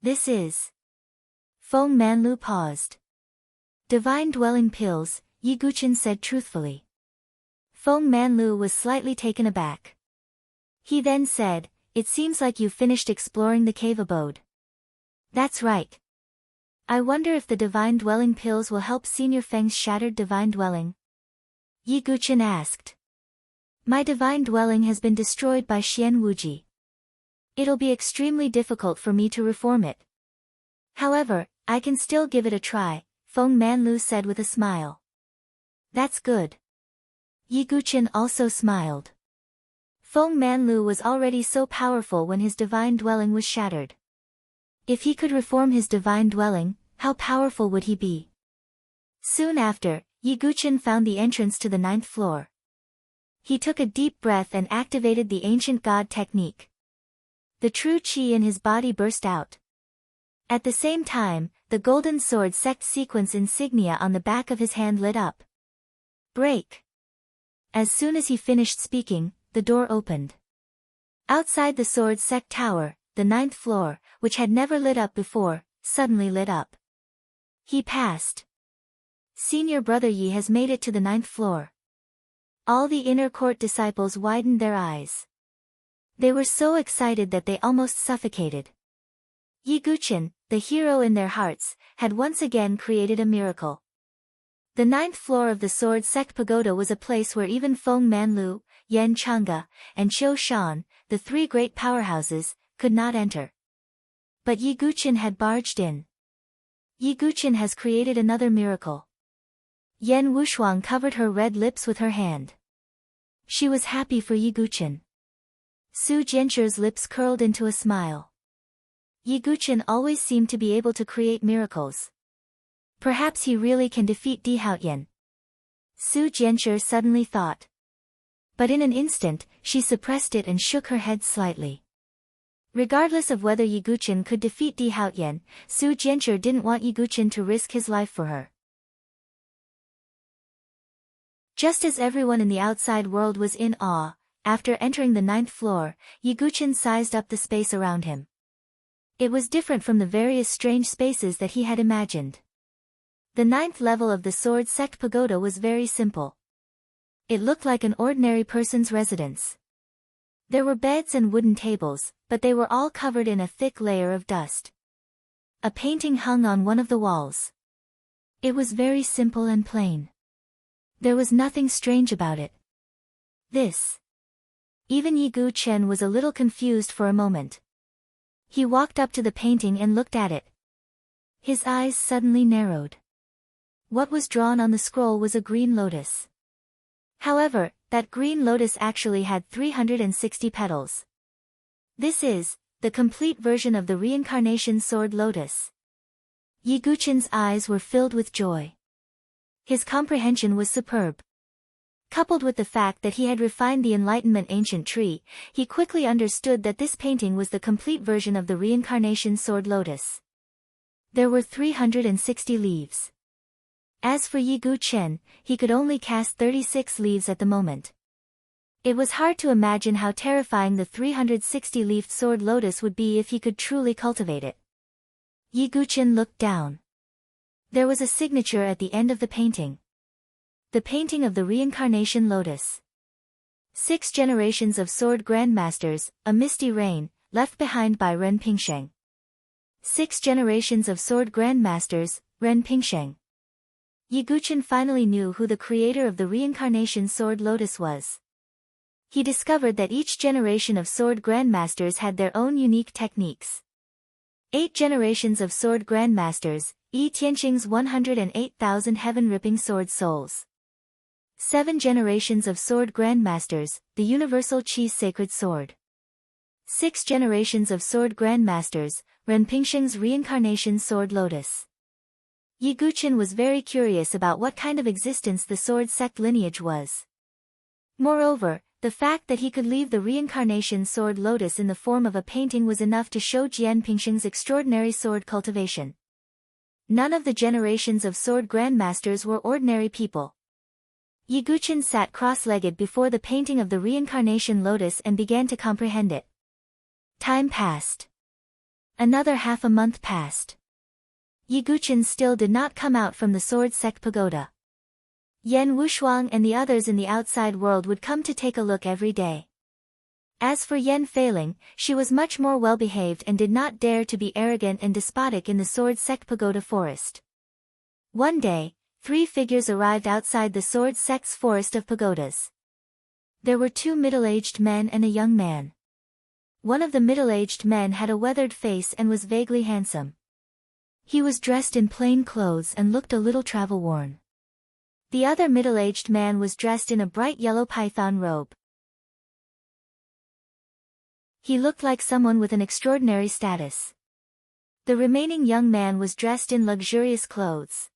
This is... Feng Manlu paused. Divine dwelling pills, Yiguchen said truthfully. Feng Manlu was slightly taken aback. He then said, it seems like you finished exploring the cave abode. That's right. I wonder if the divine dwelling pills will help Senior Feng's shattered divine dwelling? Yiguchen asked. My divine dwelling has been destroyed by Xian Wuji. It'll be extremely difficult for me to reform it. However, I can still give it a try, Feng Manlu said with a smile. That's good. Yiguchen also smiled. Feng Manlu was already so powerful when his divine dwelling was shattered. If he could reform his divine dwelling, how powerful would he be? Soon after, Yiguchen found the entrance to the 9th floor. He took a deep breath and activated the ancient god technique. The true qi in his body burst out. At the same time, the golden sword sect sequence insignia on the back of his hand lit up. Break. As soon as he finished speaking, the door opened. Outside the sword sect tower, the 9th floor, which had never lit up before, suddenly lit up. He passed. Senior brother Yi has made it to the 9th floor. All the inner court disciples widened their eyes. They were so excited that they almost suffocated. Yiguchen, the hero in their hearts, had once again created a miracle. The 9th floor of the Sword Sect Pagoda was a place where even Feng Manlu, Yan Chang'e, and Qiu Shan, the 3 great powerhouses, could not enter. But Yiguchen had barged in. Yiguchen has created another miracle. Yan Wushuang covered her red lips with her hand. She was happy for Yiguchen. Su Jianzhi's lips curled into a smile. Yiguchen always seemed to be able to create miracles. Perhaps he really can defeat Di Haoyan. Su Jianzhi suddenly thought. But in an instant, she suppressed it and shook her head slightly. Regardless of whether Yiguchen could defeat Di Haoyan, Su Jianzhi didn't want Yiguchen to risk his life for her. Just as everyone in the outside world was in awe, after entering the 9th floor, Yiguchen sized up the space around him. It was different from the various strange spaces that he had imagined. The 9th level of the Sword Sect Pagoda was very simple. It looked like an ordinary person's residence. There were beds and wooden tables, but they were all covered in a thick layer of dust. A painting hung on one of the walls. It was very simple and plain. There was nothing strange about it. Even Yiguchen was a little confused for a moment. He walked up to the painting and looked at it. His eyes suddenly narrowed. What was drawn on the scroll was a green lotus. However, that green lotus actually had 360 petals. This is the complete version of the reincarnation sword lotus. Yiguchen's eyes were filled with joy. His comprehension was superb. Coupled with the fact that he had refined the Enlightenment ancient tree, he quickly understood that this painting was the complete version of the reincarnation sword lotus. There were 360 leaves. As for Yiguchen, he could only cast 36 leaves at the moment. It was hard to imagine how terrifying the 360-leafed sword lotus would be if he could truly cultivate it. Yiguchen looked down. There was a signature at the end of the painting. The painting of the reincarnation lotus. 6 generations of sword grandmasters, a misty reign, left behind by Ren Pingsheng. 6 generations of sword grandmasters, Ren Pingsheng. Yiguchen finally knew who the creator of the reincarnation sword lotus was. He discovered that each generation of sword grandmasters had their own unique techniques. 8 generations of sword grandmasters, Yi Tianqing's 108,000 heaven-ripping sword souls. 7 generations of sword grandmasters, the universal Qi sacred sword. 6 generations of sword grandmasters, Ren Pingsheng's reincarnation sword lotus. Yi Guqin was very curious about what kind of existence the sword sect lineage was. Moreover, the fact that he could leave the reincarnation sword lotus in the form of a painting was enough to show Jian Pingsheng's extraordinary sword cultivation. None of the generations of sword grandmasters were ordinary people. Yi Guqin sat cross-legged before the painting of the reincarnation lotus and began to comprehend it. Time passed. Another half a month passed. Yi Guqin still did not come out from the sword sect pagoda. Yan Wushuang and the others in the outside world would come to take a look every day. As for Yan Feiling, she was much more well-behaved and did not dare to be arrogant and despotic in the sword sect pagoda forest. One day, 3 figures arrived outside the sword sect's forest of pagodas. There were 2 middle-aged men and a young man. One of the middle-aged men had a weathered face and was vaguely handsome. He was dressed in plain clothes and looked a little travel-worn. The other middle-aged man was dressed in a bright yellow python robe. He looked like someone with an extraordinary status. The remaining young man was dressed in luxurious clothes.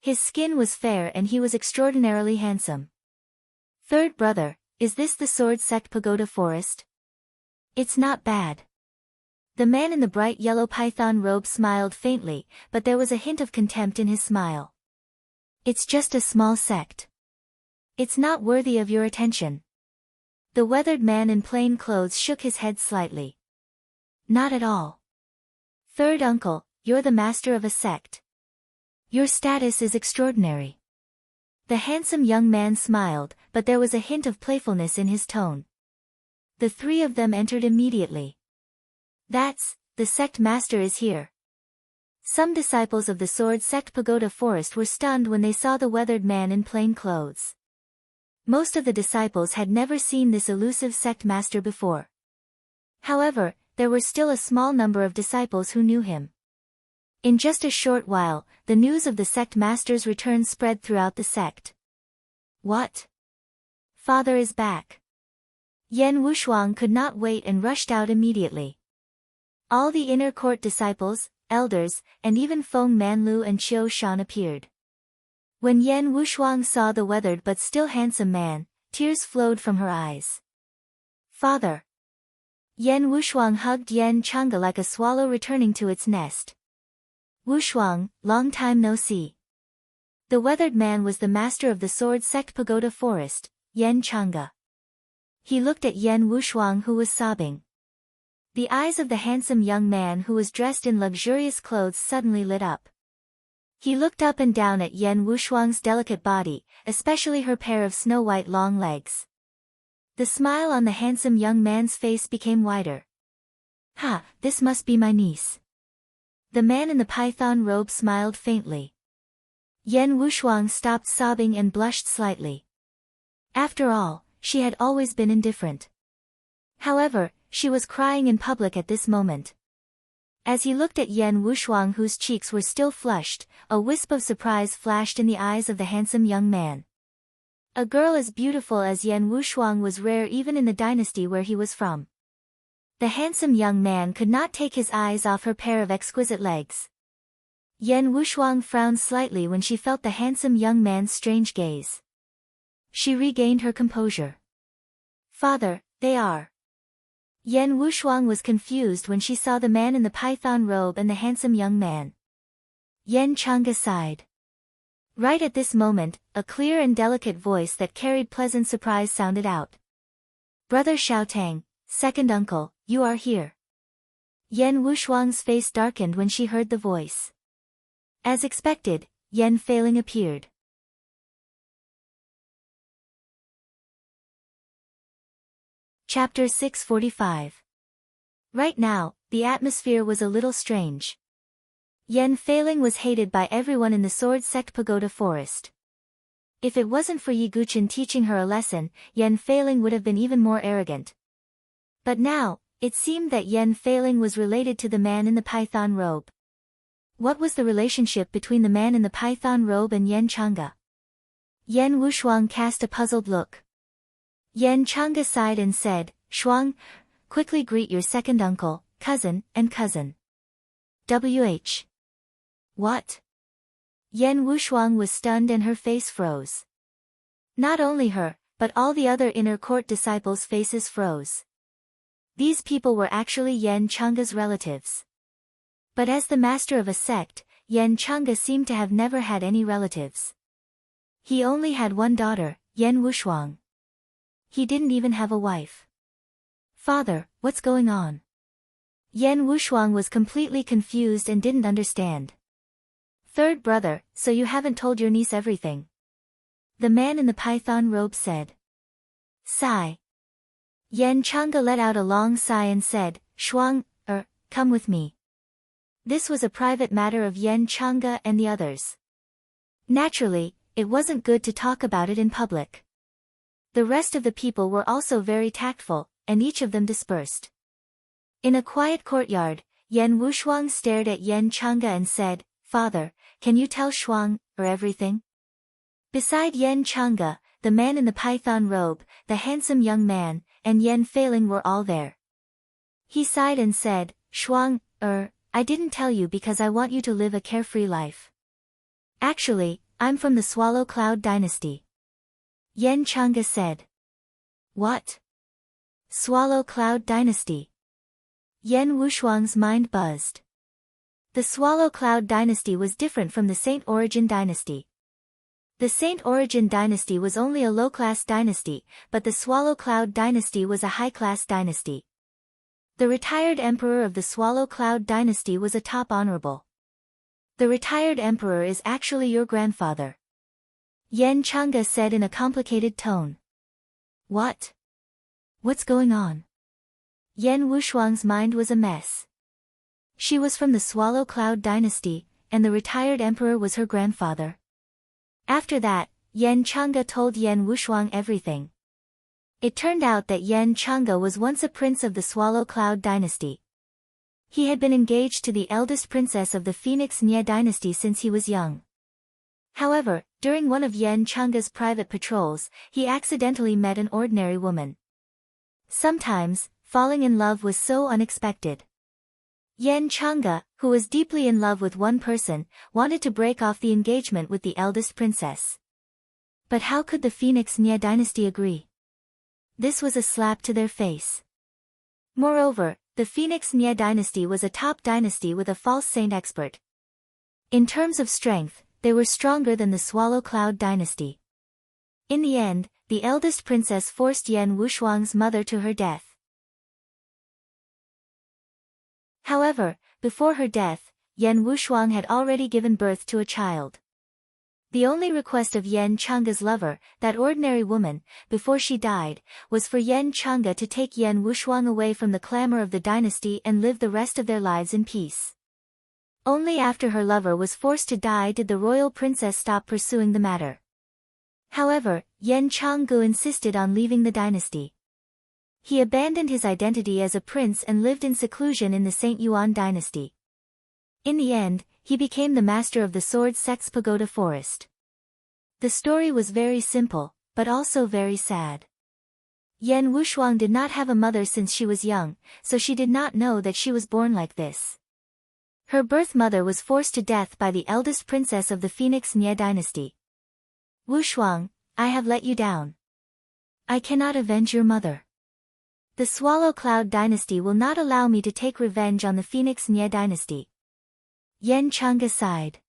His skin was fair and he was extraordinarily handsome. Third brother, is this the sword sect pagoda forest? It's not bad. The man in the bright yellow python robe smiled faintly, but there was a hint of contempt in his smile. It's just a small sect. It's not worthy of your attention. The weathered man in plain clothes shook his head slightly. Not at all. Third uncle, you're the master of a sect. Your status is extraordinary. The handsome young man smiled, but there was a hint of playfulness in his tone. The 3 of them entered immediately. That's, the sect master is here. Some disciples of the sword sect pagoda forest were stunned when they saw the weathered man in plain clothes. Most of the disciples had never seen this elusive sect master before. However, there were still a small number of disciples who knew him. In just a short while, the news of the sect master's return spread throughout the sect. What? Father is back. Yan Wushuang could not wait and rushed out immediately. All the inner court disciples, elders, and even Feng Manlu and Qiu Shan appeared. When Yan Wushuang saw the weathered but still handsome man, tears flowed from her eyes. Father! Yan Wushuang hugged Yan Chang'e like a swallow returning to its nest. Wushuang, long time no see. The weathered man was the master of the sword sect pagoda forest, Yan Chang'e. He looked at Yan Wushuang who was sobbing. The eyes of the handsome young man who was dressed in luxurious clothes suddenly lit up. He looked up and down at Yan Wushuang's delicate body, especially her pair of snow-white long legs. The smile on the handsome young man's face became wider. Ha, this must be my niece. The man in the python robe smiled faintly. Yan Wushuang stopped sobbing and blushed slightly. After all, she had always been indifferent. However, she was crying in public at this moment. As he looked at Yan Wushuang whose cheeks were still flushed, a wisp of surprise flashed in the eyes of the handsome young man. A girl as beautiful as Yan Wushuang was rare even in the dynasty where he was from. The handsome young man could not take his eyes off her pair of exquisite legs. Yan Wushuang frowned slightly when she felt the handsome young man's strange gaze. She regained her composure. Father, they are. Yan Wushuang was confused when she saw the man in the python robe and the handsome young man. Yan Chang'e sighed. Right at this moment, a clear and delicate voice that carried pleasant surprise sounded out. Brother Xiaotang, second uncle, you are here. Yan Wushuang's face darkened when she heard the voice. As expected, Yan Feiling appeared. Chapter 645. Right now, the atmosphere was a little strange. Yan Feiling was hated by everyone in the sword sect pagoda forest. If it wasn't for Yi Guqin teaching her a lesson, Yan Feiling would have been even more arrogant. But now, it seemed that Yan Feiling was related to the man in the python robe. What was the relationship between the man in the python robe and Yan Chang'e? Yan Wushuang cast a puzzled look. Yan Chang'e sighed and said, Shuang, quickly greet your second uncle, cousin, and cousin. W.H. What? Yan Wushuang was stunned and her face froze. Not only her, but all the other inner court disciples' faces froze. These people were actually Yan Chang'e's relatives. But as the master of a sect, Yan Chang'e seemed to have never had any relatives. He only had one daughter, Yan Wushuang. He didn't even have a wife. Father, what's going on? Yan Wushuang was completely confused and didn't understand. Third brother, so you haven't told your niece everything? The man in the python robe said. Sigh. Yan Chang'e let out a long sigh and said, Shuang, come with me. This was a private matter of Yan Chang'e and the others. Naturally, it wasn't good to talk about it in public. The rest of the people were also very tactful, and each of them dispersed. In a quiet courtyard, Yan Wushuang stared at Yan Chang'e and said, Father, can you tell Shuang, everything? Beside Yan Chang'e, the man in the python robe, the handsome young man, and Yan Feiling were all there. He sighed and said, Shuang, I didn't tell you because I want you to live a carefree life. Actually, I'm from the Swallow Cloud dynasty. Yan Chang'e said. What? Swallow Cloud dynasty. Yan Wushuang's mind buzzed. The Swallow Cloud dynasty was different from the Saint Origin dynasty. The Saint Origin dynasty was only a low-class dynasty, but the Swallow Cloud dynasty was a high-class dynasty. The retired emperor of the Swallow Cloud dynasty was a top honorable. The retired emperor is actually your grandfather. Yan Chang'e said in a complicated tone. What? What's going on? Yan Wushuang's mind was a mess. She was from the Swallow Cloud dynasty, and the retired emperor was her grandfather. After that, Yan Chang'e told Yan Wushuang everything. It turned out that Yan Chang'e was once a prince of the Swallow Cloud dynasty. He had been engaged to the eldest princess of the Phoenix Nye dynasty since he was young. However, during one of Yan Chang'e's private patrols, he accidentally met an ordinary woman. Sometimes, falling in love was so unexpected. Yan Chang'e, who was deeply in love with one person, wanted to break off the engagement with the eldest princess. But how could the Phoenix Nye dynasty agree? This was a slap to their face. Moreover, the Phoenix Nye dynasty was a top dynasty with a false saint expert. In terms of strength, they were stronger than the Swallow Cloud dynasty. In the end, the eldest princess forced Yan Wushuang's mother to her death. However, before her death, Yan Wushuang had already given birth to a child. The only request of Yan Chang'e's lover, that ordinary woman, before she died, was for Yan Chang'e to take Yan Wushuang away from the clamor of the dynasty and live the rest of their lives in peace. Only after her lover was forced to die did the royal princess stop pursuing the matter. However, Yan Chang'e insisted on leaving the dynasty. He abandoned his identity as a prince and lived in seclusion in the Saint Yuan dynasty. In the end, he became the master of the Sword Sect's Pagoda Forest. The story was very simple, but also very sad. Yan Wushuang did not have a mother since she was young, so she did not know that she was born like this. Her birth mother was forced to death by the eldest princess of the Phoenix Nye dynasty. Wushuang, I have let you down. I cannot avenge your mother. The Swallow Cloud dynasty will not allow me to take revenge on the Phoenix Nye dynasty. Yan Chang'e sighed.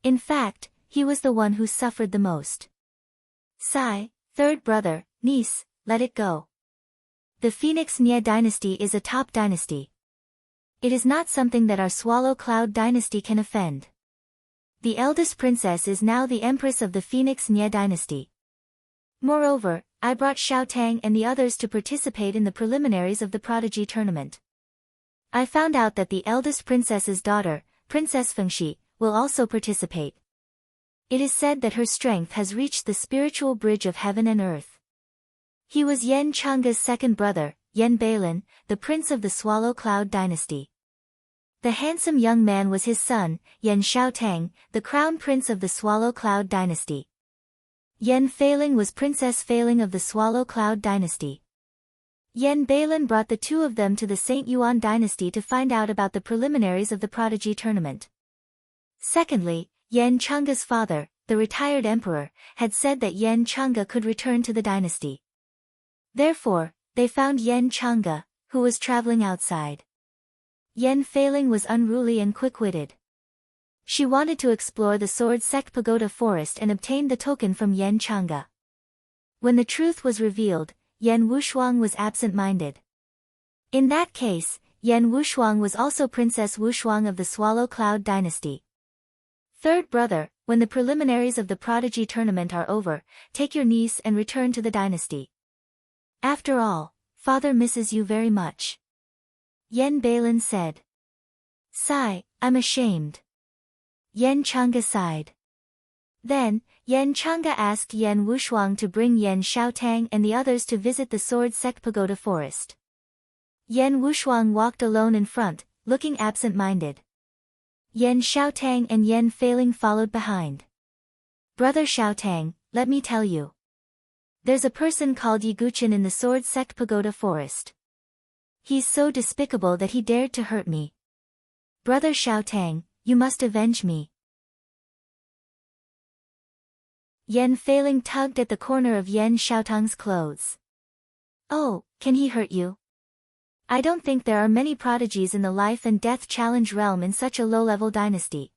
In fact, he was the one who suffered the most. Sigh, third brother, niece, let it go. The Phoenix Nye dynasty is a top dynasty. It is not something that our Swallow Cloud dynasty can offend. The eldest princess is now the empress of the Phoenix Nye dynasty. Moreover, I brought Xiaotang and the others to participate in the preliminaries of the Prodigy tournament. I found out that the eldest princess's daughter, Princess Fengxi, will also participate. It is said that her strength has reached the spiritual bridge of heaven and earth. He was Yan Chang'e's second brother, Yan Bailin, the prince of the Swallow Cloud dynasty. The handsome young man was his son, Yan Xiaotang, the crown prince of the Swallow Cloud dynasty. Yan Feiling was Princess Feiling of the Swallow Cloud dynasty. Yan Bailin brought the two of them to the Saint Yuan dynasty to find out about the preliminaries of the prodigy tournament. Secondly, Yan Chang'e's father, the retired emperor, had said that Yan Chang'e could return to the dynasty. Therefore, they found Yan Chang'e, who was traveling outside. Yan Feiling was unruly and quick-witted. She wanted to explore the Sword Sect Pagoda Forest and obtained the token from Yan Chang'e. When the truth was revealed, Yan Wushuang was absent-minded. In that case, Yan Wushuang was also Princess Wushuang of the Swallow Cloud dynasty. Third brother, when the preliminaries of the prodigy tournament are over, take your niece and return to the dynasty. After all, father misses you very much. Yan Bailin said. Sigh, I'm ashamed. Yan Chang'e sighed. Then, Yan Chang'e asked Yan Wushuang to bring Yan Xiaotang and the others to visit the Sword Sect Pagoda Forest. Yan Wushuang walked alone in front, looking absent-minded. Yan Xiaotang and Yan Feiling followed behind. Brother Xiaotang, let me tell you. There's a person called Yiguchen in the Sword Sect Pagoda Forest. He's so despicable that he dared to hurt me. Brother Xiaotang, you must avenge me. Yan Feiling tugged at the corner of Yan Xiaotang's clothes. Oh, can he hurt you? I don't think there are many prodigies in the life and death challenge realm in such a low-level dynasty.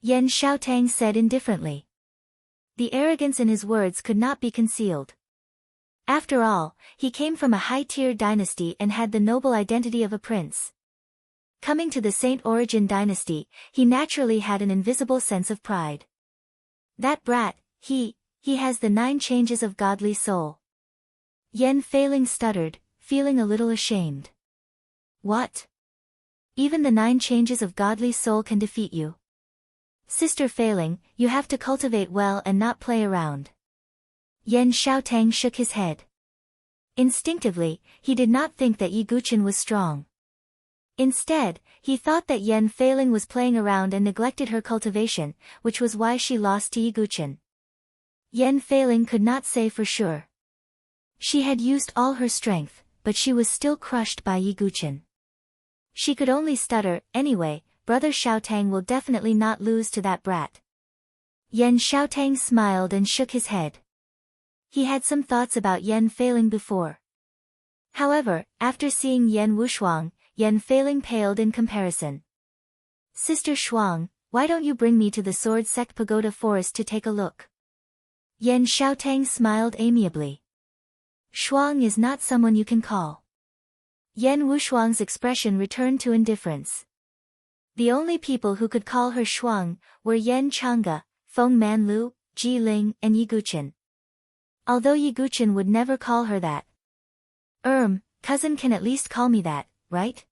Yan Xiaotang said indifferently. The arrogance in his words could not be concealed. After all, he came from a high-tiered dynasty and had the noble identity of a prince. Coming to the Saint Origin dynasty, he naturally had an invisible sense of pride. That brat, he has the 9 changes of godly soul. Yan Feiling stuttered, feeling a little ashamed. What? Even the 9 changes of godly soul can defeat you? Sister Feiling, you have to cultivate well and not play around. Yan Xiaotang shook his head. Instinctively, he did not think that Yiguchen was strong. Instead, he thought that Yan Feiling was playing around and neglected her cultivation, which was why she lost to Yiguchen. Yan Feiling could not say for sure. She had used all her strength, but she was still crushed by Yiguchen. She could only stutter, anyway, Brother Xiaotang will definitely not lose to that brat. Yan Xiaotang smiled and shook his head. He had some thoughts about Yan Feiling before. However, after seeing Yan Wushuang, Yan Feiling paled in comparison. Sister Shuang, why don't you bring me to the Sword Sect Pagoda Forest to take a look? Yan Xiaotang smiled amiably. Shuang is not someone you can call. Yan Wushuang's expression returned to indifference. The only people who could call her Shuang were Yan Chang'e, Feng Manlu, Ji Ling and Yiguchen. Although Yiguchen would never call her that. Cousin can at least call me that, right?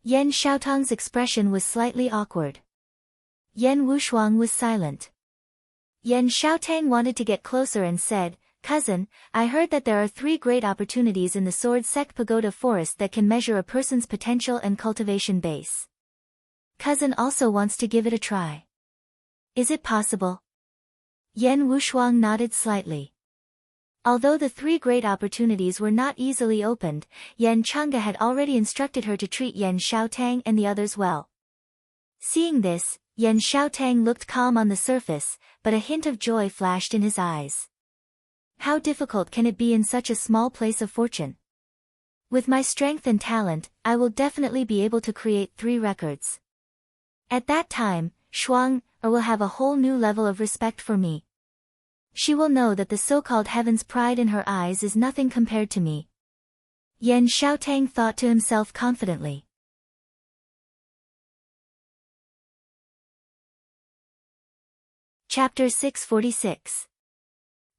Yan Xiaotang's expression was slightly awkward. Yan Wushuang was silent. Yan Xiaotang wanted to get closer and said, Cousin, I heard that there are 3 great opportunities in the Sword Sect Pagoda Forest that can measure a person's potential and cultivation base. Cousin also wants to give it a try. Is it possible? Yan Wushuang nodded slightly. Although the 3 great opportunities were not easily opened, Yan Chang'e had already instructed her to treat Yan Xiaotang and the others well. Seeing this, Yan Xiaotang looked calm on the surface, but a hint of joy flashed in his eyes. How difficult can it be in such a small place of fortune? With my strength and talent, I will definitely be able to create 3 records. At that time, Shuang will have a whole new level of respect for me. She will know that the so-called heaven's pride in her eyes is nothing compared to me. Yan Xiaotang thought to himself confidently. Chapter 646.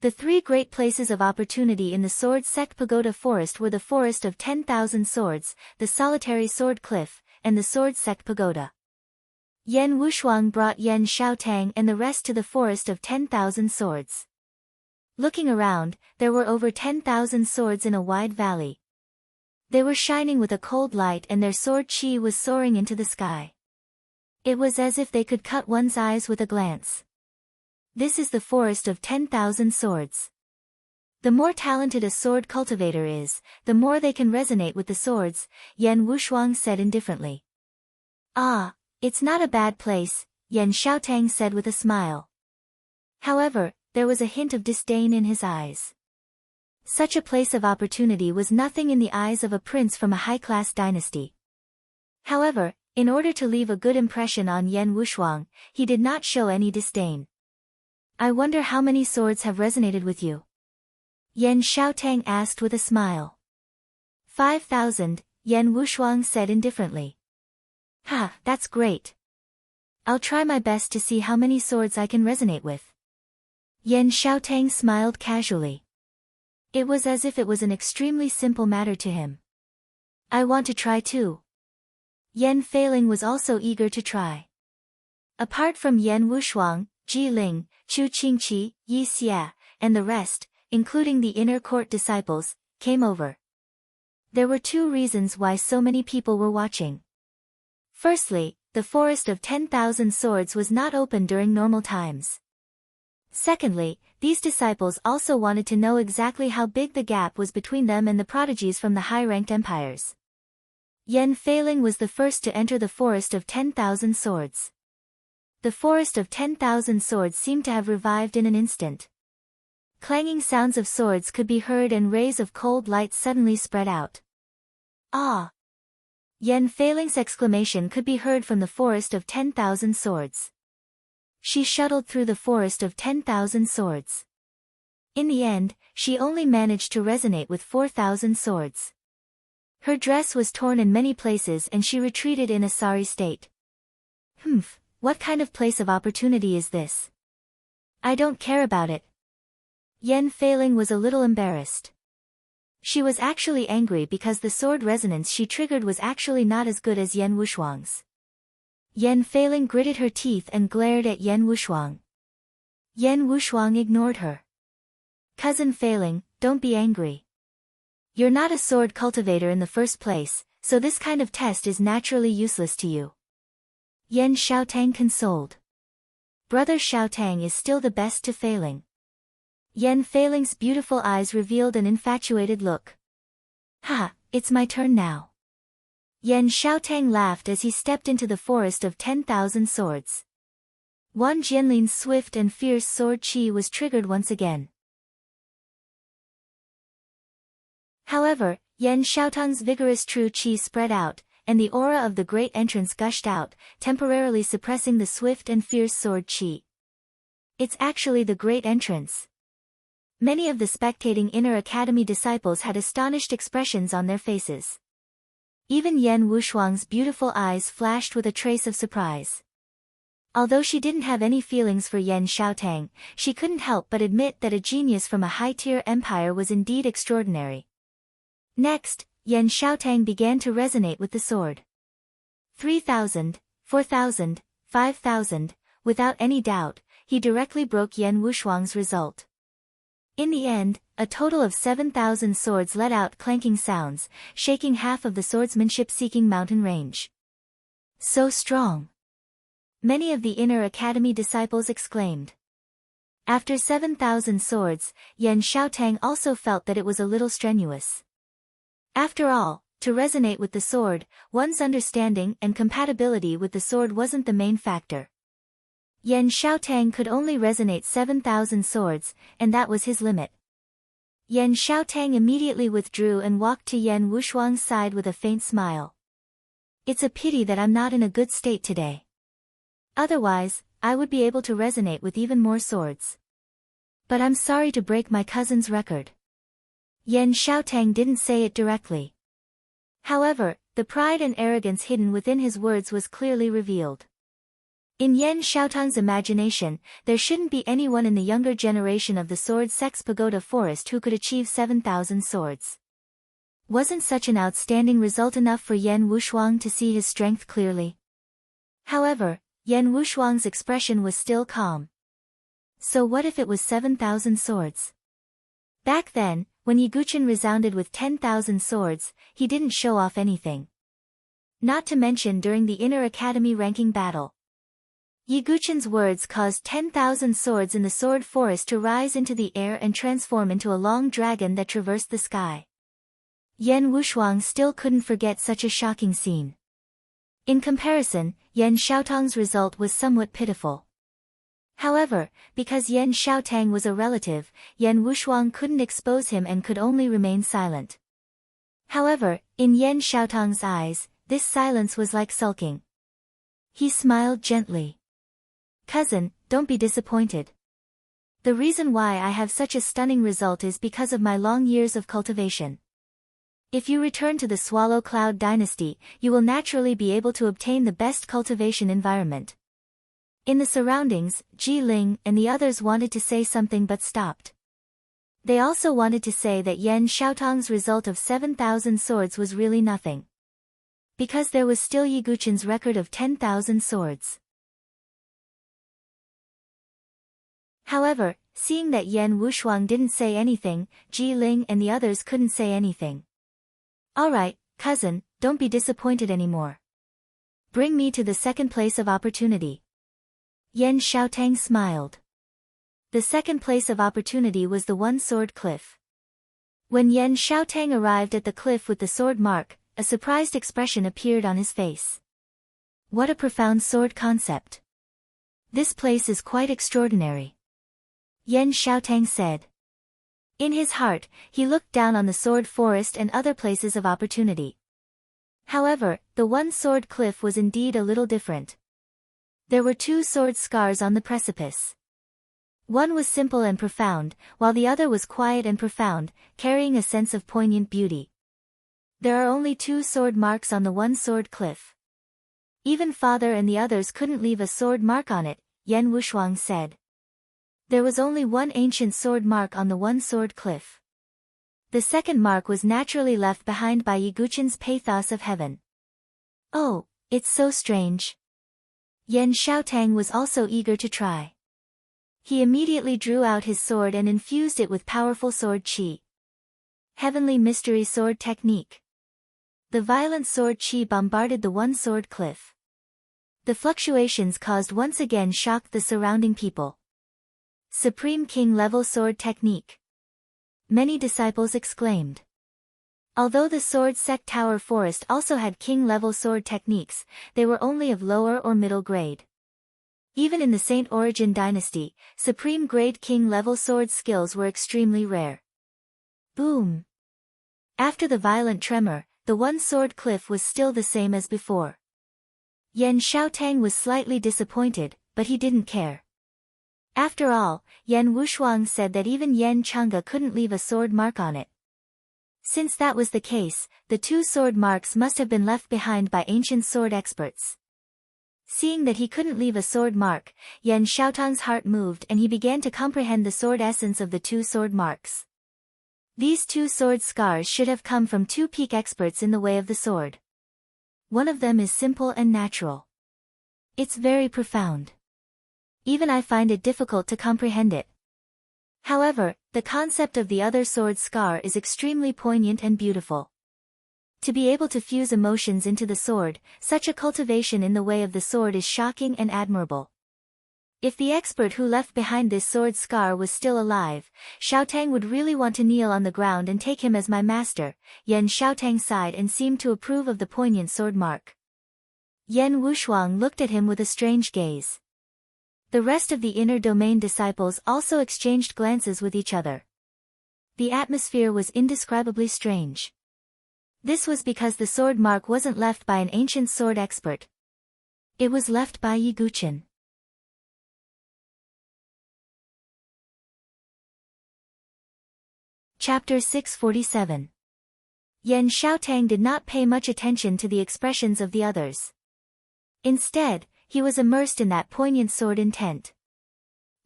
The 3 great places of opportunity in the Sword Sect Pagoda Forest were the Forest of 10,000 Swords, the Solitary Sword Cliff, and the Sword Sect Pagoda. Yan Wushuang brought Yan Xiaotang and the rest to the Forest of 10,000 Swords. Looking around, there were over 10,000 swords in a wide valley. They were shining with a cold light and their sword chi was soaring into the sky. It was as if they could cut one's eyes with a glance. This is the forest of 10,000 swords. The more talented a sword cultivator is, the more they can resonate with the swords, Yan Wushuang said indifferently. Ah, it's not a bad place, Yan Xiaotang said with a smile. However, there was a hint of disdain in his eyes. Such a place of opportunity was nothing in the eyes of a prince from a high-class dynasty. However, in order to leave a good impression on Yan Wushuang, he did not show any disdain. I wonder how many swords have resonated with you? Yan Xiaotang asked with a smile. 5,000, Yan Wushuang said indifferently. Ha, that's great. I'll try my best to see how many swords I can resonate with. Yan Xiaotang smiled casually. It was as if it was an extremely simple matter to him. I want to try too. Yan Feiling was also eager to try. Apart from Yan Wushuang, Ji Ling, Chu Qingqi, Yi Xia, and the rest, including the inner court disciples, came over. There were two reasons why so many people were watching. Firstly, the forest of 10,000 swords was not open during normal times. Secondly, these disciples also wanted to know exactly how big the gap was between them and the prodigies from the high-ranked empires. Yan Feiling was the first to enter the forest of 10,000 swords. The forest of 10,000 swords seemed to have revived in an instant. Clanging sounds of swords could be heard and rays of cold light suddenly spread out. Ah! Yan Feiling's exclamation could be heard from the forest of 10,000 swords. She shuttled through the forest of 10,000 swords. In the end, she only managed to resonate with 4,000 swords. Her dress was torn in many places and she retreated in a sorry state. What kind of place of opportunity is this? I don't care about it. Yan Feiling was a little embarrassed. She was actually angry because the sword resonance she triggered was actually not as good as Yan Wushuang's. Yan Feiling gritted her teeth and glared at Yan Wushuang. Yan Wushuang ignored her. Cousin Feiling, don't be angry. You're not a sword cultivator in the first place, so this kind of test is naturally useless to you. Yan Xiaotang consoled. Brother Xiaotang is still the best to Feiling. Yan Feiling's beautiful eyes revealed an infatuated look. Ha, it's my turn now. Yan Xiaotang laughed as he stepped into the forest of 10,000 swords. Wan Jianlin's swift and fierce sword chi was triggered once again. However, Yan Xiaotang's vigorous true chi spread out, and the aura of the great entrance gushed out, temporarily suppressing the swift and fierce sword chi. It's actually the great entrance. Many of the spectating inner academy disciples had astonished expressions on their faces. Even Yan Wushuang's beautiful eyes flashed with a trace of surprise. Although she didn't have any feelings for Yan Xiaotang, she couldn't help but admit that a genius from a high-tier empire was indeed extraordinary. Next, Yan Xiaotang began to resonate with the sword. 3,000, 4,000, 5,000, without any doubt, he directly broke Yan Wushuang's result. In the end, a total of 7,000 swords let out clanking sounds, shaking half of the swordsmanship-seeking mountain range. So strong! Many of the inner academy disciples exclaimed. After 7,000 swords, Yan Xiaotang also felt that it was a little strenuous. After all, to resonate with the sword, one's understanding and compatibility with the sword wasn't the main factor. Yan Xiaotang could only resonate 7,000 swords, and that was his limit. Yan Xiaotang immediately withdrew and walked to Yan Wushuang's side with a faint smile. It's a pity that I'm not in a good state today. Otherwise, I would be able to resonate with even more swords. But I'm sorry to break my cousin's record. Yan Xiaotang didn't say it directly. However, the pride and arrogance hidden within his words was clearly revealed. In Yan Xiaotang's imagination, there shouldn't be anyone in the younger generation of the Sword Sex Pagoda Forest who could achieve 7,000 swords. Wasn't such an outstanding result enough for Yan Wushuang to see his strength clearly? However, Yan Wushuang's expression was still calm. So what if it was 7,000 swords? Back then, when Yiguchen resounded with 10,000 swords, he didn't show off anything. Not to mention during the Inner Academy ranking battle. Yiguchen's words caused 10,000 swords in the sword forest to rise into the air and transform into a long dragon that traversed the sky. Yan Wushuang still couldn't forget such a shocking scene. In comparison, Yan Xiaotang's result was somewhat pitiful. However, because Yan Xiaotang was a relative, Yan Wushuang couldn't expose him and could only remain silent. However, in Yan Xiaotang's eyes, this silence was like sulking. He smiled gently. "Cousin, don't be disappointed. The reason why I have such a stunning result is because of my long years of cultivation. If you return to the Swallow Cloud dynasty, you will naturally be able to obtain the best cultivation environment." In the surroundings, Ji Ling and the others wanted to say something but stopped. They also wanted to say that Yan Xiaotang's result of 7,000 swords was really nothing. Because there was still Yiguchen's record of 10,000 swords. However, seeing that Yan Wushuang didn't say anything, Ji Ling and the others couldn't say anything. "Alright, cousin, don't be disappointed anymore. Bring me to the second place of opportunity." Yan Xiaotang smiled. The second place of opportunity was the one-sword cliff. When Yan Xiaotang arrived at the cliff with the sword mark, a surprised expression appeared on his face. What a profound sword concept. This place is quite extraordinary. Yan Xiaotang said. In his heart, he looked down on the sword forest and other places of opportunity. However, the one-sword cliff was indeed a little different. There were two sword scars on the precipice. One was simple and profound, while the other was quiet and profound, carrying a sense of poignant beauty. There are only two sword marks on the one-sword cliff. Even father and the others couldn't leave a sword mark on it, Yan Wushuang said. There was only one ancient sword mark on the one-sword cliff. The second mark was naturally left behind by Yiguchen's pathos of heaven. Oh, it's so strange. Yan Xiaotang was also eager to try. He immediately drew out his sword and infused it with powerful sword qi. Heavenly Mystery Sword Technique. The violent sword qi bombarded the one-sword cliff. The fluctuations caused once again shocked the surrounding people. Supreme King Level Sword Technique. Many disciples exclaimed. Although the Sword Sect Tower Forest also had king-level sword techniques, they were only of lower or middle grade. Even in the Saint Origin dynasty, supreme-grade king-level sword skills were extremely rare. Boom! After the violent tremor, the one-sword cliff was still the same as before. Yan Xiaotang was slightly disappointed, but he didn't care. After all, Yan Wushuang said that even Yan Chang'e couldn't leave a sword mark on it. Since that was the case, the two sword marks must have been left behind by ancient sword experts. Seeing that he couldn't leave a sword mark, Yan Xiaotang's heart moved and he began to comprehend the sword essence of the two sword marks. These two sword scars should have come from two peak experts in the way of the sword. One of them is simple and natural. It's very profound. Even I find it difficult to comprehend it. However, the concept of the other sword scar is extremely poignant and beautiful. To be able to fuse emotions into the sword, such a cultivation in the way of the sword is shocking and admirable. If the expert who left behind this sword scar was still alive, Xiaotang would really want to kneel on the ground and take him as my master. Yan Xiaotang sighed and seemed to approve of the poignant sword mark. Yan Wushuang looked at him with a strange gaze. The rest of the inner domain disciples also exchanged glances with each other. The atmosphere was indescribably strange. This was because the sword mark wasn't left by an ancient sword expert. It was left by Yiguchen. Chapter 647. Yan Xiaotang did not pay much attention to the expressions of the others. Instead, he was immersed in that poignant sword intent.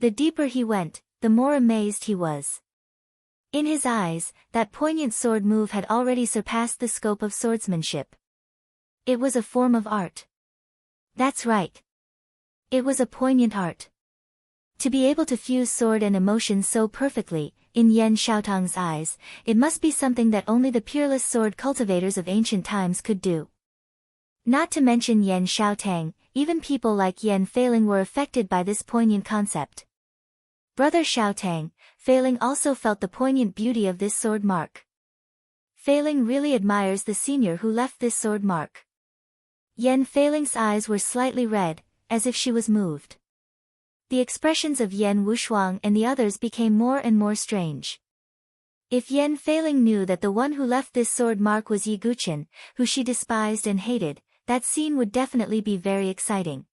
The deeper he went, the more amazed he was. In his eyes, that poignant sword move had already surpassed the scope of swordsmanship. It was a form of art. That's right. It was a poignant art. To be able to fuse sword and emotion so perfectly, in Yan Xiaotang's eyes, it must be something that only the peerless sword cultivators of ancient times could do. Not to mention Yan Xiaotang, even people like Yan Feiling were affected by this poignant concept. Brother Xiaotang, Feiling also felt the poignant beauty of this sword mark. Feiling really admires the senior who left this sword mark. Yan Feiling's eyes were slightly red, as if she was moved. The expressions of Yan Wushuang and the others became more and more strange. If Yan Feiling knew that the one who left this sword mark was Yi Guqin, who she despised and hated, that scene would definitely be very exciting.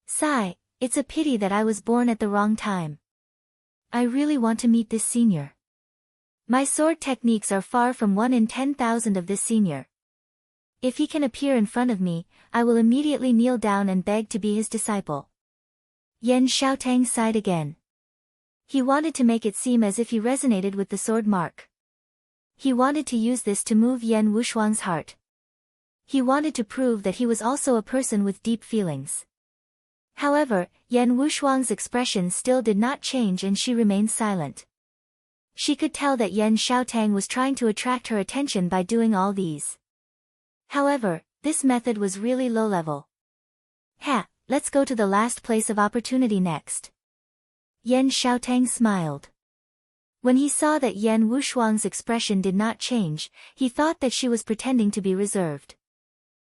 Sigh, it's a pity that I was born at the wrong time. I really want to meet this senior. My sword techniques are far from 1 in 10,000 of this senior. If he can appear in front of me, I will immediately kneel down and beg to be his disciple. Yan Xiaotang sighed again. He wanted to make it seem as if he resonated with the sword mark. He wanted to use this to move Yan Wushuang's heart. He wanted to prove that he was also a person with deep feelings. However, Yan Wushuang's expression still did not change and she remained silent. She could tell that Yan Xiaotang was trying to attract her attention by doing all these. However, this method was really low level. Let's go to the last place of opportunity next. Yan Xiaotang smiled. When he saw that Yan Wushuang's expression did not change, he thought that she was pretending to be reserved.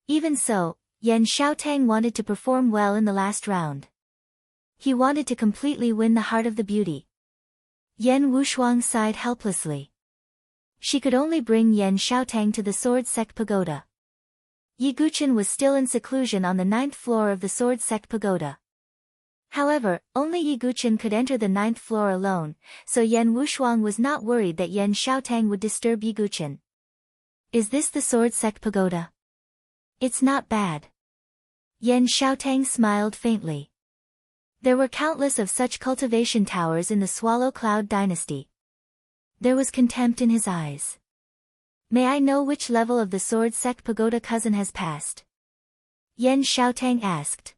Even so, Yan Xiaotang wanted to perform well in the last round. He wanted to completely win the heart of the beauty. Yan Wushuang sighed helplessly. She could only bring Yan Xiaotang to the sword sect pagoda. Yi Guqin was still in seclusion on the 9th floor of the sword sect pagoda. However, only Yi Guqin could enter the 9th floor alone, so Yan Wushuang was not worried that Yan Xiaotang would disturb Yi Guqin. Is this the sword sect pagoda? It's not bad. Yan Xiaotang smiled faintly. There were countless of such cultivation towers in the Swallow Cloud dynasty. There was contempt in his eyes. May I know which level of the sword sect pagoda cousin has passed? Yan Xiaotang asked.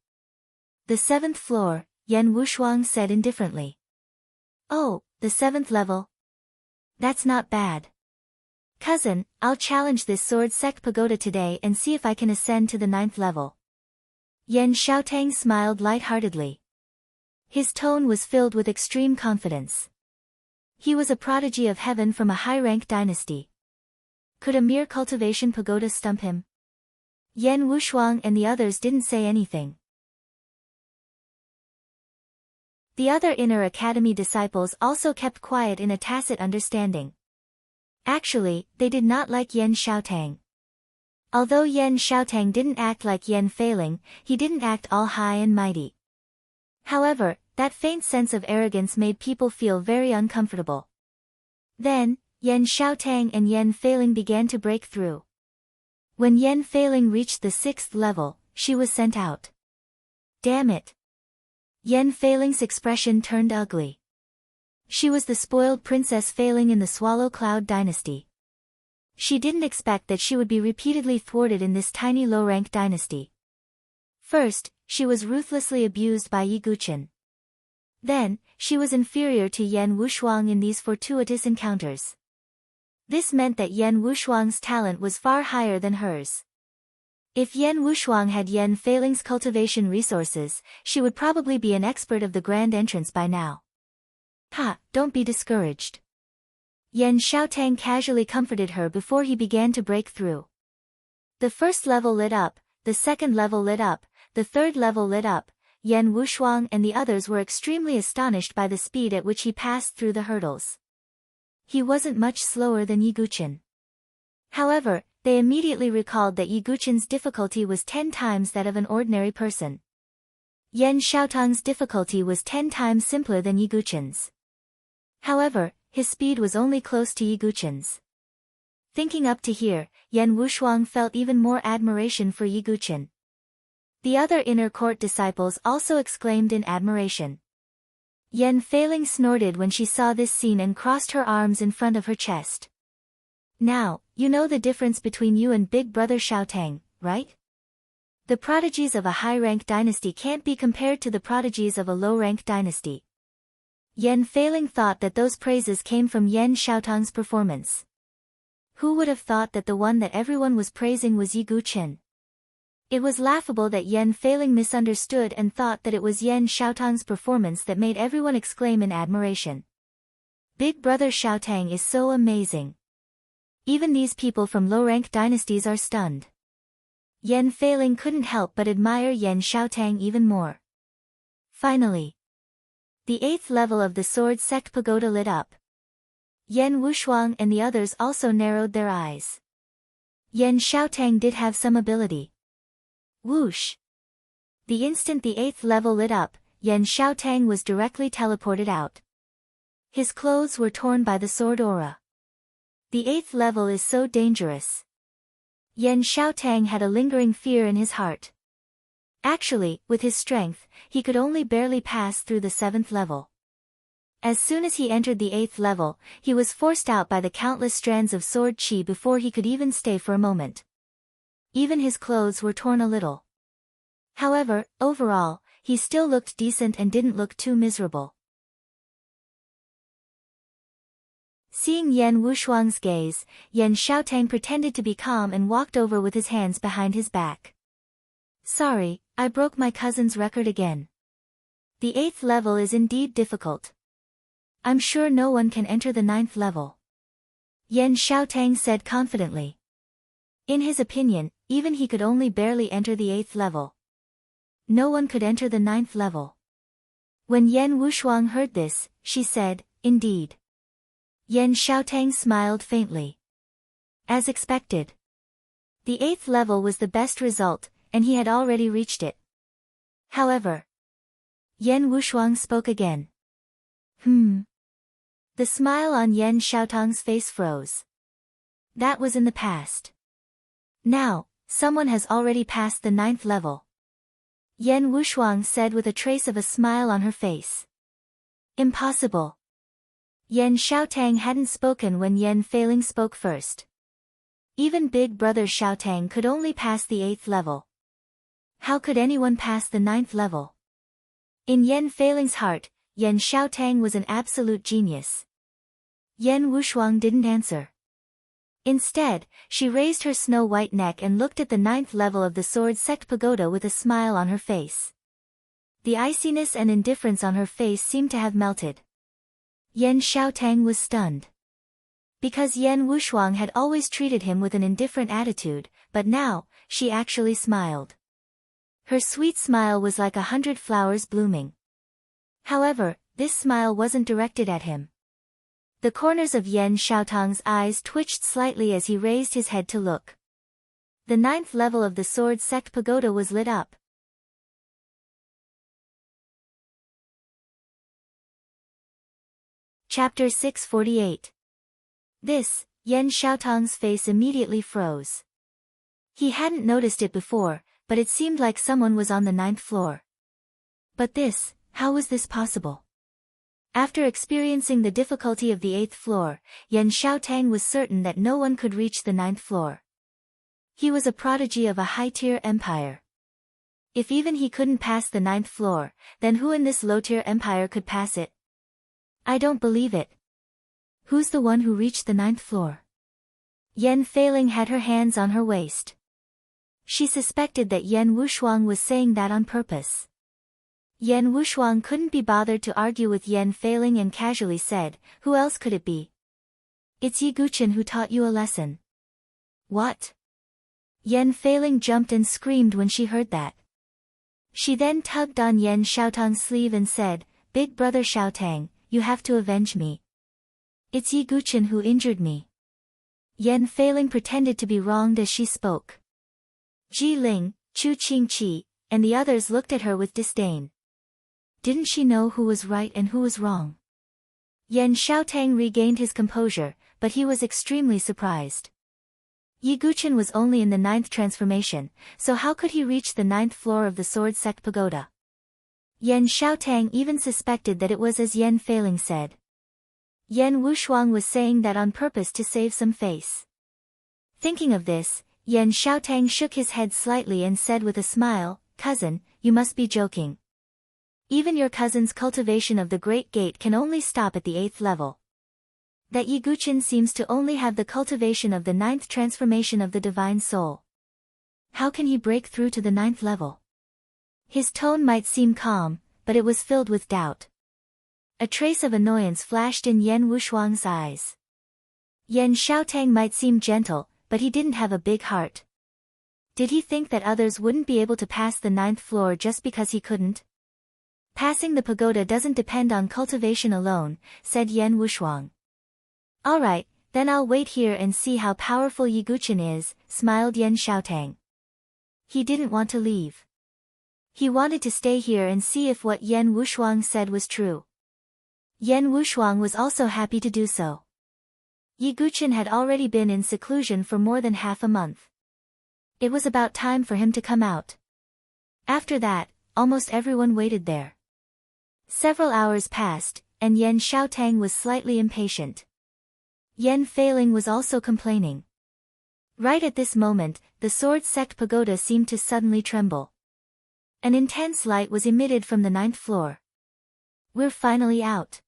The 7th floor, Yan Wushuang said indifferently. Oh, the 7th level? That's not bad. Cousin, I'll challenge this sword sect pagoda today and see if I can ascend to the 9th level. Yan Xiaotang smiled lightheartedly. His tone was filled with extreme confidence. He was a prodigy of heaven from a high-rank dynasty. Could a mere cultivation pagoda stump him? Yan Wushuang and the others didn't say anything. The other inner academy disciples also kept quiet in a tacit understanding. Actually, they did not like Yan Xiaotang. Although Yan Xiaotang didn't act like Yan Feiling, he didn't act all high and mighty. However, that faint sense of arrogance made people feel very uncomfortable. Then, Yan Xiaotang and Yan Feiling began to break through. When Yan Feiling reached the 6th level, she was sent out. Damn it! Yan Feiling's expression turned ugly. She was the spoiled Princess Feiling in the Swallow Cloud dynasty. She didn't expect that she would be repeatedly thwarted in this tiny low-rank dynasty. First, she was ruthlessly abused by Yi Guqin. Then, she was inferior to Yan Wushuang in these fortuitous encounters. This meant that Yan Wushuang's talent was far higher than hers. If Yan Wushuang had Yan Feiling's cultivation resources, she would probably be an expert of the grand entrance by now. Don't be discouraged. Yan Xiaotang casually comforted her before he began to break through. The 1st level lit up, the 2nd level lit up, the 3rd level lit up. Yan Wushuang and the others were extremely astonished by the speed at which he passed through the hurdles. He wasn't much slower than Yi Guqin. However, they immediately recalled that Yi Guqin's difficulty was 10 times that of an ordinary person. Yan Xiaotang's difficulty was 10 times simpler than Yi Guqin's. However, his speed was only close to Yi Guqin's. Thinking up to here, Yan Wushuang felt even more admiration for Yi Guqin. The other inner court disciples also exclaimed in admiration. Yan Feiling snorted when she saw this scene and crossed her arms in front of her chest. Now, you know the difference between you and Big Brother Xiaotang, right? The prodigies of a high-rank dynasty can't be compared to the prodigies of a low-rank dynasty. Yan Feiling thought that those praises came from Yan Xiaotang's performance. Who would have thought that the one that everyone was praising was Yi Guqin? It was laughable that Yan Feiling misunderstood and thought that it was Yan Xiaotang's performance that made everyone exclaim in admiration. Big brother Xiaotang is so amazing. Even these people from low-rank dynasties are stunned. Yan Feiling couldn't help but admire Yan Xiaotang even more. Finally, the 8th level of the sword sect pagoda lit up. Yan Wushuang and the others also narrowed their eyes. Yan Xiaotang did have some ability. Whoosh! The instant the 8th level lit up, Yan Xiaotang was directly teleported out. His clothes were torn by the sword aura. The 8th level is so dangerous. Yan Xiaotang had a lingering fear in his heart. Actually, with his strength, he could only barely pass through the 7th level. As soon as he entered the 8th level, he was forced out by the countless strands of sword qi before he could even stay for a moment. Even his clothes were torn a little. However, overall, he still looked decent and didn't look too miserable. Seeing Yan Wushuang's gaze, Yan Xiaotang pretended to be calm and walked over with his hands behind his back. Sorry, I broke my cousin's record again. The 8th level is indeed difficult. I'm sure no one can enter the 9th level. Yan Xiaotang said confidently. In his opinion, even he could only barely enter the 8th level. No one could enter the 9th level. When Yan Wushuang heard this, she said, indeed. Yan Xiaotang smiled faintly. As expected. The 8th level was the best result, and he had already reached it. However, Yan Wushuang spoke again. The smile on Yan Xiaotang's face froze. That was in the past. Now, someone has already passed the 9th level. Yan Wushuang said with a trace of a smile on her face. Impossible. Yan Xiaotang hadn't spoken when Yan Feiling spoke first. Even big brother Xiaotang could only pass the 8th level. How could anyone pass the 9th level? In Yan Feiling's heart, Yan Xiaotang was an absolute genius. Yan Wushuang didn't answer. Instead, she raised her snow-white neck and looked at the 9th level of the sword sect pagoda with a smile on her face. The iciness and indifference on her face seemed to have melted. Yan Xiaotang was stunned. Because Yan Wushuang had always treated him with an indifferent attitude, but now, she actually smiled. Her sweet smile was like 100 flowers blooming. However, this smile wasn't directed at him. The corners of Yan Xiaotang's eyes twitched slightly as he raised his head to look. The 9th level of the sword sect pagoda was lit up. Chapter 648. This, Yan Xiaotang's face immediately froze. He hadn't noticed it before, but it seemed like someone was on the 9th floor. But this, how was this possible? After experiencing the difficulty of the 8th floor, Yan Xiaotang was certain that no one could reach the 9th floor. He was a prodigy of a high-tier empire. If even he couldn't pass the 9th floor, then who in this low-tier empire could pass it? I don't believe it. Who's the one who reached the 9th floor? Yan Feiling had her hands on her waist. She suspected that Yan Wushuang was saying that on purpose. Yan Wushuang couldn't be bothered to argue with Yan Feiling and casually said, who else could it be? It's Yi Guqin who taught you a lesson. What? Yan Feiling jumped and screamed when she heard that. She then tugged on Yan Xiaotang's sleeve and said, Big brother Xiaotang, you have to avenge me. It's Yi Guqin who injured me. Yan Feiling pretended to be wronged as she spoke. Ji Ling, Chu Qingqi, and the others looked at her with disdain. Didn't she know who was right and who was wrong? Yan Xiaotang regained his composure, but he was extremely surprised. Yi Guqin was only in the 9th transformation, so how could he reach the 9th floor of the sword sect pagoda? Yan Xiaotang even suspected that it was as Yan Feiling said. Yan Wushuang was saying that on purpose to save some face. Thinking of this, Yan Xiaotang shook his head slightly and said with a smile, "Cousin, you must be joking. Even your cousin's cultivation of the Great Gate can only stop at the 8th level. That Yi Guqin seems to only have the cultivation of the 9th transformation of the Divine Soul. How can he break through to the 9th level?" His tone might seem calm, but it was filled with doubt. A trace of annoyance flashed in Yan Wushuang's eyes. Yan Xiaotang might seem gentle, but he didn't have a big heart. Did he think that others wouldn't be able to pass the 9th floor just because he couldn't? "Passing the pagoda doesn't depend on cultivation alone," said Yan Wushuang. "Alright, then I'll wait here and see how powerful Yi Guqin is," smiled Yan Xiaotang. He didn't want to leave. He wanted to stay here and see if what Yan Wushuang said was true. Yan Wushuang was also happy to do so. Yi Guqin had already been in seclusion for more than half a month. It was about time for him to come out. After that, almost everyone waited there. Several hours passed, and Yan Xiaotang was slightly impatient. Yan Feiling was also complaining. Right at this moment, the Sword Sect Pagoda seemed to suddenly tremble. An intense light was emitted from the 9th floor. "We're finally out."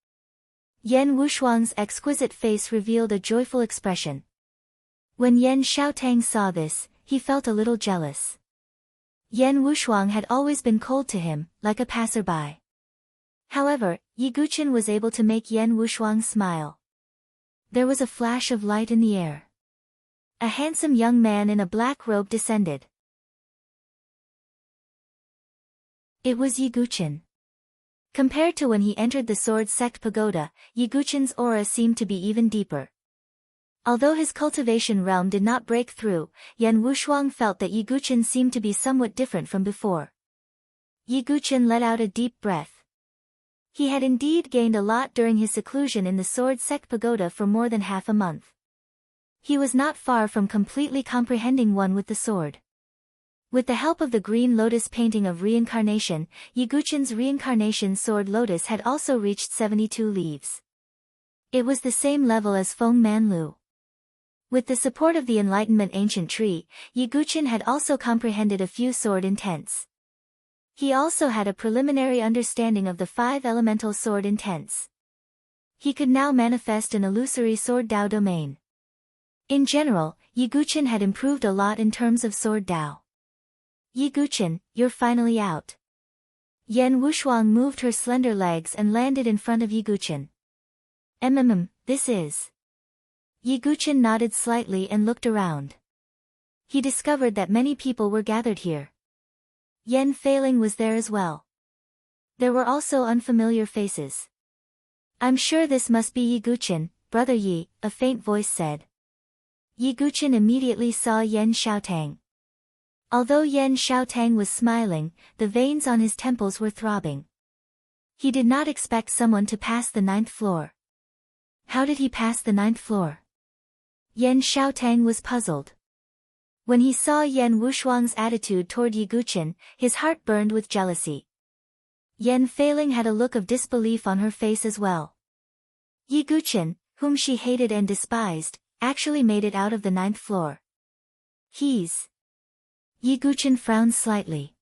Yan Wushuang's exquisite face revealed a joyful expression. When Yan Xiaotang saw this, he felt a little jealous. Yan Wushuang had always been cold to him, like a passerby. However, Yi Guqin was able to make Yan Wushuang smile. There was a flash of light in the air. A handsome young man in a black robe descended. It was Yi Guqin. Compared to when he entered the Sword Sect Pagoda, Yi Guqin's aura seemed to be even deeper. Although his cultivation realm did not break through, Yan Wushuang felt that Yi Guqin seemed to be somewhat different from before. Yi Guqin let out a deep breath. He had indeed gained a lot during his seclusion in the Sword Sect Pagoda for more than half a month. He was not far from completely comprehending one with the sword. With the help of the green lotus painting of reincarnation, Yi Guqin's reincarnation sword lotus had also reached 72 leaves. It was the same level as Feng Manlu. With the support of the Enlightenment Ancient Tree, Yi Guqin had also comprehended a few sword intents. He also had a preliminary understanding of the 5 elemental sword intents. He could now manifest an illusory sword Dao domain. In general, Yi Guqin had improved a lot in terms of sword Dao. "Yi Guqin, you're finally out." Yan Wushuang moved her slender legs and landed in front of Yi Guqin. This is..." Yi Guqin nodded slightly and looked around. He discovered that many people were gathered here. Yan Feiling was there as well. There were also unfamiliar faces. "I'm sure this must be Yi Guqin, Brother Yi," a faint voice said. Yi Guqin immediately saw Yan Xiaotang. Although Yan Xiaotang was smiling, the veins on his temples were throbbing. He did not expect someone to pass the 9th floor. How did he pass the 9th floor? Yan Xiaotang was puzzled. When he saw Yan Wushuang's attitude toward Yi Guqin, his heart burned with jealousy. Yan Feiling had a look of disbelief on her face as well. Yi Guqin, whom she hated and despised, actually made it out of the 9th floor. Yi Guqin frowned slightly.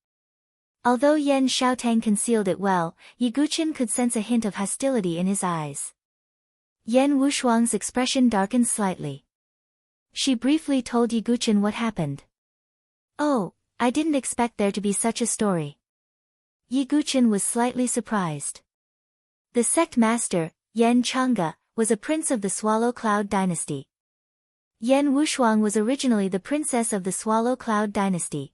Although Yan Xiaotang concealed it well, Yi Guqin could sense a hint of hostility in his eyes. Yan Wushuang's expression darkened slightly. She briefly told Yi Guqin what happened. "Oh, I didn't expect there to be such a story." Yi Guqin was slightly surprised. The sect master, Yan Changge, was a prince of the Swallow Cloud dynasty. Yan Wushuang was originally the princess of the Swallow Cloud dynasty.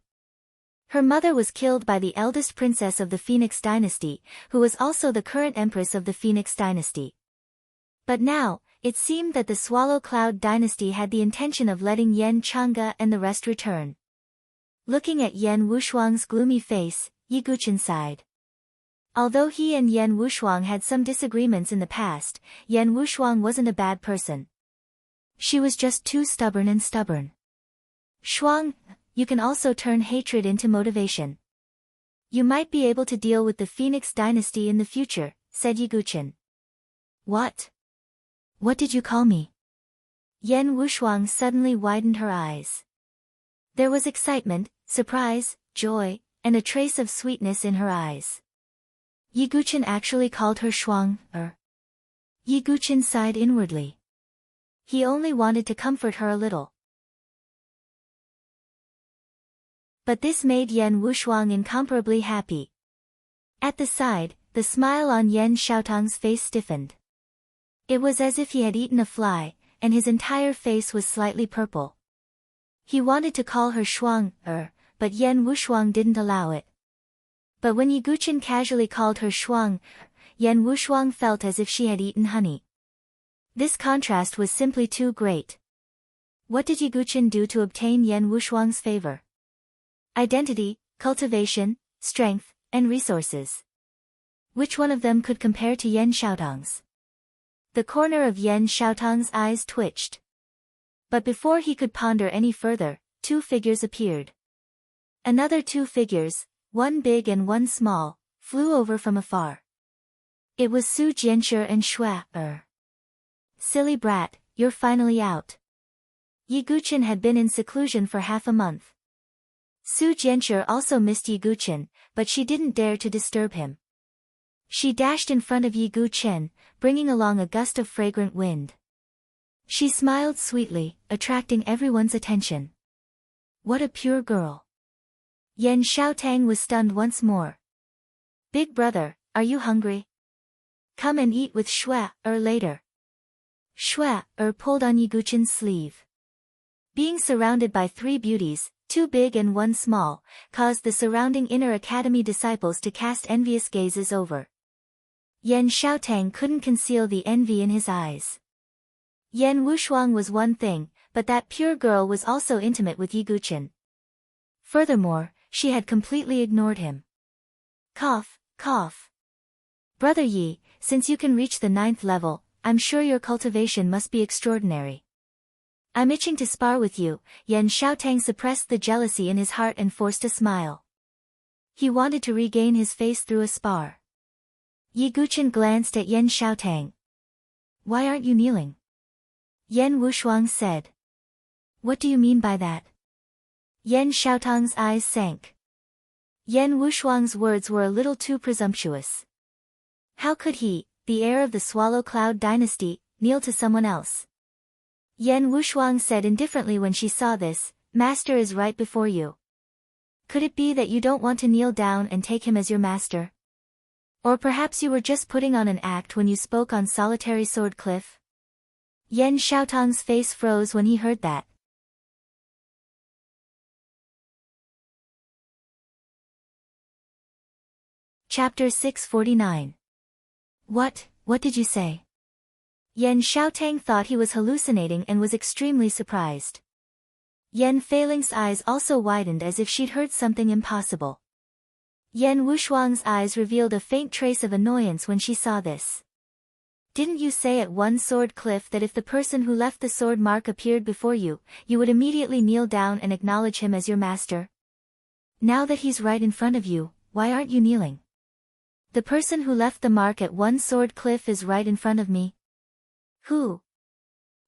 Her mother was killed by the eldest princess of the Phoenix dynasty, who was also the current empress of the Phoenix dynasty. But now, it seemed that the Swallow Cloud dynasty had the intention of letting Yan Changge and the rest return. Looking at Yan Wushuang's gloomy face, Yi Guqin sighed. Although he and Yan Wushuang had some disagreements in the past, Yan Wushuang wasn't a bad person. She was just too stubborn. "Shuang, you can also turn hatred into motivation. You might be able to deal with the Phoenix dynasty in the future," said Yi Guqin. "What? What did you call me?" Yan Wushuang suddenly widened her eyes. There was excitement, surprise, joy, and a trace of sweetness in her eyes. Yi Guqin actually called her Shuang, Yi Guqin sighed inwardly. He only wanted to comfort her a little. But this made Yan Wushuang incomparably happy. At the side, the smile on Yan Xiaotang's face stiffened. It was as if he had eaten a fly, and his entire face was slightly purple. He wanted to call her Shuang, but Yan Wushuang didn't allow it. But when Yi Guqin casually called her Shuang, Yan Wushuang felt as if she had eaten honey. This contrast was simply too great. What did Yi Guqin do to obtain Yan Wushuang's favor? Identity, cultivation, strength, and resources. Which one of them could compare to Yan Xiaotang's? The corner of Yan Xiaotang's eyes twitched. But before he could ponder any further, two figures appeared. Another two figures, one big and one small, flew over from afar. It was Su Jianshi and Shui. Silly brat, you're finally out. Yi Guqin had been in seclusion for half a month. Su Jianshi also missed Yi Guqin, but she didn't dare to disturb him. She dashed in front of Yi Guqin, bringing along a gust of fragrant wind. She smiled sweetly, attracting everyone's attention. What a pure girl. Yan Xiaotang was stunned once more. Big brother, are you hungry? Come and eat with Shui later. Shui pulled on Yi Guqin's sleeve. Being surrounded by three beauties, two big and one small, caused the surrounding inner academy disciples to cast envious gazes over. Yan Xiaotang couldn't conceal the envy in his eyes. Yan Wushuang was one thing, but that pure girl was also intimate with Yi Guqin. Furthermore, she had completely ignored him. Cough, cough. Brother Yi, since you can reach the 9th level, I'm sure your cultivation must be extraordinary. I'm itching to spar with you. Yan Xiaotang suppressed the jealousy in his heart and forced a smile. He wanted to regain his face through a spar. Yi Guqin glanced at Yan Xiaotang. Why aren't you kneeling? Yan Wushuang said. What do you mean by that? Yan Xiaotang's eyes sank. Yan Wushuang's words were a little too presumptuous. How could he, the heir of the Swallow Cloud dynasty, kneel to someone else? Yan Wushuang said indifferently when she saw this, Master is right before you. Could it be that you don't want to kneel down and take him as your master? Or perhaps you were just putting on an act when you spoke on Solitary Sword Cliff? Yan Xiaotang's face froze when he heard that. Chapter 649. What did you say? Yan Xiaotang thought he was hallucinating and was extremely surprised. Yan Feiling's eyes also widened as if she'd heard something impossible. Yan Wushuang's eyes revealed a faint trace of annoyance when she saw this. Didn't you say at One Sword Cliff that if the person who left the sword mark appeared before you, you would immediately kneel down and acknowledge him as your master? Now that he's right in front of you, why aren't you kneeling? The person who left the mark at One Sword Cliff is right in front of me. Who?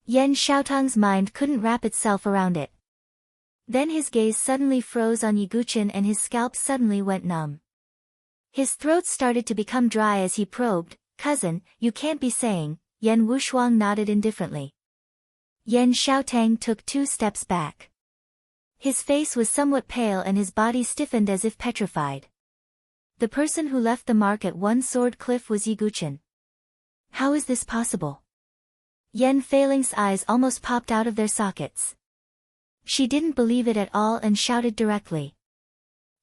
Yan Xiaotang's mind couldn't wrap itself around it. Then his gaze suddenly froze on Yi Guqin and his scalp suddenly went numb. His throat started to become dry as he probed. Cousin, you can't be saying. Yan Wushuang nodded indifferently. Yan Xiaotang took 2 steps back. His face was somewhat pale and his body stiffened as if petrified. The person who left the mark at One Sword Cliff was Yi Guqin. How is this possible? Yan Feiling's eyes almost popped out of their sockets. She didn't believe it at all and shouted directly.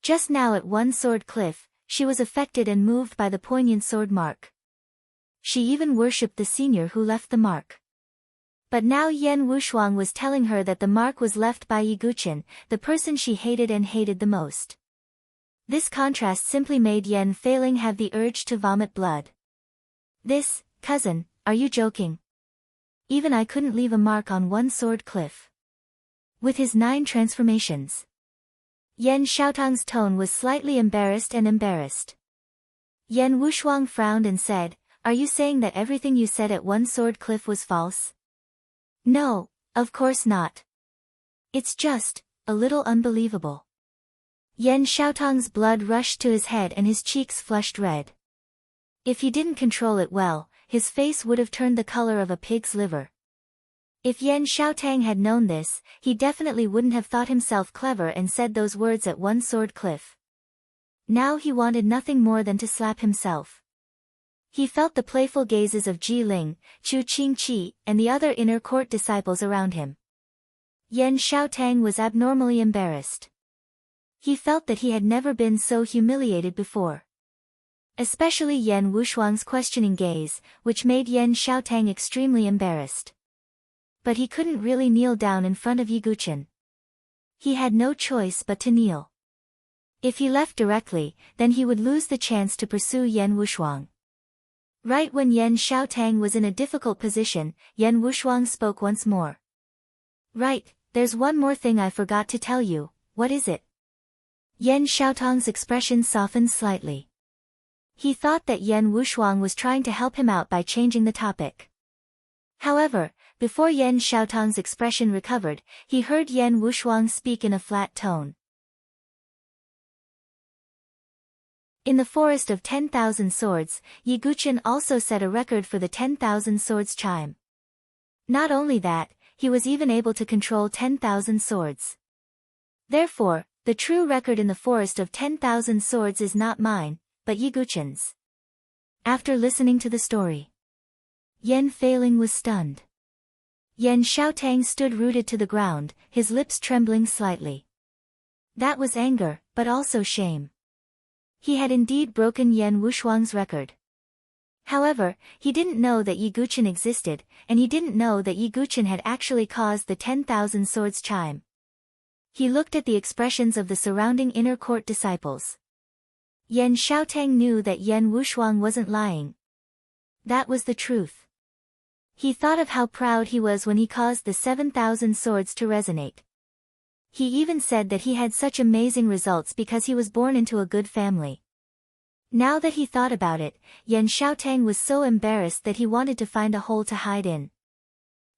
Just now at One Sword Cliff, she was affected and moved by the poignant sword mark. She even worshipped the senior who left the mark. But now Yan Wushuang was telling her that the mark was left by Yi Guqin, the person she hated and hated the most. This contrast simply made Yan Feiling have the urge to vomit blood. This, cousin, are you joking? Even I couldn't leave a mark on One Sword Cliff. With his 9 transformations. Yan Xiaotang's tone was slightly embarrassed and embarrassed. Yan Wushuang frowned and said, Are you saying that everything you said at One Sword Cliff was false? No, of course not. It's just, a little unbelievable. Yan Xiaotang's blood rushed to his head and his cheeks flushed red. If he didn't control it well, his face would have turned the color of a pig's liver. If Yan Xiaotang had known this, he definitely wouldn't have thought himself clever and said those words at one sword cliff. Now he wanted nothing more than to slap himself. He felt the playful gazes of Ji Ling, Chu Qingqi, and the other inner court disciples around him. Yan Xiaotang was abnormally embarrassed. He felt that he had never been so humiliated before. Especially Yan Wushuang's questioning gaze, which made Yan Xiaotang extremely embarrassed. But he couldn't really kneel down in front of Yi Guqin. He had no choice but to kneel. If he left directly, then he would lose the chance to pursue Yan Wushuang. Right when Yan Xiaotang was in a difficult position, Yan Wushuang spoke once more. "Right, there's one more thing I forgot to tell you, what is it?" Yan Xiaotang's expression softened slightly. He thought that Yan Wushuang was trying to help him out by changing the topic. However, before Yan Xiaotang's expression recovered, he heard Yan Wushuang speak in a flat tone. In the Forest of 10,000 Swords, Yi Guqin also set a record for the 10,000 swords chime. Not only that, he was even able to control 10,000 swords. Therefore, the true record in the Forest of 10,000 Swords is not mine, but Yi Guqin's. After listening to the story, Yan Feiling was stunned. Yan Xiaotang stood rooted to the ground, his lips trembling slightly. That was anger, but also shame. He had indeed broken Yan Wushuang's record. However, he didn't know that Yi Guqin existed, and he didn't know that Yi Guqin had actually caused the 10,000 swords chime. He looked at the expressions of the surrounding inner court disciples. Yan Xiaotang knew that Yan Wushuang wasn't lying. That was the truth. He thought of how proud he was when he caused the 7,000 swords to resonate. He even said that he had such amazing results because he was born into a good family. Now that he thought about it, Yan Xiaotang was so embarrassed that he wanted to find a hole to hide in.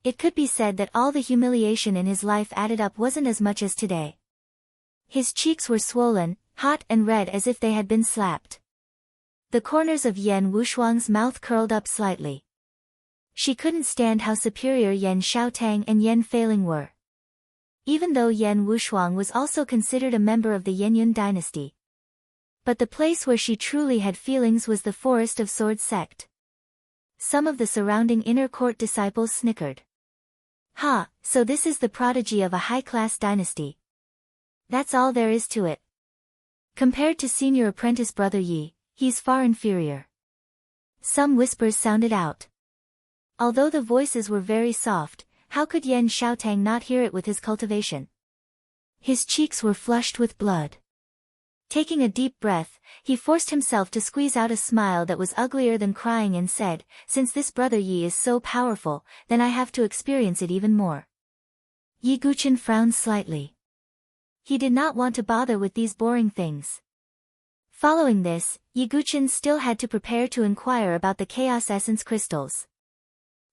It could be said that all the humiliation in his life added up wasn't as much as today. His cheeks were swollen, hot and red as if they had been slapped. The corners of Yan Wushuang's mouth curled up slightly. She couldn't stand how superior Yan Xiaotang and Yan Feiling were. Even though Yan Wushuang was also considered a member of the Yenyun dynasty. But the place where she truly had feelings was the Forest of Swords sect. Some of the surrounding inner court disciples snickered. "Ha, so this is the prodigy of a high-class dynasty. That's all there is to it. Compared to senior apprentice brother Yi, he's far inferior." Some whispers sounded out. Although the voices were very soft, how could Yan Xiaotang not hear it with his cultivation? His cheeks were flushed with blood. Taking a deep breath, he forced himself to squeeze out a smile that was uglier than crying and said, "Since this brother Yi is so powerful, then I have to experience it even more." Yi Guqin frowned slightly. He did not want to bother with these boring things. Following this, Yi Guqin still had to prepare to inquire about the Chaos Essence crystals.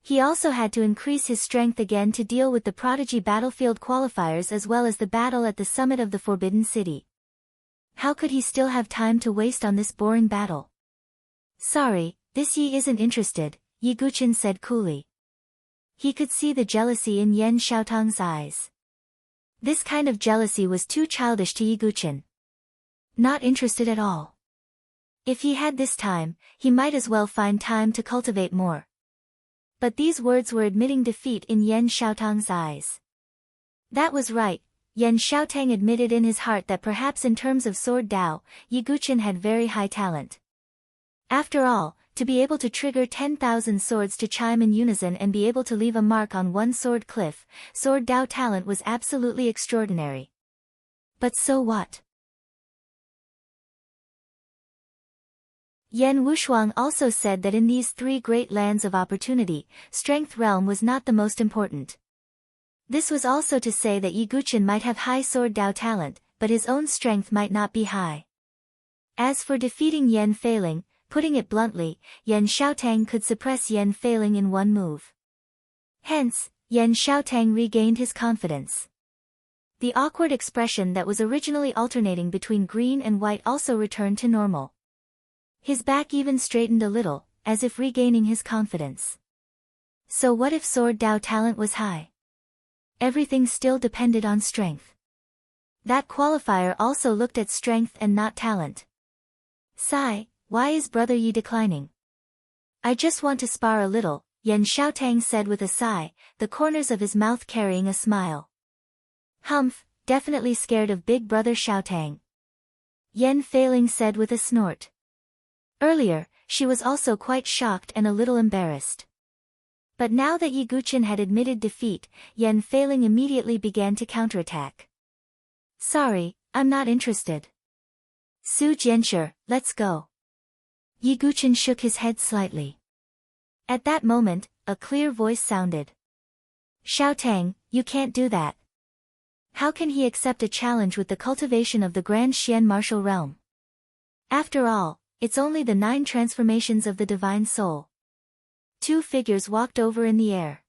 He also had to increase his strength again to deal with the Prodigy battlefield qualifiers as well as the battle at the summit of the Forbidden City. How could he still have time to waste on this boring battle? "Sorry, this Yi isn't interested," Yi Guqin said coolly. He could see the jealousy in Yan Xiaotang's eyes. This kind of jealousy was too childish to Yi Guqin. Not interested at all. If he had this time, he might as well find time to cultivate more. But these words were admitting defeat in Yan Xiaotang's eyes. That was right, Yan Xiaotang admitted in his heart that perhaps in terms of sword Dao, Yi Guqin had very high talent. After all, to be able to trigger 10,000 swords to chime in unison and be able to leave a mark on one sword cliff, sword Dao talent was absolutely extraordinary. But so what? Yan Wushuang also said that in these three great lands of opportunity, strength realm was not the most important. This was also to say that Yi Guqin might have high sword Dao talent, but his own strength might not be high. As for defeating Yan Feiling, putting it bluntly, Yan Xiaotang could suppress Yan Feiling in one move. Hence, Yan Xiaotang regained his confidence. The awkward expression that was originally alternating between green and white also returned to normal. His back even straightened a little, as if regaining his confidence. So what if Sword Dao talent was high? Everything still depended on strength. That qualifier also looked at strength and not talent. Sigh, why is Brother Yi declining? I just want to spar a little, Yan Xiaotang said with a sigh, the corners of his mouth carrying a smile. Humph, definitely scared of Big Brother Xiaotang. Yan Feiling said with a snort. Earlier, she was also quite shocked and a little embarrassed. But now that Yi Guqin had admitted defeat, Yan Feiling immediately began to counterattack. Sorry, I'm not interested. Su Jianshi, let's go. Yi Guqin shook his head slightly. At that moment, a clear voice sounded. Xiaotang, you can't do that. How can he accept a challenge with the cultivation of the Grand Xian martial realm? After all, it's only the 9 transformations of the divine soul. 2 figures walked over in the air.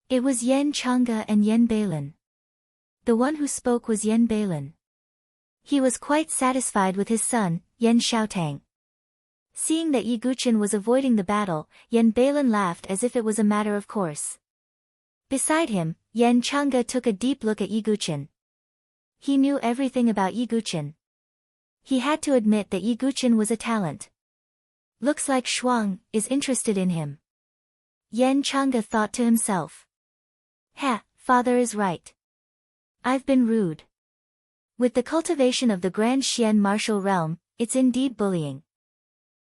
It was Yan Changge and Yan Beilin. The one who spoke was Yan Beilin. He was quite satisfied with his son, Yan Xiaotang. Seeing that Yi Guqin was avoiding the battle, Yan Beilin laughed as if it was a matter of course. Beside him, Yan Changge took a deep look at Yi Guqin. He knew everything about Yi Guqin. He had to admit that Yi Guqin was a talent. Looks like Shuang is interested in him. Yan Changge thought to himself. Ha, father is right. I've been rude. With the cultivation of the Grand Xian martial realm, it's indeed bullying.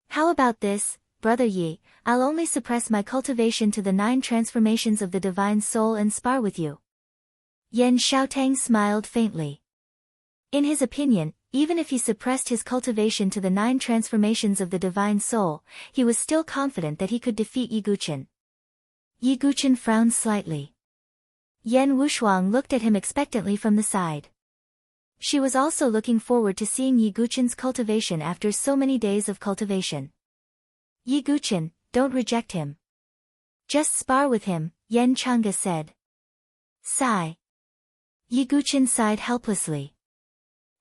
How about this, Brother Yi, I'll only suppress my cultivation to the 9 transformations of the divine soul and spar with you. Yan Xiaotang smiled faintly. In his opinion, even if he suppressed his cultivation to the 9 transformations of the divine soul, he was still confident that he could defeat Yi Guqin. Yi Guqin frowned slightly. Yan Wushuang looked at him expectantly from the side. She was also looking forward to seeing Yi Guqin's cultivation after so many days of cultivation. Yi Guqin, don't reject him. Just spar with him, Yan Changge said. Sigh. Yi Guqin sighed helplessly.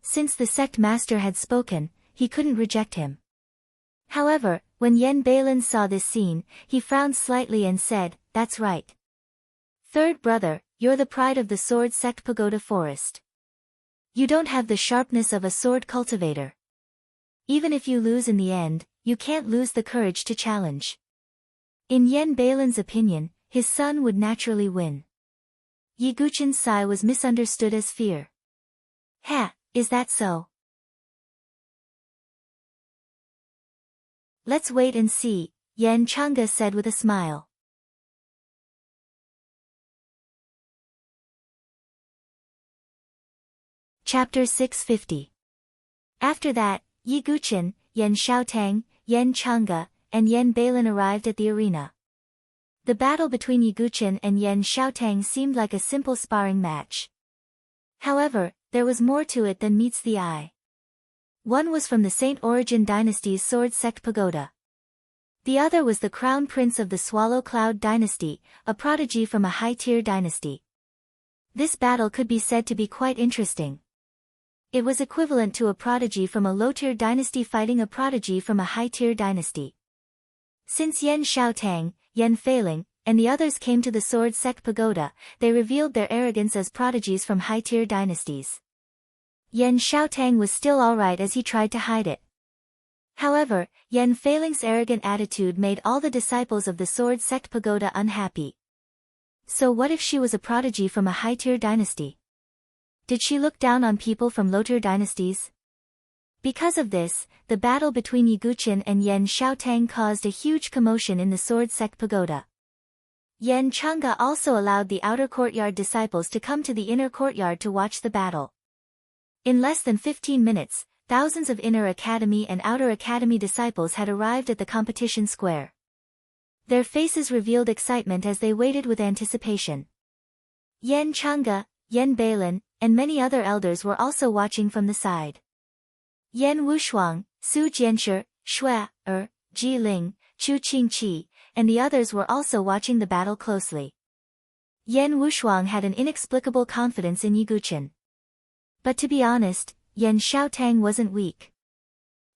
Since the sect master had spoken, he couldn't reject him. However, when Yan Beilin saw this scene, he frowned slightly and said, that's right. Third brother, you're the pride of the sword sect Pagoda Forest. You don't have the sharpness of a sword cultivator. Even if you lose in the end, you can't lose the courage to challenge. In Yan Beilin's opinion, his son would naturally win. Yi Guqin's sigh was misunderstood as fear. Ha, is that so? Let's wait and see, Yan Changge said with a smile. Chapter 650. After that, Yi Guqin, Yan Xiaotang, Yan Changge, and Yan Beilin arrived at the arena. The battle between Yi Guqin and Yan Xiaotang seemed like a simple sparring match. However, there was more to it than meets the eye. One was from the Saint Origin dynasty's sword sect pagoda. The other was the crown prince of the Swallow Cloud dynasty, a prodigy from a high-tier dynasty. This battle could be said to be quite interesting. It was equivalent to a prodigy from a low-tier dynasty fighting a prodigy from a high-tier dynasty. Since Yan Xiaotang, Yan Feiling, and the others came to the sword sect pagoda, they revealed their arrogance as prodigies from high-tier dynasties. Yan Xiaotang was still alright as he tried to hide it. However, Yan Feiling's arrogant attitude made all the disciples of the sword sect pagoda unhappy. So what if she was a prodigy from a high-tier dynasty? Did she look down on people from low-tier dynasties? Because of this, the battle between Yi Guqin and Yan Xiaotang caused a huge commotion in the sword sect pagoda. Yan Changge also allowed the outer courtyard disciples to come to the inner courtyard to watch the battle. In less than 15 minutes, thousands of inner academy and outer academy disciples had arrived at the competition square. Their faces revealed excitement as they waited with anticipation. Yan Changge, Yan Beilin, and many other elders were also watching from the side. Yan Wushuang, Su Jianshi, Shui, Ji Ling, Chu Qingqi, and the others were also watching the battle closely. Yan Wushuang had an inexplicable confidence in Yiguchen. But to be honest, Yan Xiaotang wasn't weak.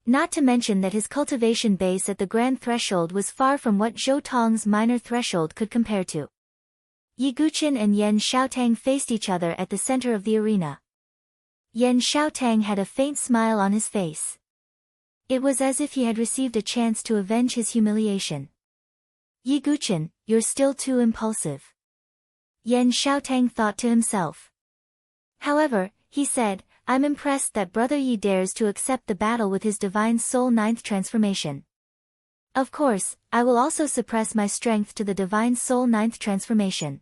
Not to mention that his cultivation base at the grand threshold was far from what Zhou Tong's minor threshold could compare to. Yiguchen and Yan Xiaotang faced each other at the center of the arena. Yan Xiaotang had a faint smile on his face. It was as if he had received a chance to avenge his humiliation. Yiguchen, you're still too impulsive. Yan Xiaotang thought to himself. However, he said, I'm impressed that Brother Yi dares to accept the battle with his divine soul ninth transformation. Of course, I will also suppress my strength to the divine soul ninth transformation.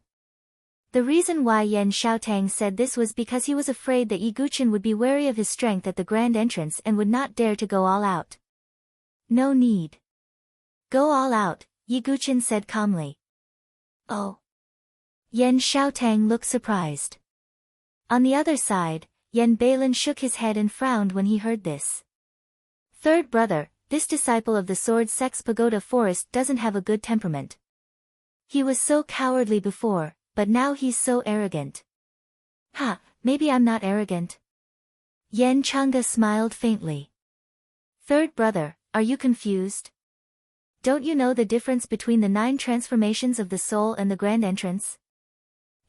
The reason why Yan Xiaotang said this was because he was afraid that Yiguchen would be wary of his strength at the grand entrance and would not dare to go all out. No need. Go all out, Yiguchen said calmly. Oh. Yan Xiaotang looked surprised. On the other side, Yan Bailin shook his head and frowned when he heard this. Third brother, this disciple of the Sword Sex Pagoda Forest doesn't have a good temperament. He was so cowardly before, but now he's so arrogant. Ha, maybe I'm not arrogant. Yan Chang'e smiled faintly. Third brother, are you confused? Don't you know the difference between the 9 transformations of the soul and the grand entrance?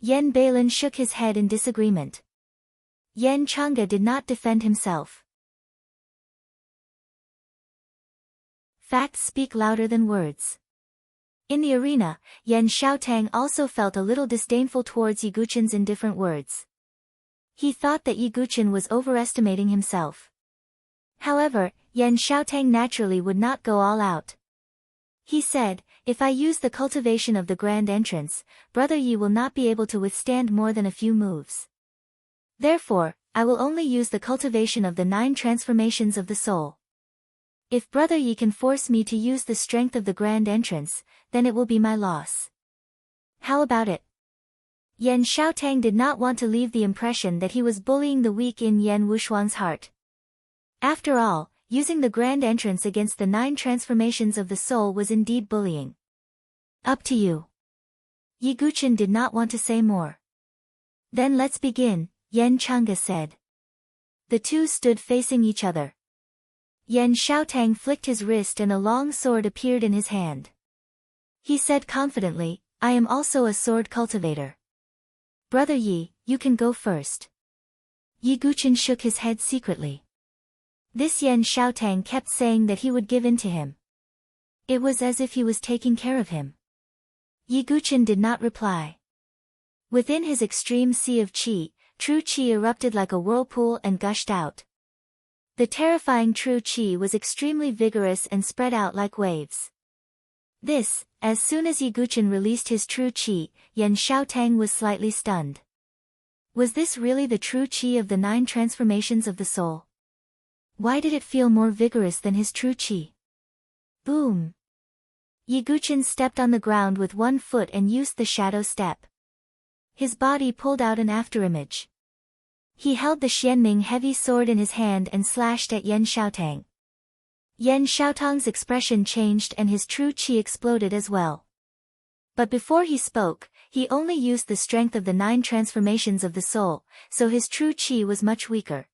Yan Bailin shook his head in disagreement. Yan Chang'e did not defend himself. Facts speak louder than words. In the arena, Yan Xiaotang also felt a little disdainful towards Yiguchen's indifferent words. He thought that Yiguchen was overestimating himself. However, Yan Xiaotang naturally would not go all out. He said, if I use the cultivation of the grand entrance, Brother Yi will not be able to withstand more than a few moves. Therefore, I will only use the cultivation of the 9 transformations of the soul. If Brother Yi can force me to use the strength of the grand entrance, then it will be my loss. How about it? Yan Xiaotang did not want to leave the impression that he was bullying the weak in Yan Wushuang's heart. After all, using the grand entrance against the 9 transformations of the soul was indeed bullying. Up to you. Yiguchen did not want to say more. Then let's begin, Yan Chang'e said. The two stood facing each other. Yan Xiaotang flicked his wrist and a long sword appeared in his hand. He said confidently, I am also a sword cultivator. Brother Yi, you can go first. Yiguchen shook his head secretly. This Yan Xiaotang kept saying that he would give in to him. It was as if he was taking care of him. Yiguchen did not reply. Within his extreme sea of qi, true qi erupted like a whirlpool and gushed out. The terrifying true qi was extremely vigorous and spread out like waves. As soon as Yiguchen released his true qi, Yan Xiaotang was slightly stunned. Was this really the true qi of the 9 transformations of the soul? Why did it feel more vigorous than his true qi? Boom! Yiguchen stepped on the ground with one foot and used the shadow step. His body pulled out an afterimage. He held the Xianming heavy sword in his hand and slashed at Yan Xiaotang. Yan Xiaotang's expression changed and his true qi exploded as well. But before he spoke, he only used the strength of the 9 transformations of the soul, so his true qi was much weaker.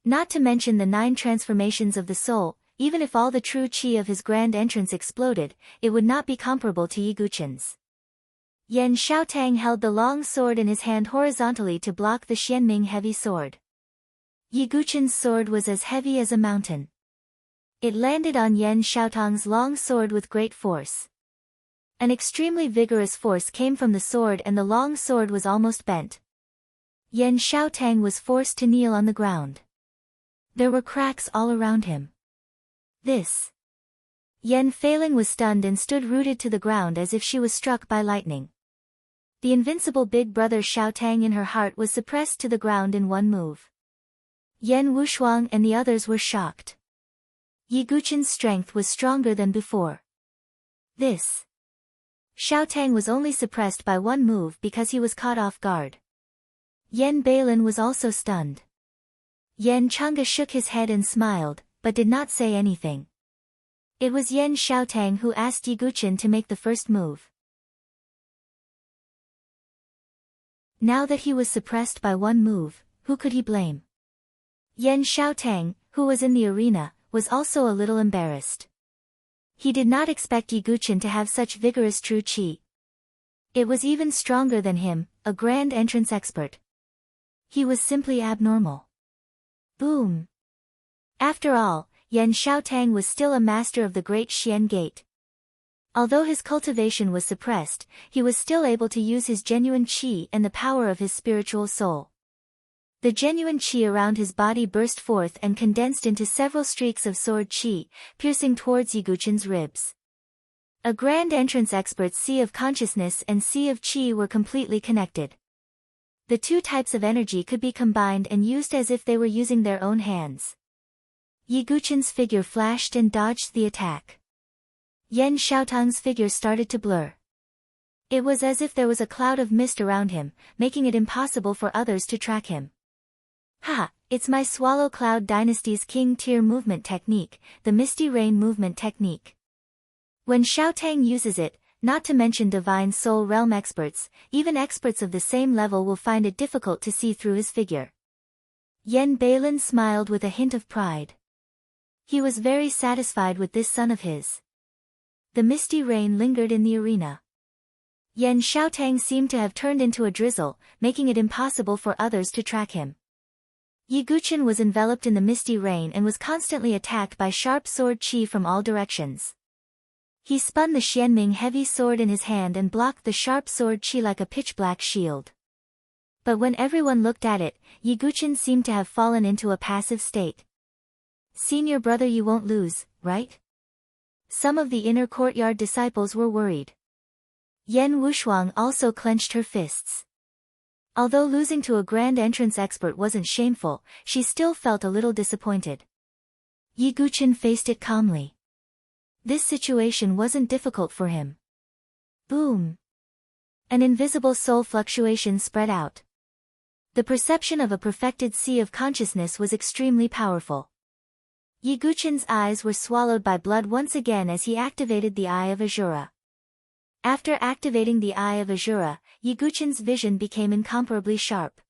Not to mention the 9 transformations of the soul, even if all the true qi of his grand entrance exploded, it would not be comparable to Yiguchen's. Yan Xiaotang held the long sword in his hand horizontally to block the Xianming heavy sword. Yiguchen's sword was as heavy as a mountain. It landed on Yan Xiaotang's long sword with great force. An extremely vigorous force came from the sword and the long sword was almost bent. Yan Xiaotang was forced to kneel on the ground. There were cracks all around him. Yan Feiling was stunned and stood rooted to the ground as if she was struck by lightning. The invincible big brother Xiaotang in her heart was suppressed to the ground in one move. Yan Wushuang and the others were shocked. Yiguchen's strength was stronger than before. Xiaotang was only suppressed by one move because he was caught off guard. Yan Bailin was also stunned. Yan Chang'e shook his head and smiled, but did not say anything. It was Yan Xiaotang who asked Yiguchen to make the first move. Now that he was suppressed by one move, who could he blame? Yan Xiaotang, who was in the arena, was also a little embarrassed. He did not expect Yi Guqin to have such vigorous true qi. It was even stronger than him, a grand entrance expert. He was simply abnormal. Boom! After all, Yan Xiaotang was still a master of the Great Xian Gate. Although his cultivation was suppressed, he was still able to use his genuine qi and the power of his spiritual soul. The genuine qi around his body burst forth and condensed into several streaks of sword qi, piercing towards Yi Guqin's ribs. A grand entrance expert's sea of consciousness and sea of qi were completely connected. The two types of energy could be combined and used as if they were using their own hands. Yi Guqin's figure flashed and dodged the attack. Yan Xiaotang's figure started to blur. It was as if there was a cloud of mist around him, making it impossible for others to track him. Ha! It's my Swallow Cloud Dynasty's King Tier movement technique, the Misty Rain movement technique. When Xiaotang uses it, not to mention Divine Soul Realm experts, even experts of the same level will find it difficult to see through his figure. Yan Bailin smiled with a hint of pride. He was very satisfied with this son of his. The misty rain lingered in the arena. Yan Xiaotang seemed to have turned into a drizzle, making it impossible for others to track him. Yi Guqin was enveloped in the misty rain and was constantly attacked by sharp sword qi from all directions. He spun the Xianming heavy sword in his hand and blocked the sharp sword qi like a pitch-black shield. But when everyone looked at it, Yi Guqin seemed to have fallen into a passive state. Senior brother, you won't lose, right? Some of the inner courtyard disciples were worried. Yan Wushuang also clenched her fists. Although losing to a grand entrance expert wasn't shameful, she still felt a little disappointed. Yi Guqin faced it calmly. This situation wasn't difficult for him. Boom! An invisible soul fluctuation spread out. The perception of a perfected sea of consciousness was extremely powerful. Yi Guqin's eyes were swallowed by blood once again as he activated the Eye of Azura. After activating the Eye of Azura, Yi Guqin's vision became incomparably sharp.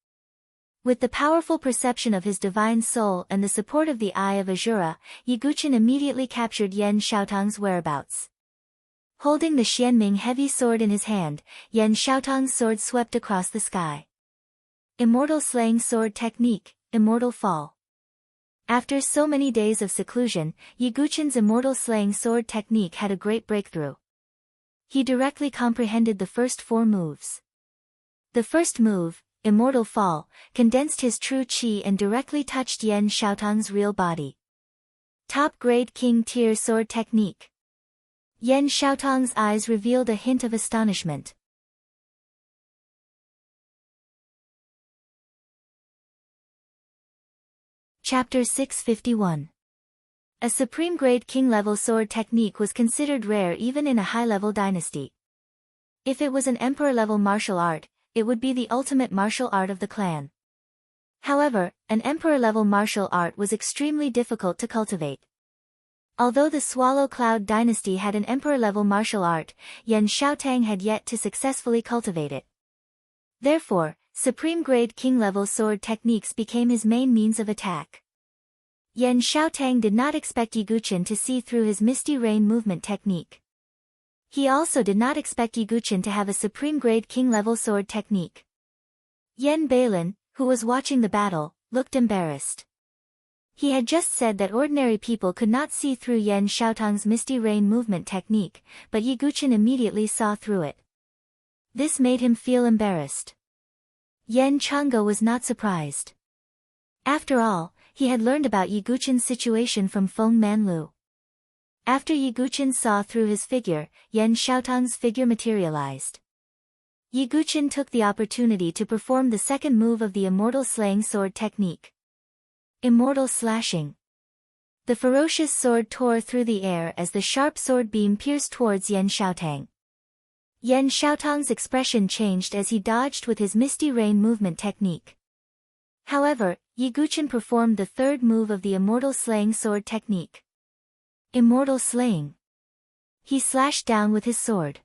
With the powerful perception of his divine soul and the support of the Eye of Azura, Yi Guqin immediately captured Yan Xiaotang's whereabouts. Holding the Xianming heavy sword in his hand, Yan Xiaotang's sword swept across the sky. Immortal Slaying Sword Technique, Immortal Fall. After so many days of seclusion, Yi Guqin's Immortal Slaying Sword technique had a great breakthrough. He directly comprehended the first four moves. The first move, Immortal Fall, condensed his true qi and directly touched Yan Xiaotang's real body. Top-grade King Tier Sword Technique. Yan Xiaotang's eyes revealed a hint of astonishment. Chapter 651. A supreme-grade king-level sword technique was considered rare even in a high-level dynasty. If it was an emperor-level martial art, it would be the ultimate martial art of the clan. However, an emperor-level martial art was extremely difficult to cultivate. Although the Swallow Cloud dynasty had an emperor-level martial art, Yan Xiaotang had yet to successfully cultivate it. Therefore, supreme-grade king-level sword techniques became his main means of attack. Yan Xiaotang did not expect Yi Guqin to see through his Misty Rain movement technique. He also did not expect Yi Guqin to have a supreme-grade king-level sword technique. Yan Bailin, who was watching the battle, looked embarrassed. He had just said that ordinary people could not see through Yan Xiaotang's Misty Rain movement technique, but Yi Guqin immediately saw through it. This made him feel embarrassed. Yan Changge was not surprised. After all, he had learned about Yi Guqin's situation from Feng Manlu. After Yi Guqin saw through his figure, Yan Xiaotang's figure materialized. Yi Guqin took the opportunity to perform the second move of the Immortal Slaying Sword technique. Immortal Slashing. The ferocious sword tore through the air as the sharp sword beam pierced towards Yan Xiaotang. Yan Xiaotang's expression changed as he dodged with his Misty Rain movement technique. However, Yi Guqin performed the third move of the Immortal Slaying Sword technique. Immortal Slaying. He slashed down with his sword.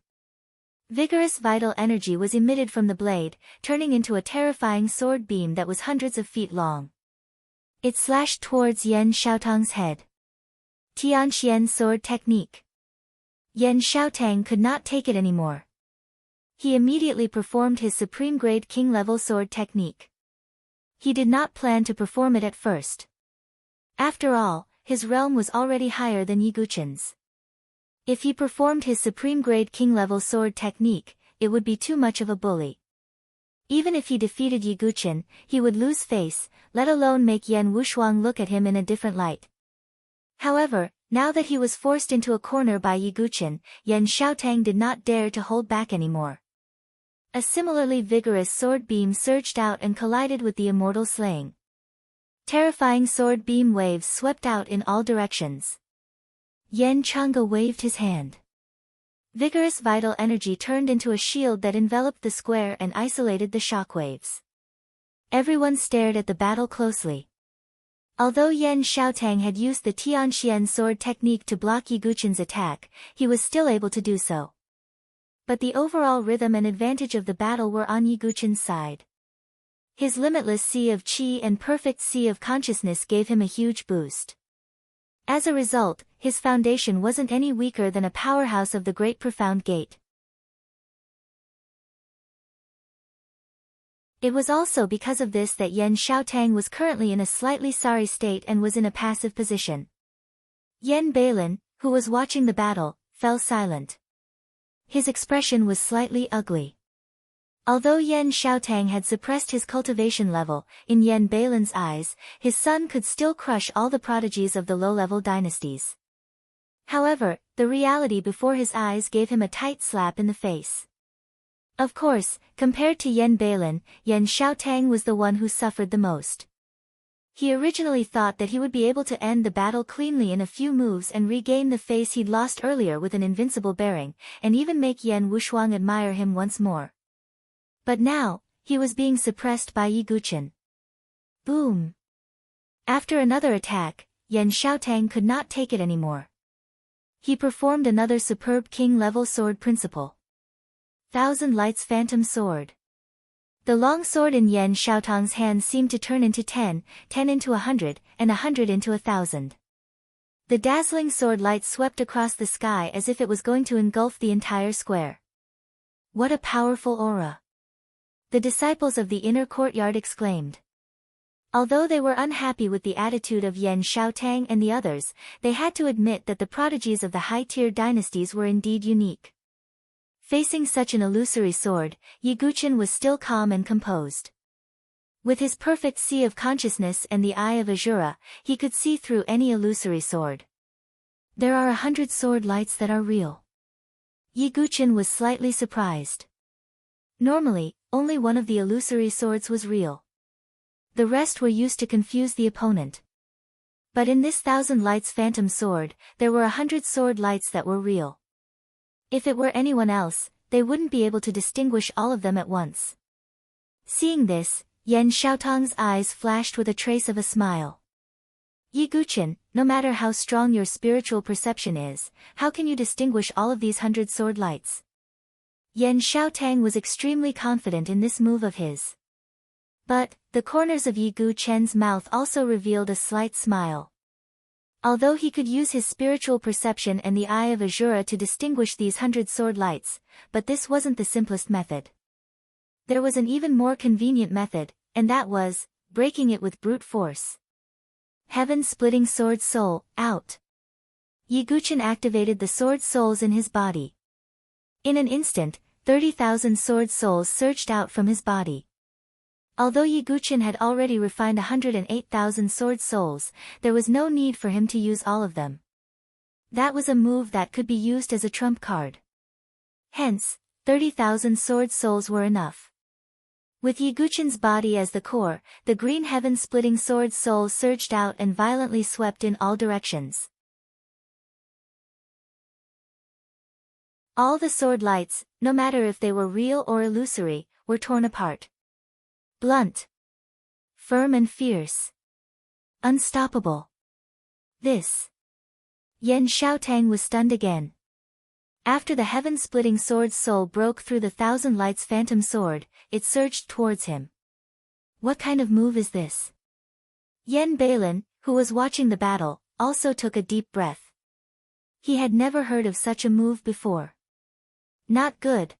Vigorous vital energy was emitted from the blade, turning into a terrifying sword beam that was hundreds of feet long. It slashed towards Yan Xiaotang's head. Tianxian sword technique. Yan Xiaotang could not take it anymore. He immediately performed his supreme-grade king-level sword technique. He did not plan to perform it at first. After all, his realm was already higher than Yiguchen's. If he performed his supreme-grade king-level sword technique, it would be too much of a bully. Even if he defeated Yiguchen, he would lose face, let alone make Yan Wushuang look at him in a different light. However, now that he was forced into a corner by Yiguchen, Yan Xiaotang did not dare to hold back anymore. A similarly vigorous sword beam surged out and collided with the immortal slaying. Terrifying sword beam waves swept out in all directions. Yan Chang'e waved his hand. Vigorous vital energy turned into a shield that enveloped the square and isolated the shockwaves. Everyone stared at the battle closely. Although Yan Xiaotang had used the Tianxian sword technique to block Yiguchen's attack, he was still able to do so. But the overall rhythm and advantage of the battle were on Yiguchen's side. His limitless sea of qi and perfect sea of consciousness gave him a huge boost. As a result, his foundation wasn't any weaker than a powerhouse of the Great Profound Gate. It was also because of this that Yan Xiaotang was currently in a slightly sorry state and was in a passive position. Yan Beilin, who was watching the battle, fell silent. His expression was slightly ugly. Although Yan Xiaotang had suppressed his cultivation level, in Yan Beilin's eyes, his son could still crush all the prodigies of the low-level dynasties. However, the reality before his eyes gave him a tight slap in the face. Of course, compared to Yan Beilin, Yan Xiaotang was the one who suffered the most. He originally thought that he would be able to end the battle cleanly in a few moves and regain the face he'd lost earlier with an invincible bearing, and even make Yan Wushuang admire him once more. But now, he was being suppressed by Yiguchen. Boom! After another attack, Yan Xiaotang could not take it anymore. He performed another superb king-level sword principle. Thousand Lights Phantom Sword. The long sword in Yan Xiaotang's hand seemed to turn into 10, 10 into 100, and 100 into 1,000. The dazzling sword light swept across the sky as if it was going to engulf the entire square. What a powerful aura! The disciples of the inner courtyard exclaimed. Although they were unhappy with the attitude of Yan Xiaotang and the others, they had to admit that the prodigies of the high-tier dynasties were indeed unique. Facing such an illusory sword, Yiguchen was still calm and composed. With his perfect sea of consciousness and the eye of Azura, he could see through any illusory sword. There are 100 sword lights that are real. Yiguchen was slightly surprised. Normally, only one of the illusory swords was real. The rest were used to confuse the opponent. But in this Thousand Lights Phantom Sword, there were 100 sword lights that were real. If it were anyone else, they wouldn't be able to distinguish all of them at once. Seeing this, Yan Xiaotang's eyes flashed with a trace of a smile. Yiguchen, no matter how strong your spiritual perception is, how can you distinguish all of these 100 sword lights? Yan Xiaotang was extremely confident in this move of his. But, the corners of Yiguchen's mouth also revealed a slight smile. Although he could use his spiritual perception and the eye of Azura to distinguish these 100 sword lights, but this wasn't the simplest method. There was an even more convenient method, and that was, breaking it with brute force. Heaven-splitting sword soul, out. Yiguchen activated the sword souls in his body. In an instant, 30,000 sword souls surged out from his body. Although Yiguchen had already refined 108,000 sword souls, there was no need for him to use all of them. That was a move that could be used as a trump card. Hence, 30,000 sword souls were enough. With Yiguchen's body as the core, the green heaven-splitting sword soul surged out and violently swept in all directions. All the sword lights, no matter if they were real or illusory, were torn apart. Blunt. Firm and fierce. Unstoppable. This. Yan Xiaotang was stunned again. After the heaven-splitting sword's soul broke through the Thousand Lights phantom sword, it surged towards him. What kind of move is this? Yen Balin, who was watching the battle, also took a deep breath. He had never heard of such a move before. Not good.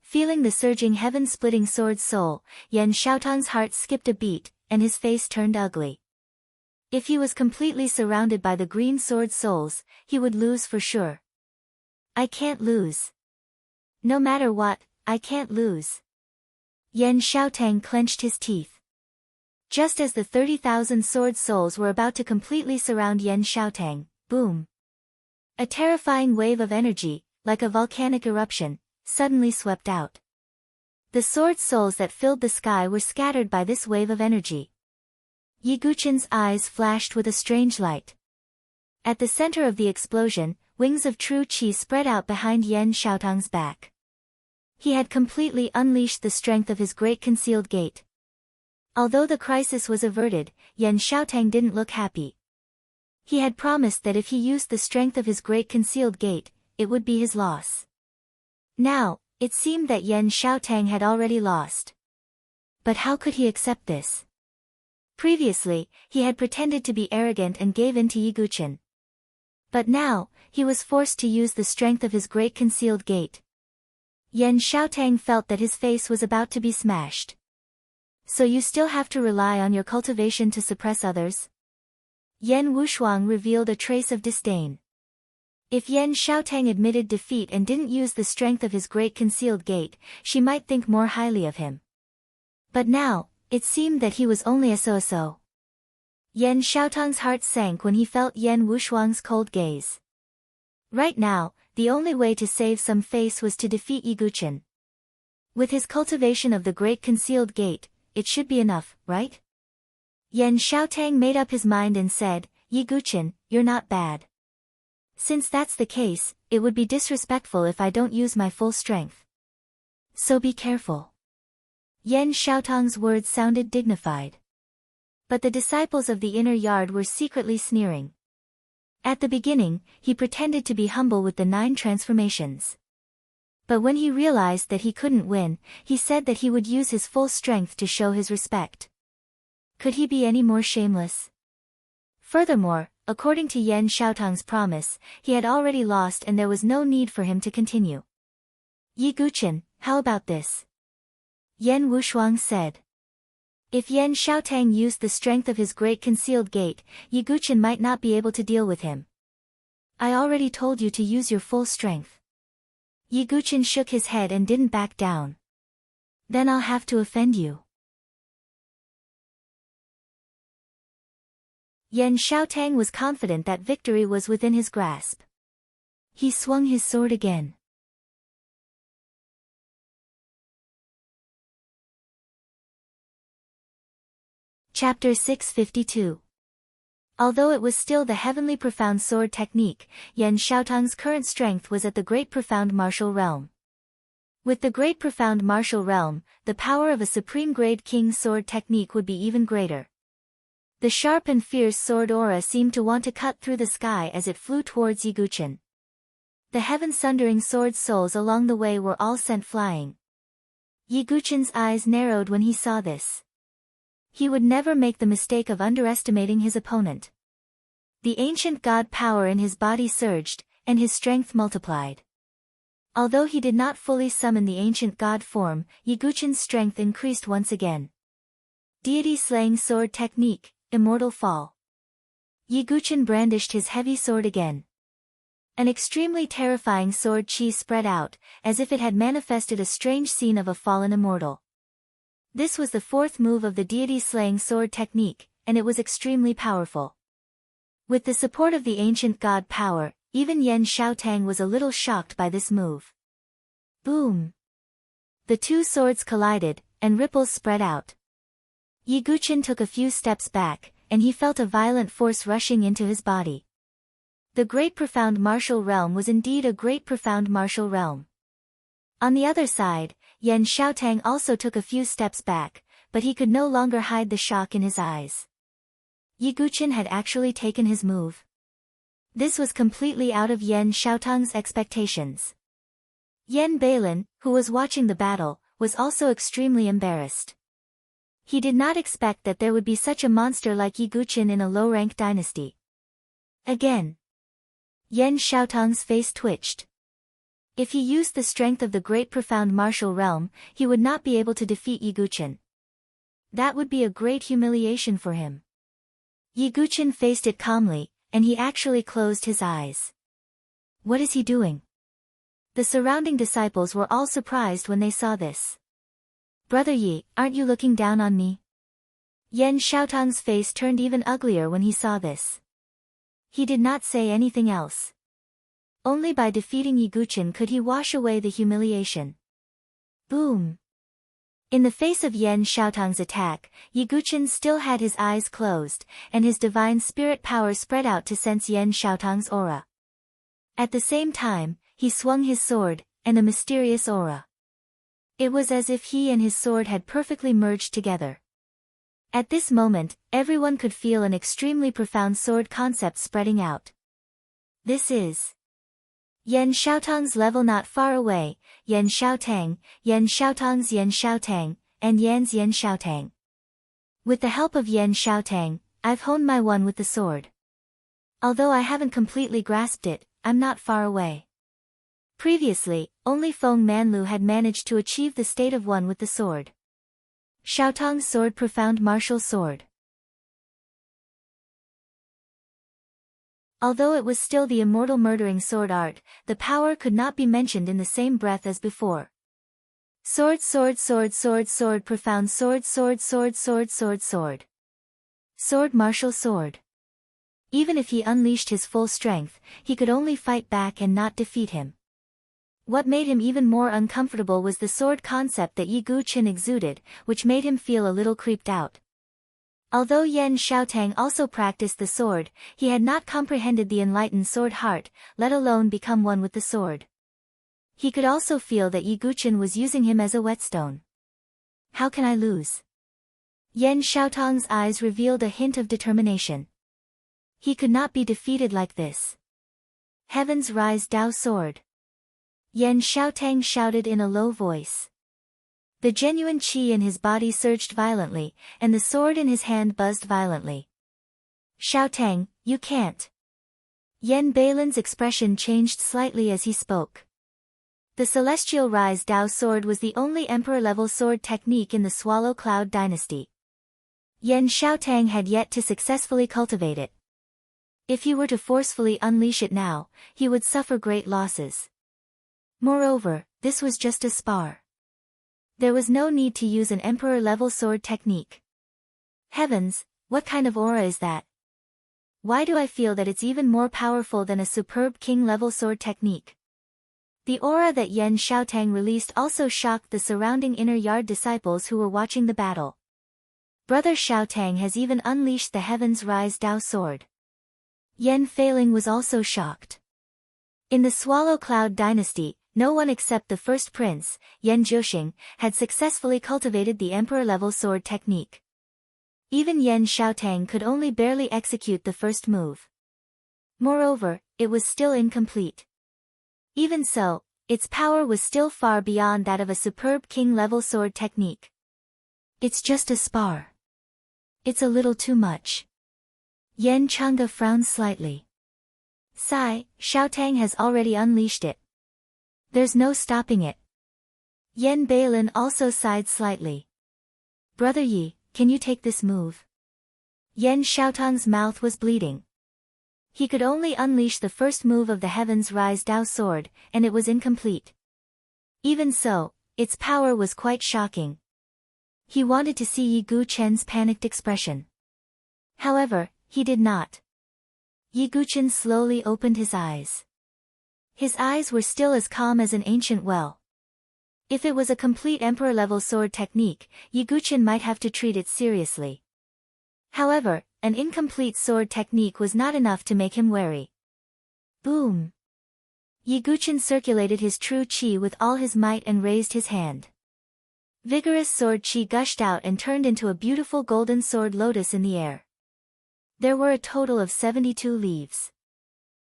Feeling the surging heaven-splitting sword's soul, Yen Xiaotang's heart skipped a beat, and his face turned ugly. If he was completely surrounded by the green sword souls, he would lose for sure. I can't lose. No matter what, I can't lose. Yen Xiaotang clenched his teeth. Just as the 30,000 sword souls were about to completely surround Yen Xiaotang, boom! A terrifying wave of energy, like a volcanic eruption, suddenly swept out. The sword souls that filled the sky were scattered by this wave of energy. Yi Guqin's eyes flashed with a strange light. At the center of the explosion, wings of true qi spread out behind Yen Xiaotang's back. He had completely unleashed the strength of his great concealed gate. Although the crisis was averted, Yen Xiaotang didn't look happy. He had promised that if he used the strength of his great concealed gate, it would be his loss. Now, it seemed that Yen Xiaotang had already lost. But how could he accept this? Previously, he had pretended to be arrogant and gave in to Yi Guqin. But now, he was forced to use the strength of his great concealed gate. Yen Xiaotang felt that his face was about to be smashed. So you still have to rely on your cultivation to suppress others? Yen Wushuang revealed a trace of disdain. If Yen Xiaotang admitted defeat and didn't use the strength of his great concealed gate, she might think more highly of him. But now, it seemed that he was only a so-so. Yen Xiaotang's heart sank when he felt Yen Wushuang's cold gaze. Right now, the only way to save some face was to defeat Yi Guqin. With his cultivation of the great concealed gate, it should be enough, right? Yen Xiaotang made up his mind and said, Yi Guqin, you're not bad. Since that's the case, it would be disrespectful if I don't use my full strength. So be careful. Yen Xiaotang's words sounded dignified. But the disciples of the inner yard were secretly sneering. At the beginning, he pretended to be humble with the 9 transformations. But when he realized that he couldn't win, he said that he would use his full strength to show his respect. Could he be any more shameless? Furthermore, according to Yen Xiaotang's promise, he had already lost and there was no need for him to continue. Yi Guqin, how about this? Yen Wushuang said. If Yen Xiaotang used the strength of his great concealed gate, Yi Guqin might not be able to deal with him. I already told you to use your full strength. Yi Guqin shook his head and didn't back down. Then I'll have to offend you. Yen Xiaotang was confident that victory was within his grasp. He swung his sword again. Chapter 652. Although it was still the heavenly profound sword technique, Yen Xiaotang's current strength was at the great profound martial realm. With the great profound martial realm, the power of a supreme grade king sword technique would be even greater. The sharp and fierce sword aura seemed to want to cut through the sky as it flew towards Yi Guqin. The heaven-sundering sword souls along the way were all sent flying. Yi Guqin's eyes narrowed when he saw this. He would never make the mistake of underestimating his opponent. The ancient god power in his body surged, and his strength multiplied. Although he did not fully summon the ancient god form, Yi Guqin's strength increased once again. Deity slaying sword technique, immortal fall. Yi Guqin brandished his heavy sword again. An extremely terrifying sword qi spread out, as if it had manifested a strange scene of a fallen immortal. This was the 4th move of the deity-slaying sword technique, and it was extremely powerful. With the support of the ancient god power, even Yen Xiaotang was a little shocked by this move. Boom! The 2 swords collided, and ripples spread out. Yi Guqin took a few steps back, and he felt a violent force rushing into his body. The great profound martial realm was indeed a great profound martial realm. On the other side, Yen Xiaotang also took a few steps back, but he could no longer hide the shock in his eyes. Yi Guqin had actually taken his move. This was completely out of Yan Xiaotang's expectations. Yan Beilin, who was watching the battle, was also extremely embarrassed. He did not expect that there would be such a monster like Yi Guqin in a low-rank dynasty. Again. Yan Xiaotang's face twitched. If he used the strength of the great profound martial realm, he would not be able to defeat Yi Guqin. That would be a great humiliation for him. Yi Guqin faced it calmly, and he actually closed his eyes. What is he doing? The surrounding disciples were all surprised when they saw this. Brother Yi, aren't you looking down on me? Yan Xiaotang's face turned even uglier when he saw this. He did not say anything else. Only by defeating Yi Guqin could he wash away the humiliation. Boom! In the face of Yan Xiaotang's attack, Yi Guqin still had his eyes closed, and his divine spirit power spread out to sense Yan Xiaotang's aura. At the same time, he swung his sword, and a mysterious aura. It was as if he and his sword had perfectly merged together. At this moment, everyone could feel an extremely profound sword concept spreading out. This is Yan Xiaotang's level not far away, Yan Xiaotang, Yan Xiaotang's Yan Xiaotang, and Yan's Yan Xiaotang. With the help of Yan Xiaotang, I've honed my one with the sword. Although I haven't completely grasped it, I'm not far away. Previously, only Feng Manlu had managed to achieve the state of one with the sword. Xiaotang's sword profound martial sword. Although it was still the immortal murdering sword art, the power could not be mentioned in the same breath as before. Sword sword sword sword sword profound sword sword sword sword sword sword. Sword martial sword. Even if he unleashed his full strength, he could only fight back and not defeat him. What made him even more uncomfortable was the sword concept that Yi Guqin exuded, which made him feel a little creeped out. Although Yan Xiaotang also practiced the sword, he had not comprehended the enlightened sword heart, let alone become one with the sword. He could also feel that Yi Guqin was using him as a whetstone. How can I lose? Yan Xiaotang's eyes revealed a hint of determination. He could not be defeated like this. Heavens Rise Dao Sword. Yan Xiaotang shouted in a low voice. The genuine qi in his body surged violently, and the sword in his hand buzzed violently. Xiaotang, you can't. Yan Beilin's expression changed slightly as he spoke. The Celestial Rise Dao sword was the only emperor-level sword technique in the Swallow Cloud dynasty. Yan Xiaotang had yet to successfully cultivate it. If he were to forcefully unleash it now, he would suffer great losses. Moreover, this was just a spar. There was no need to use an emperor-level sword technique. Heavens, what kind of aura is that? Why do I feel that it's even more powerful than a superb king-level sword technique? The aura that Yan Xiaotang released also shocked the surrounding inner yard disciples who were watching the battle. Brother Xiaotang has even unleashed the Heavens Rise Dao sword. Yan Feiling was also shocked. In the Swallow Cloud dynasty, no one except the first prince, Yan Zhexing, had successfully cultivated the emperor-level sword technique. Even Yan Xiaotang could only barely execute the first move. Moreover, it was still incomplete. Even so, its power was still far beyond that of a superb king-level sword technique. It's just a spar. It's a little too much. Yan Changge frowned slightly. Sigh, Xiaotang has already unleashed it. There's no stopping it. Yan Beilin also sighed slightly. Brother Yi, can you take this move? Yan Xiaotang's mouth was bleeding. He could only unleash the first move of the Heavens Rise Dao sword, and it was incomplete. Even so, its power was quite shocking. He wanted to see Yi Guqin's panicked expression. However, he did not. Yi Guqin slowly opened his eyes. His eyes were still as calm as an ancient well. If it was a complete emperor-level sword technique, Yi Guqin might have to treat it seriously. However, an incomplete sword technique was not enough to make him wary. Boom! Yi Guqin circulated his true qi with all his might and raised his hand. Vigorous sword qi gushed out and turned into a beautiful golden sword lotus in the air. There were a total of 72 leaves.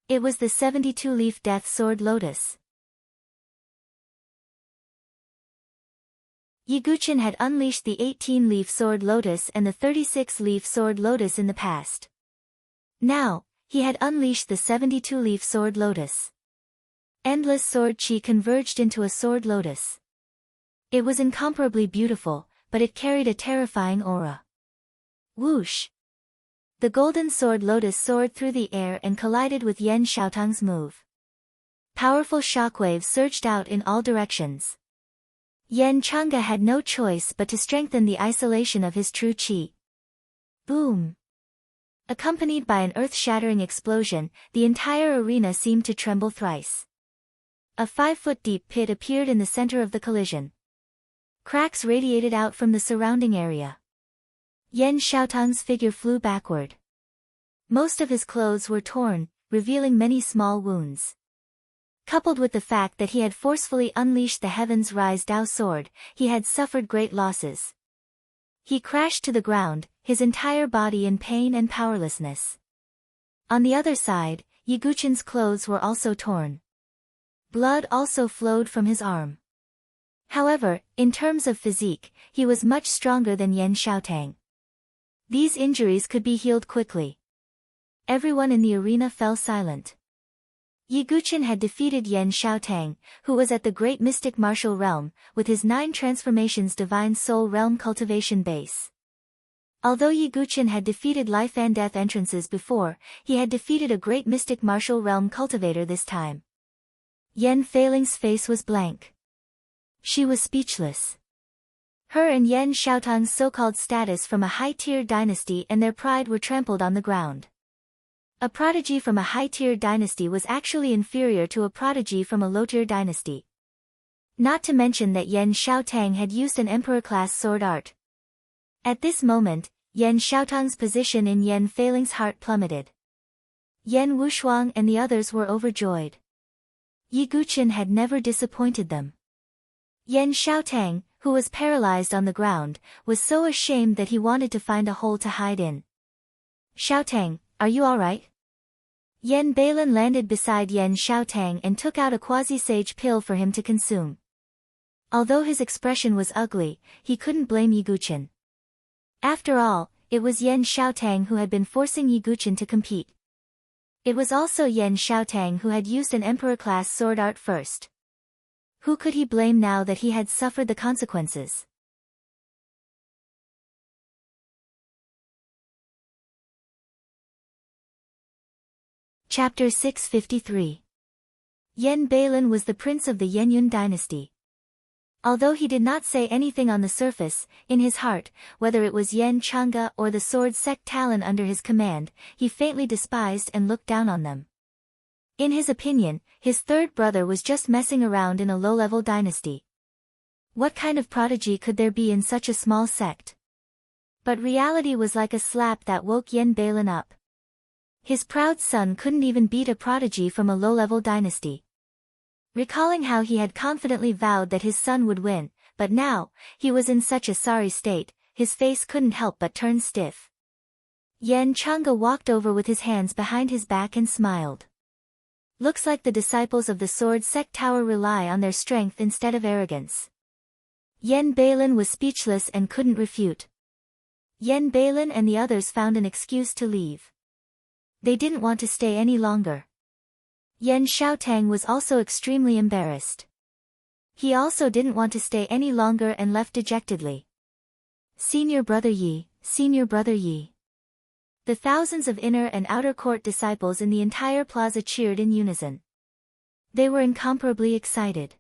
It was the 72-leaf death sword lotus. Yiguchin had unleashed the 18-leaf sword lotus and the 36-leaf sword lotus in the past. Now, he had unleashed the 72-leaf sword lotus. Endless sword chi converged into a sword lotus. It was incomparably beautiful, but it carried a terrifying aura. Whoosh! The golden sword lotus soared through the air and collided with Yan Xiaotang's move. Powerful shockwaves surged out in all directions. Yan Chang'e had no choice but to strengthen the isolation of his true qi. Boom! Accompanied by an earth-shattering explosion, the entire arena seemed to tremble thrice. A 5-foot-deep pit appeared in the center of the collision. Cracks radiated out from the surrounding area. Yan Xiaotang's figure flew backward. Most of his clothes were torn, revealing many small wounds. Coupled with the fact that he had forcefully unleashed the Heaven's Rise Dao sword, he had suffered great losses. He crashed to the ground, his entire body in pain and powerlessness. On the other side, Yiguchin's clothes were also torn. Blood also flowed from his arm. However, in terms of physique, he was much stronger than Yan Xiaotang. These injuries could be healed quickly. Everyone in the arena fell silent. Yiguchin had defeated Yan Xiaotang, who was at the Great Mystic Martial Realm, with his 9 transformations Divine Soul Realm cultivation base. Although Yiguchin had defeated life and death entrances before, he had defeated a Great Mystic Martial Realm cultivator this time. Yan Feiling's face was blank. She was speechless. Her and Yan Xiaotang's so-called status from a high-tier dynasty and their pride were trampled on the ground. A prodigy from a high-tier dynasty was actually inferior to a prodigy from a low-tier dynasty. Not to mention that Yan Xiaotang had used an emperor-class sword art. At this moment, Yan Xiaotang's position in Yan Feiling's heart plummeted. Yan Wushuang and the others were overjoyed. Yiguchin had never disappointed them. Yan Xiaotang, who was paralyzed on the ground, was so ashamed that he wanted to find a hole to hide in. Xiaotang, are you alright? Yan Beilin landed beside Yan Xiaotang and took out a quasi-sage pill for him to consume. Although his expression was ugly, he couldn't blame Yiguchin. After all, it was Yan Xiaotang who had been forcing Yiguchin to compete. It was also Yan Xiaotang who had used an emperor-class sword art first. Who could he blame now that he had suffered the consequences? Chapter 653. Yan Beilin was the prince of the Yenyun dynasty. Although he did not say anything on the surface, in his heart, whether it was Yan Chang'e or the sword sect Talon under his command, he faintly despised and looked down on them. In his opinion, his third brother was just messing around in a low-level dynasty. What kind of prodigy could there be in such a small sect? But reality was like a slap that woke Yan Beilin up. His proud son couldn't even beat a prodigy from a low-level dynasty. Recalling how he had confidently vowed that his son would win, but now, he was in such a sorry state, his face couldn't help but turn stiff. Yan Chang'e walked over with his hands behind his back and smiled. Looks like the disciples of the sword sect tower rely on their strength instead of arrogance. Yan Beilin was speechless and couldn't refute. Yan Beilin and the others found an excuse to leave. They didn't want to stay any longer. Yan Xiaotang was also extremely embarrassed. He also didn't want to stay any longer and left dejectedly. Senior Brother Yi, Senior Brother Yi. The thousands of inner and outer court disciples in the entire plaza cheered in unison. They were incomparably excited.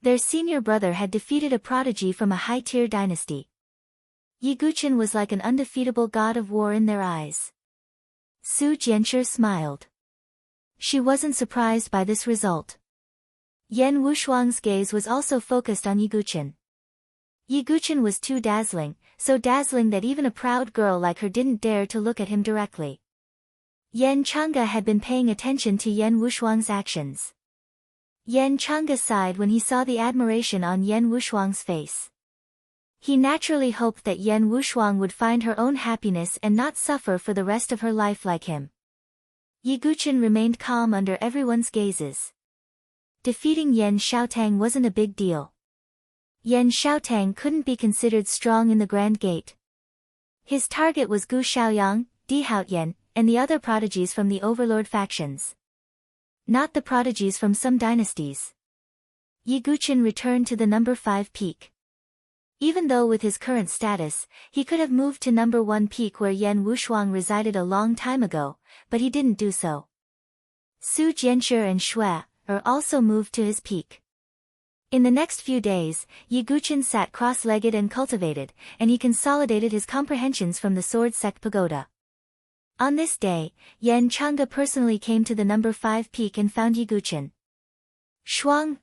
Their senior brother had defeated a prodigy from a high-tier dynasty. Yiguchin was like an undefeatable god of war in their eyes. Su Jianshi smiled. She wasn't surprised by this result. Yan Wushuang's gaze was also focused on Yiguchin. Yiguchin was too dazzling, so dazzling that even a proud girl like her didn't dare to look at him directly. Yan Chang'e had been paying attention to Yan Wushuang's actions. Yan Chang'e sighed when he saw the admiration on Yan Wushuang's face. He naturally hoped that Yan Wushuang would find her own happiness and not suffer for the rest of her life like him. Ye Guqin remained calm under everyone's gazes. Defeating Yan Xiaotang wasn't a big deal. Yan Xiaotang couldn't be considered strong in the Grand Gate. His target was Gu Xiaoyang, Di Haotian, and the other prodigies from the overlord factions. Not the prodigies from some dynasties. Ye Guqin returned to the number 5 peak. Even though with his current status, he could have moved to number 1 peak where Yan Wushuang resided a long time ago, but he didn't do so. Su Jianshi and Shui also moved to his peak. In the next few days, Ye Guqin sat cross-legged and cultivated, and he consolidated his comprehensions from the Sword Sect Pagoda. On this day, Yan Changge personally came to the number 5 peak and found Ye Guqin. Shuang,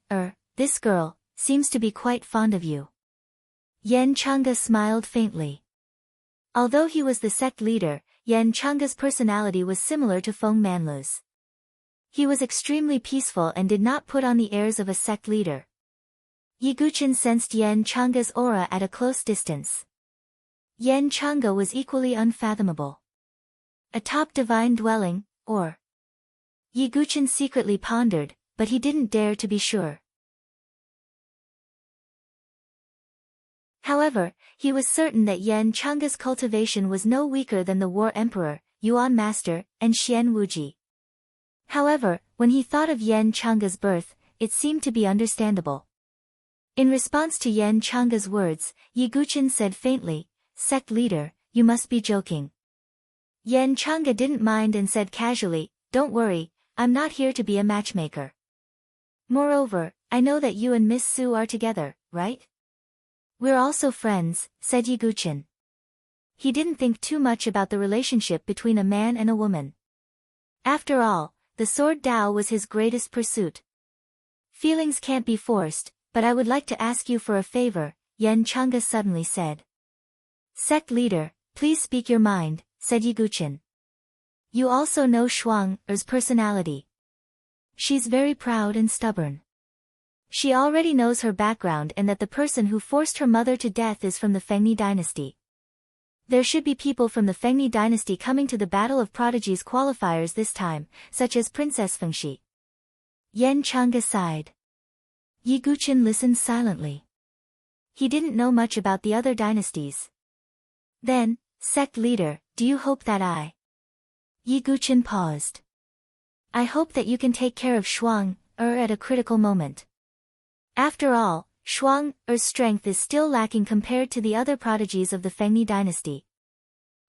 this girl, seems to be quite fond of you. Yan Changge smiled faintly. Although he was the sect leader, Yan Changge's personality was similar to Feng Manlu's. He was extremely peaceful and did not put on the airs of a sect leader. Ye Guqin sensed Yan Changge's aura at a close distance. Yan Changge was equally unfathomable. A top divine dwelling, or? Ye Guqin secretly pondered, but he didn't dare to be sure. However, he was certain that Yan Changge's cultivation was no weaker than the War Emperor, Yuan Master, and Xian Wuji. However, when he thought of Yan Changge's birth, it seemed to be understandable. In response to Yan Changge's words, Ye Guqin said faintly, "Sect leader, you must be joking." Yan Changge didn't mind and said casually, "Don't worry, I'm not here to be a matchmaker. Moreover, I know that you and Miss Su are together, right?" "We're also friends," said Ye Guqin. He didn't think too much about the relationship between a man and a woman. After all, the sword Dao was his greatest pursuit. "Feelings can't be forced, but I would like to ask you for a favor," Yan Changge suddenly said. "Sect leader, please speak your mind," said Ye Guqin. "You also know Shuang's personality. She's very proud and stubborn. She already knows her background and that the person who forced her mother to death is from the Fengni dynasty. There should be people from the Fengni dynasty coming to the Battle of Prodigies qualifiers this time, such as Princess Fengxi." Yan Changge sighed. Ye Guqin listened silently. He didn't know much about the other dynasties. Then, "Sect leader, do you hope that I—" Ye Guqin paused. "I hope that you can take care of Shuang at a critical moment. After all, Shuang's strength is still lacking compared to the other prodigies of the Fengni dynasty.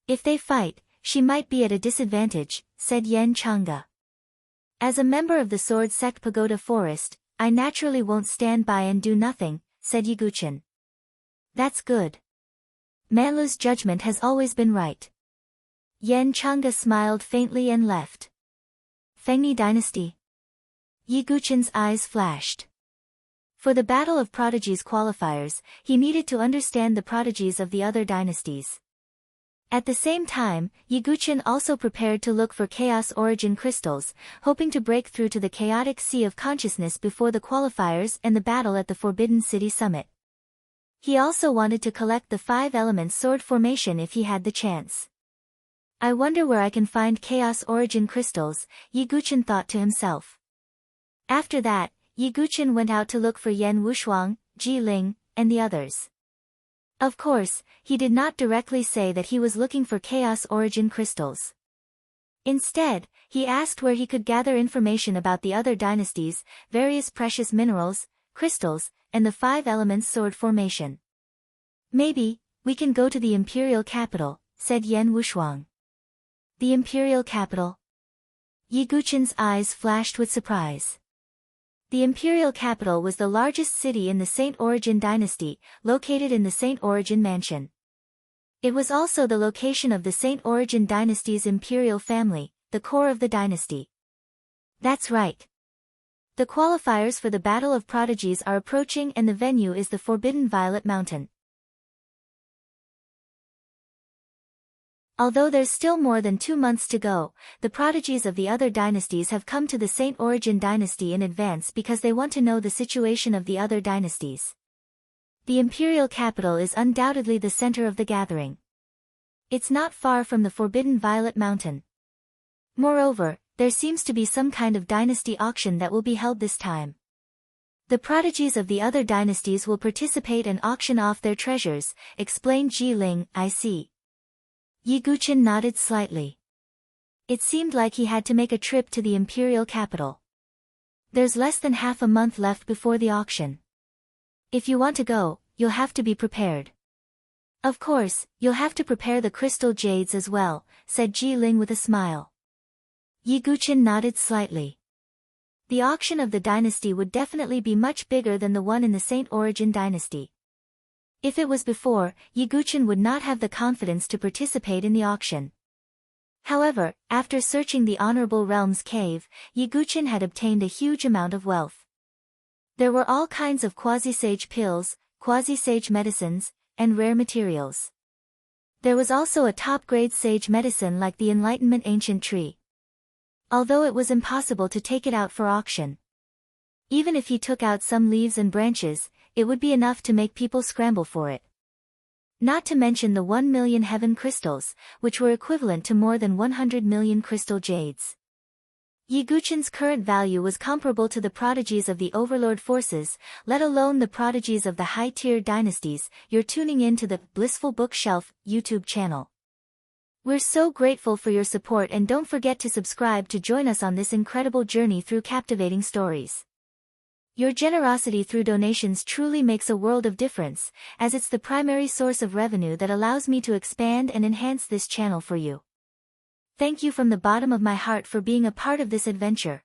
If they fight, she might be at a disadvantage," said Yan Changge. "As a member of the Sword Sect Pagoda Forest, I naturally won't stand by and do nothing," said Ye Guqin. "That's good. Manlu's judgment has always been right." Yan Changge smiled faintly and left. Fengni dynasty? Ye Guqin's eyes flashed. For the Battle of Prodigies qualifiers, he needed to understand the prodigies of the other dynasties. At the same time, Ye Guqin also prepared to look for Chaos Origin crystals, hoping to break through to the chaotic sea of consciousness before the qualifiers and the battle at the Forbidden City Summit. He also wanted to collect the 5 elements sword formation if he had the chance. "I wonder where I can find Chaos Origin crystals," Ye Guqin thought to himself. After that, Ye Guqin went out to look for Yan Wushuang, Ji Ling, and the others. Of course, he did not directly say that he was looking for Chaos Origin crystals. Instead, he asked where he could gather information about the other dynasties, various precious minerals, crystals, and the 5 elements sword formation. "Maybe, we can go to the imperial capital," said Yan Wushuang. "The imperial capital?" Ye Guqin's eyes flashed with surprise. The imperial capital was the largest city in the Saint Origin dynasty, located in the Saint Origin mansion. It was also the location of the Saint Origin dynasty's imperial family, the core of the dynasty. That's right. The qualifiers for the Battle of Prodigies are approaching and the venue is the Forbidden Violet Mountain. Although there's still more than 2 months to go, the prodigies of the other dynasties have come to the Saint Origin dynasty in advance because they want to know the situation of the other dynasties. The imperial capital is undoubtedly the center of the gathering. It's not far from the Forbidden Violet Mountain. Moreover, there seems to be some kind of dynasty auction that will be held this time. The prodigies of the other dynasties will participate and auction off their treasures, explained Ji Ling. I see. Yi Guqin nodded slightly. It seemed like he had to make a trip to the imperial capital. There's less than half a month left before the auction. If you want to go, you'll have to be prepared. Of course, you'll have to prepare the crystal jades as well, said Ji Ling with a smile. Yi Guqin nodded slightly. The auction of the dynasty would definitely be much bigger than the one in the Saint Origin dynasty. If it was before, Yi Guqin would not have the confidence to participate in the auction. However, after searching the Honorable Realm's cave, Yi Guqin had obtained a huge amount of wealth. There were all kinds of quasi-sage pills, quasi-sage medicines, and rare materials. There was also a top-grade sage medicine like the Enlightenment Ancient Tree. Although it was impossible to take it out for auction. Even if he took out some leaves and branches, it would be enough to make people scramble for it. Not to mention the 1 million heaven crystals, which were equivalent to more than 100 million crystal jades. Yi Guqin's current value was comparable to the prodigies of the overlord forces, let alone the prodigies of the high-tier dynasties. You're tuning in to the Blissful Bookshelf YouTube channel. We're so grateful for your support, and don't forget to subscribe to join us on this incredible journey through captivating stories. Your generosity through donations truly makes a world of difference, as it's the primary source of revenue that allows me to expand and enhance this channel for you. Thank you from the bottom of my heart for being a part of this adventure.